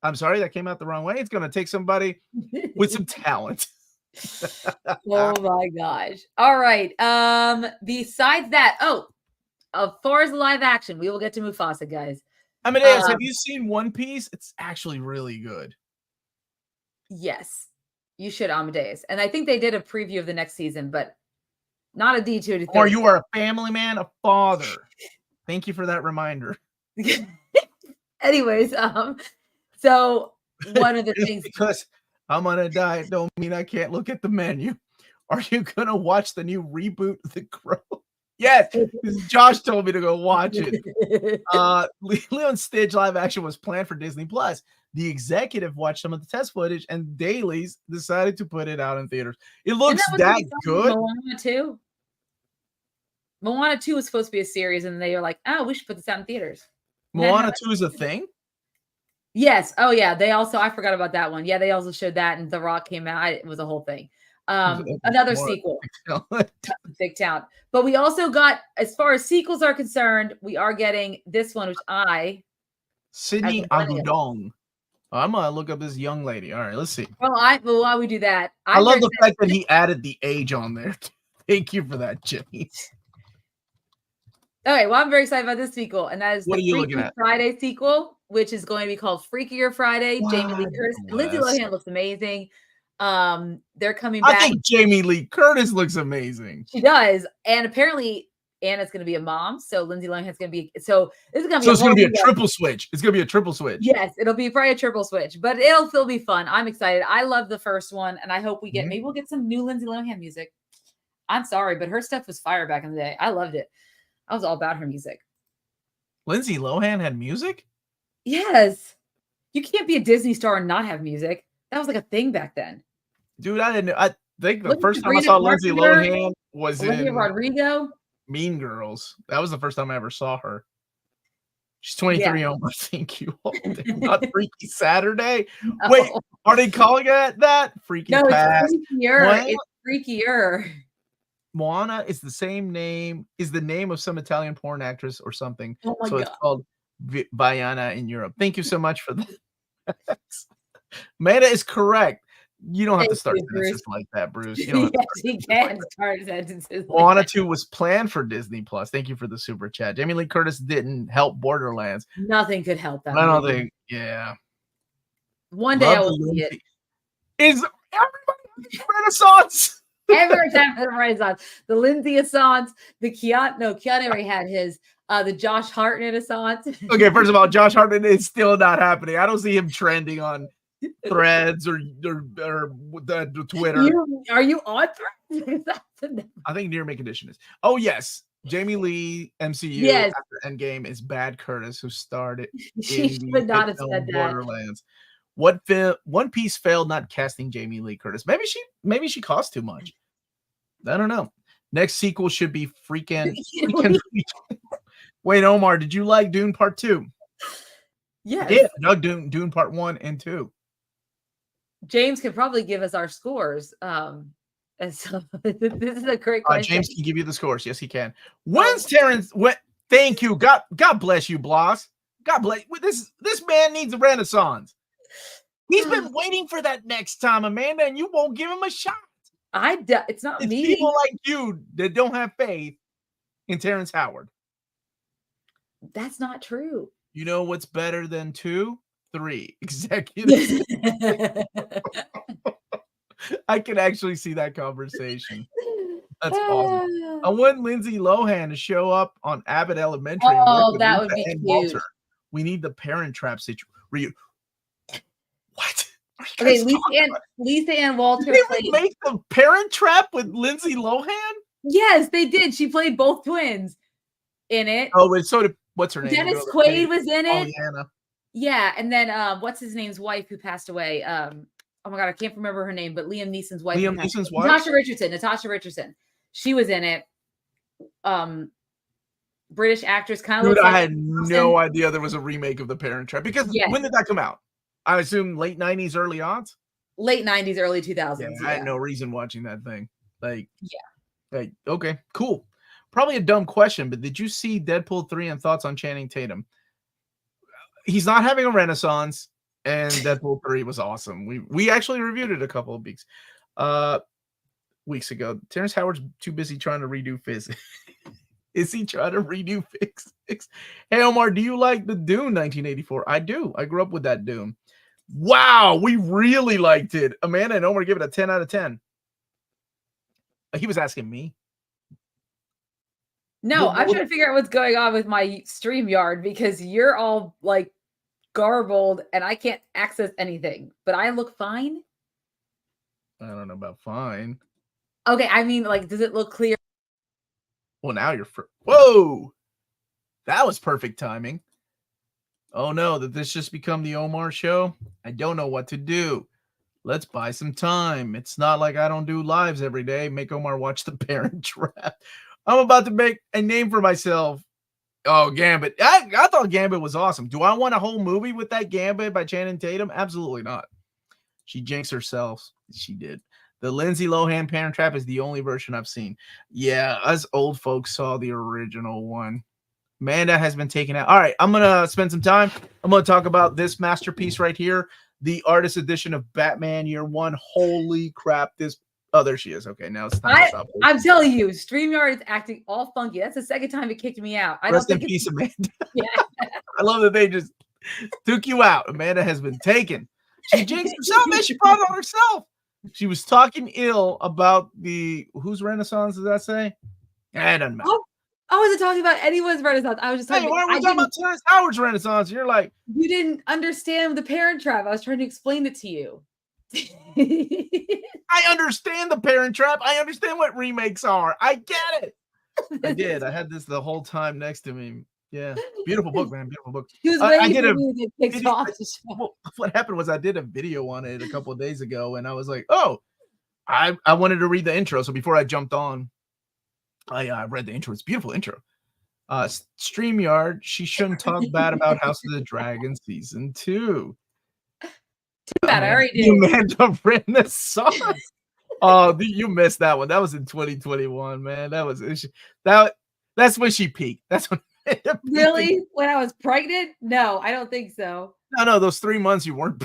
I'm sorry, that came out the wrong way. It's going to take somebody with some talent. Oh my gosh. All right. Besides that, as far as live action, we will get to Mufasa, guys. Amadeus, have you seen One Piece? It's actually really good. Yes, you should, Amadeus. And I think they did a preview of the next season, but not a D23. Or you are a family man, a father. Thank you for that reminder. Anyways, so one of the things, because I'm on a diet don't mean I can't look at the menu. Are you gonna watch the new reboot of The Crow? Yes, Josh told me to go watch it. Lilo and Stitch live action was planned for Disney Plus. The executive watched some of the test footage and dailies decided to put it out in theaters. It looks that good. Moana 2 was supposed to be a series, and they were like, "Oh, we should put this out in theaters." Moana 2 is a thing? Yes. Oh, yeah. They also, I forgot about that one. Yeah, they also showed that, and The Rock came out. It was a whole thing. Another sequel. Big Town. But we also got, as far as sequels are concerned, we are getting this one, which Sydney Agudong. I'm gonna look up this young lady. All right, let's see. Well, while we do that, I love the fact that he added the age on there. Thank you for that, Jimmy. Okay, well, I'm very excited about this sequel, and that is what are you looking at? Friday sequel, which is going to be called Freakier Friday. Jamie Lee Curtis, Lindsay Lohan looks amazing. They're coming back. I think Jamie Lee Curtis looks amazing. She does, and apparently Anna's going to be a mom, so Lindsay Lohan's going to be. So this is going to be. So it's going to be a triple switch. It's going to be a triple switch. Yes, it'll be probably a triple switch, but it'll still be fun. I'm excited. I love the first one, and I hope we get maybe we'll get some new Lindsay Lohan music. I'm sorry, but her stuff was fire back in the day. I loved it. I was all about her music. Lindsay Lohan had music? Yes. You can't be a Disney star and not have music. That was like a thing back then. Dude, I didn't know. I think the first time I saw Lindsay Lohan was in Rodrigo. Mean Girls. That was the first time I ever saw her. She's 23 almost. Thank you. Not Freaky Saturday. No. Wait, are they calling it that? Freaky Past? It's freakier. It's freakier. Moana is the same name, is the name of some Italian porn actress or something. Oh my God. It's called Vaiana in Europe. Thank you so much for that. Meta is correct. You don't have to start sentences like that, Bruce. You don't he can start sentences. Moana 2 was planned for Disney Plus. Thank you for the super chat. Jamie Lee Curtis didn't help Borderlands. Nothing could help that. I don't think, yeah. One day I will see it. Is everybody Renaissance? Every time for the Renaissance, the Lindsay Assance, the Keanu already had his, the Josh Hartnett Assance. Okay, first of all, Josh Hartnett is still not happening. I don't see him trending on Threads or the Twitter. Are you on Threads? I think Near Mint Condition is. Oh yes, Jamie Lee MCU after Endgame is Bad Curtis, who starred it. She should not have said that. Borderlands. One Piece failed not casting Jamie Lee Curtis. Maybe she cost too much. I don't know. Next sequel should be freaking. Wait, Omar, did you like Dune Part 2? Yes. Yeah, no, Dune Part 1 and 2. James can probably give us our scores. And so this is a great question. James can give you the scores. Yes, he can. When's Terrence? Thank you. God bless you, Bloss. God bless. This man needs a renaissance. He's been waiting for that next time, Amanda, and you won't give him a shot. It's not me. People like you that don't have faith in Terrence Howard. That's not true. You know what's better than 2? 3 executives. I can actually see that conversation. That's awesome. I want Lindsay Lohan to show up on Abbott Elementary. Oh, that would be cute. Walter. We need the Parent Trap situation. What? Okay, Lisa Ann Walters. Did they remake The Parent Trap with Lindsay Lohan? Yes, they did. She played both twins in it. Oh, and so did what's her name? Dennis Quaid was in it. Pollyanna. Yeah, and then what's his name's wife who passed away? Oh my god, I can't remember her name, but Liam Neeson's wife. Natasha Richardson. She was in it. British actress, kind of. Dude, I had no idea there was a remake of The Parent Trap because when did that come out? I assume late 90s, early aughts. Late 90s, early 2000s. Yeah, I had no reason watching that thing. Like, okay, cool. Probably a dumb question, but did you see Deadpool 3 and thoughts on Channing Tatum? He's not having a renaissance, and Deadpool 3 was awesome. We actually reviewed it a couple of weeks ago. Terrence Howard's too busy trying to redo physics. Is he trying to redo physics? Hey, Omar, do you like the Dune 1984? I do. I grew up with that Dune. Wow, we really liked it. Amanda and Omar give it a 10 out of 10. He was asking me. No, I'm trying to figure out what's going on with my StreamYard because you're all like garbled and I can't access anything, but I look fine. I don't know about fine. Okay, I mean, like, does it look clear? Well, now you're whoa, that was perfect timing. Oh no, did this just become the Omar show? I don't know what to do. Let's buy some time. It's not like I don't do lives every day. Make Omar watch The Parent Trap. I'm about to make a name for myself. Oh, Gambit. I thought Gambit was awesome. Do I want a whole movie with that Gambit by Channing Tatum? Absolutely not. She jinxed herself. She did. The Lindsay Lohan Parent Trap is the only version I've seen. Yeah, us old folks saw the original one. Amanda has been taken out. All right, I'm going to spend some time. I'm going to talk about this masterpiece right here, the artist edition of Batman Year One. Holy crap. Oh, there she is. Okay, now it's time to stop. I'm telling you, StreamYard is acting all funky. That's the second time it kicked me out. Rest in peace, Amanda. Yeah. I love that they just took you out. Amanda has been taken. She jinxed herself, man. She brought it on herself. She was talking ill about whose Renaissance does that say? It doesn't matter. I wasn't talking about anyone's Renaissance. I was just talking. Why are we talking about Terrence Howard's Renaissance? You're like, you didn't understand The Parent Trap. I was trying to explain it to you. I understand The Parent Trap. I understand what remakes are. I get it. I did. I had this the whole time next to me. Yeah, beautiful book, man. Beautiful book. He was waiting for me to get kicked off the show. Well, what happened was I did a video on it a couple of days ago, and I was like, oh, I wanted to read the intro. So before I jumped on, I read the intro. It's a beautiful intro. StreamYard, she shouldn't talk bad about House of the Dragon Season 2. Too bad, I already did. Amanda Renaissance. Oh, you missed that one. That was in 2021, man. That's when she peaked. That's when. Really? When I was pregnant? No, I don't think so. No, those 3 months you weren't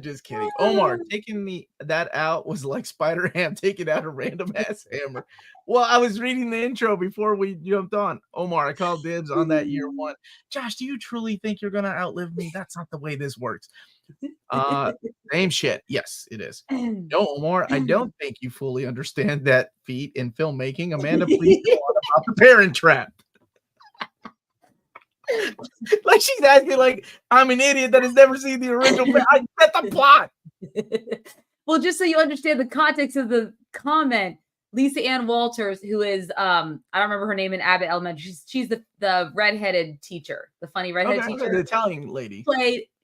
just kidding. Omar, taking that out was like Spider-Ham taking out a random ass hammer. Well, I was reading the intro before we jumped on. Omar, I called dibs on that Year One. Josh, do you truly think you're gonna outlive me? That's not the way this works. Same shit. Yes, it is. No, Omar, I don't think you fully understand that feat in filmmaking. Amanda, please go on about The Parent Trap. Like she's asking, like I'm an idiot that has never seen the original. I get the plot. Well, just so you understand the context of the comment, Lisa Ann Walters, who is I don't remember her name in Abbott Elementary. She's the redheaded teacher, the funny redheaded teacher, the Italian lady.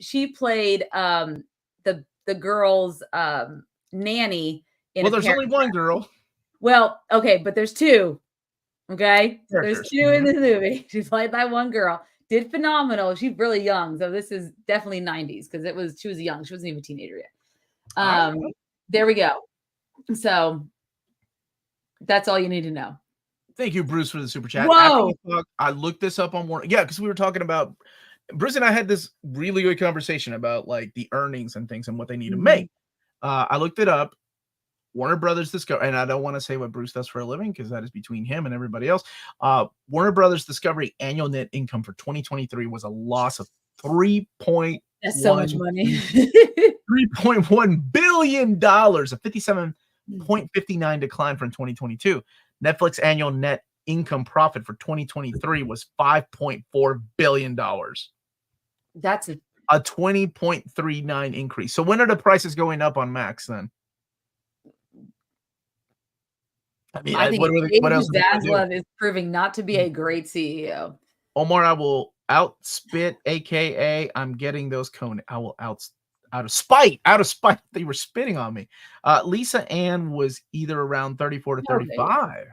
She played the girl's nanny. There's only one girl. Well, okay, but there's two. Okay, there's two in this movie. She played by one girl. Did phenomenal. She's really young, so this is definitely 90s because she was young. She wasn't even a teenager yet. There we go. So that's all you need to know. Thank you, Bruce, for the super chat. Whoa! I looked this up on Warner. Yeah, because we were talking about Bruce and I had this really good conversation about like the earnings and things and what they need to make. I looked it up. Warner Brothers Discovery, and I don't want to say what Bruce does for a living because that is between him and everybody else. Warner Brothers Discovery annual net income for 2023 was a loss of That's so much money. $3.1 billion, a 57.59 decline from 2022. Netflix annual net income profit for 2023 was $5.4 billion. That's a 20.39 increase. So when are the prices going up on Max then? I mean, I think what else Zaslav is proving not to be a great CEO. Omar, I will outspit, aka I'm getting those cone. I will out of spite, they were spitting on me. Lisa Ann was either around 34 to 35.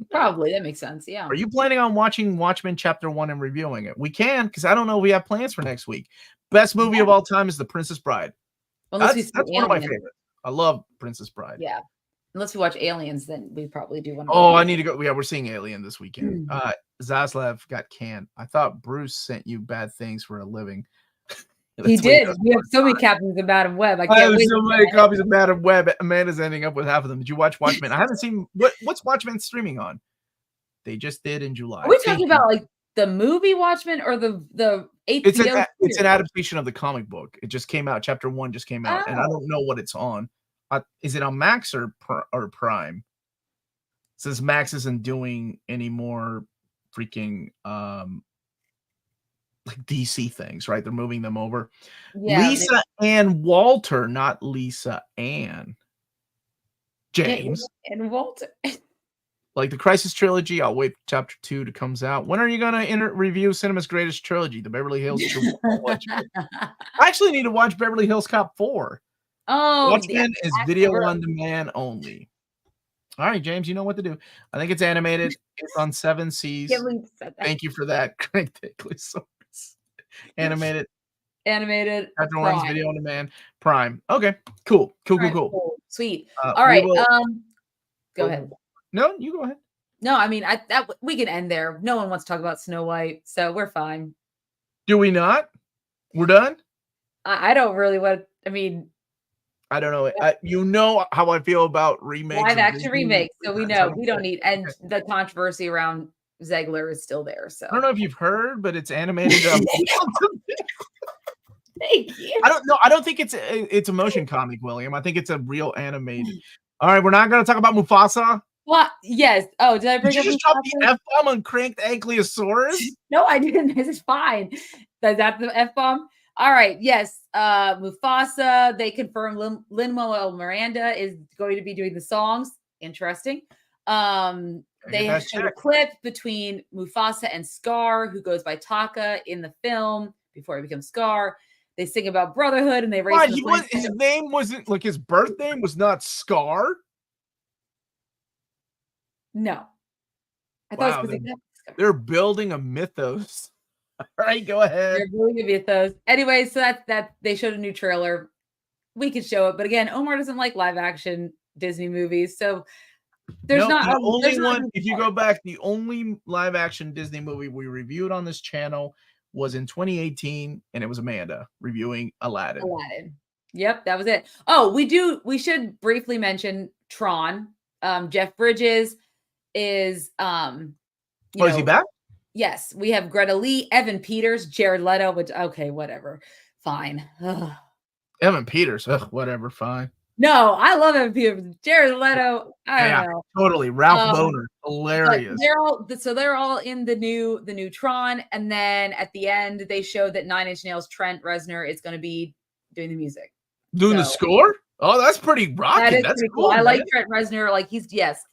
Probably, that makes sense. Yeah. Are you planning on watching Watchmen Chapter 1 and reviewing it? We can, because I don't know if we have plans for next week. Best movie of all time is The Princess Bride. That's one of my favorites. I love Princess Bride. Yeah. Unless we watch Aliens, then we probably do one. I need to go. Yeah, we're seeing Alien this weekend. Zaslav got canned. I thought Bruce sent you bad things for a living. He did. We have so many copies of Madam Web. I can't wait. So many copies of Madam Web. Amanda's ending up with half of them. Did you watch Watchmen? I haven't seen what's Watchmen streaming on. They just did in July. Are we talking about like the movie Watchmen or the HBO? It's an adaptation of the comic book. It just came out. Chapter 1 just came out, and I don't know what it's on. Is it on Max or Prime? Since Max isn't doing any more freaking like DC things, right? They're moving them over. Yeah, Lisa Ann Walter, not Lisa Ann. James and Walter. Like the Crisis trilogy, I'll wait for chapter 2 to comes out. When are you gonna review Cinema's greatest trilogy, the Beverly Hills? I actually need to watch Beverly Hills Cop 4. Oh, Watchmen is video on demand only. All right, James, you know what to do. I think it's animated. It's on 7 Seas. Thank you for that, Craig Dickless. Animated. Chapter 1's video on demand. Prime. Okay, cool. Sweet. All right. Go ahead. No, you go ahead. No, I mean, we can end there. No one wants to talk about Snow White, so we're fine. Do we not? We're done? I don't really want. I mean, I don't know. You know how I feel about remakes. Live action remakes, so we know we don't need. And the controversy around Zegler is still there. So I don't know if you've heard, but it's animated. Thank you. I don't know. I don't think it's a motion comic, William. I think it's a real animated. All right, we're not going to talk about Mufasa. What? Yes. Oh, did I bring up? You just dropped the F-bomb on Cranked Ankylosaurus? No, I didn't. This is fine. Is that the F-bomb? All right. Yes. Mufasa. They confirmed Lin-Manuel Miranda is going to be doing the songs. Interesting. They have showed a clip between Mufasa and Scar, who goes by Taka in the film before he becomes Scar. They sing about brotherhood and they race. His name wasn't like his birth name was not Scar. No. I thought it was they're building a mythos. All right, go ahead. They're building a mythos. Anyway, so that they showed a new trailer. We could show it, but again, Omar doesn't like live action Disney movies, so there's not the only one. If you go back, the only live action Disney movie we reviewed on this channel was in 2018, and it was Amanda reviewing Aladdin. Yep, that was it. Oh, we should briefly mention Tron. Jeff Bridges is is he back? Yes, we have Greta Lee, Evan Peters, Jared Leto, which okay, whatever. Fine. Ugh. Evan Peters, whatever, fine. No, I love Evan Peters. Jared Leto, I don't know. Totally. Ralph Boner, hilarious. They're all in the new Tron, and then at the end they showed that 9 Inch Nails Trent Reznor is going to be doing the music, doing the score. Oh, that's pretty rocking. That's pretty cool. I like Trent Reznor. Like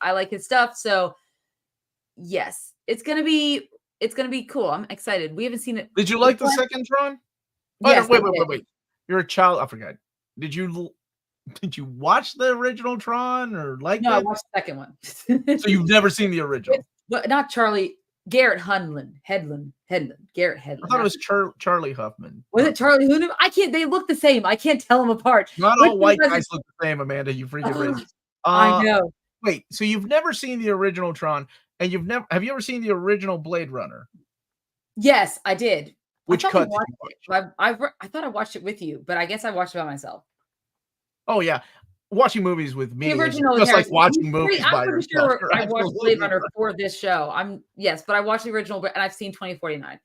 I like his stuff. So yes, it's gonna be cool. I'm excited. We haven't seen it. Did you like the second Tron? Oh, yes, no, wait. You're a child. I forgot. Did you watch the original Tron or like? No, I watched the second one. So you've never seen the original? But not Garrett Hedlund. Garrett Hedlund. I thought it was Charlie Huffman. Was it Charlie Hunnam? They look the same. I can't tell them apart. Not all white guys look the same, Amanda. You freaking racist. I know. Wait, so you've never seen the original Tron, and have you ever seen the original Blade Runner? Yes, I did. Which cut? I thought I watched it with you, but I guess I watched it by myself. Oh yeah. Watching movies with me the original is just like watching movies by yourself. Sure I watched Blade Runner for this show. But I watched the original, and I've seen 2049.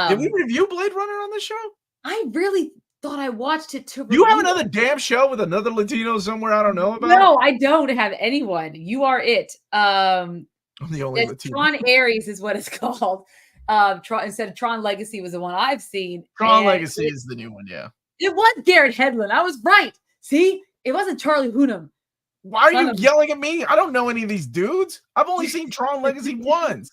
Did we review Blade Runner on this show? I really thought I watched it to. You have another damn show with another Latino somewhere I don't know about? No, I don't have anyone. You are it. I'm the only Latino. Tron Ares is what it's called. Tron, instead of Tron Legacy was the one I've seen. Tron Legacy is the new one, yeah. It was Garrett Hedlund. I was right. See, it wasn't Charlie Hunnam. Why are you yelling at me? I don't know any of these dudes. I've only seen Tron Legacy once.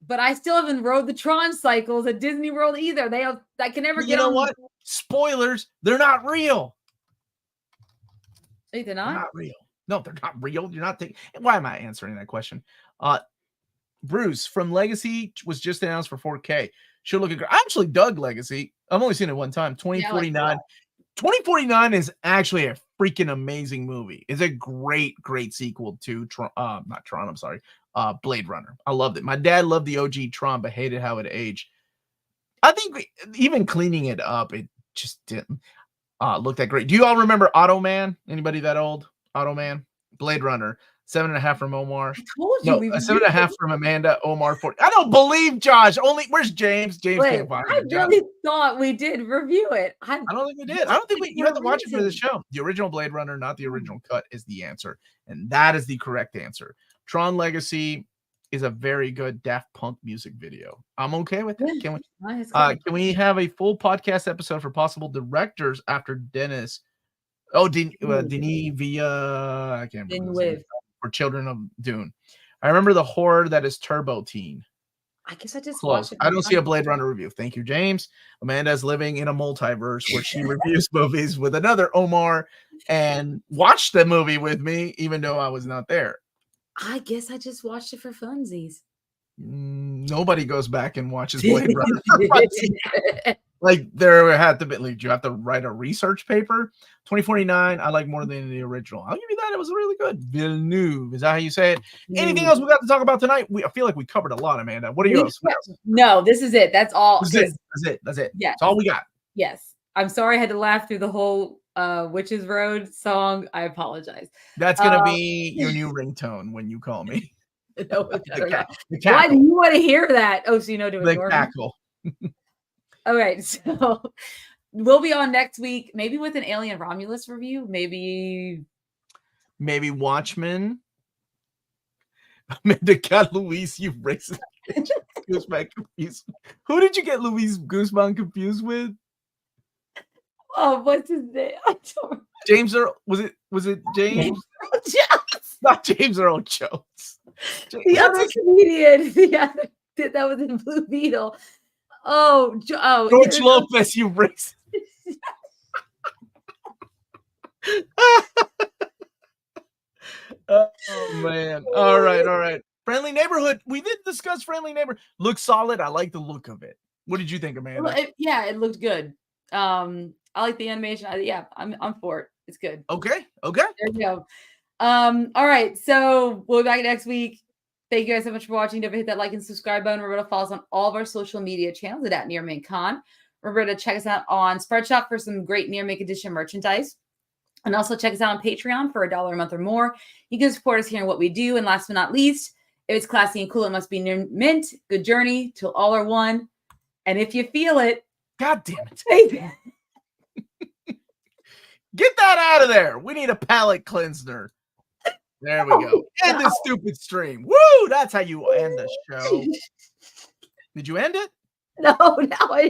But I still haven't rode the Tron cycles at Disney World either. I can never get on. You know what? Spoilers, they're not real. They're not? They're not real. No, they're not real. You're not thinking. Why am I answering that question? Bruce from Legacy was just announced for 4K. Should look great. I actually dug Legacy. I've only seen it one time. 2049. 2049 is actually a freaking amazing movie. It's a great sequel to not Tron, I'm sorry. Blade Runner. I loved it. My dad loved the OG Tron, but hated how it aged. I think even cleaning it up, it just didn't look that great. Do you all remember Automan? Anybody that old? Automan? Blade Runner. 7.5 from Omar. I told you. No, 7.5 from Amanda. Omar 40. I don't believe Josh. Where's James? James can't find it. I really thought we did review it. I don't think we did. I don't think you have to watch it for the show. The original Blade Runner, not the original cut, is the answer. And that is the correct answer. Tron Legacy is a very good Daft Punk music video. I'm okay with that. Can we have a full podcast episode for possible directors after Dennis? Oh, Denis Villa. I can't remember. For Children of Dune. I remember the horror that is Turbo Teen. I guess I just watched it. I don't see a Blade Runner review. Thank you, James. Amanda's living in a multiverse where she reviews movies with another Omar and watched the movie with me, even though I was not there. I guess I just watched it for funsies. Nobody goes back and watches Blade Runner. Like there had to be, like, you have to write a research paper. 2049, I like more than the original. I'll give you that. It was really good. Villeneuve, is that how you say it? Anything else we got to talk about tonight? I feel like we covered a lot, Amanda. What are yours? No, this is it. That's all. That's it. Yeah, that's all we got. Yes, I'm sorry I had to laugh through the whole Witches Road song. I apologize. That's gonna be your new ringtone when you call me. No, why do you want to hear that? Oh, so you know, doing the cackle. All right, so we'll be on next week, maybe with an Alien Romulus review, maybe Watchmen. Amanda got Luis, you racist Guzman confused. Who did you get Luis Guzman confused with? Oh, what's his name? James Earl. Was it James? Not James Earl Jones. The other comedian. That was in Blue Beetle. Oh, George Lopez, you racist. Oh man. All right. Friendly Neighborhood. We did discuss Friendly Neighbor. Looks solid. I like the look of it. What did you think, Amanda? Well, it looked good. I like the animation. I'm for it. It's good. Okay. There you go. All right. So we'll be back next week. Thank you guys so much for watching. Don't forget to hit that like and subscribe button. Remember to follow us on all of our social media channels at nearmintcon. Remember to check us out on Spreadshop for some great Near Mint Edition merchandise. And also check us out on Patreon for $1 a month or more. You can support us here in what we do. And last but not least, if it's classy and cool, it must be Near Mint. Good journey till all are one. And if you feel it, God damn it. take it. Get that out of there. We need a palate cleanser. There we go. End this stupid stream. Woo! That's how you end the show. Did you end it? No, I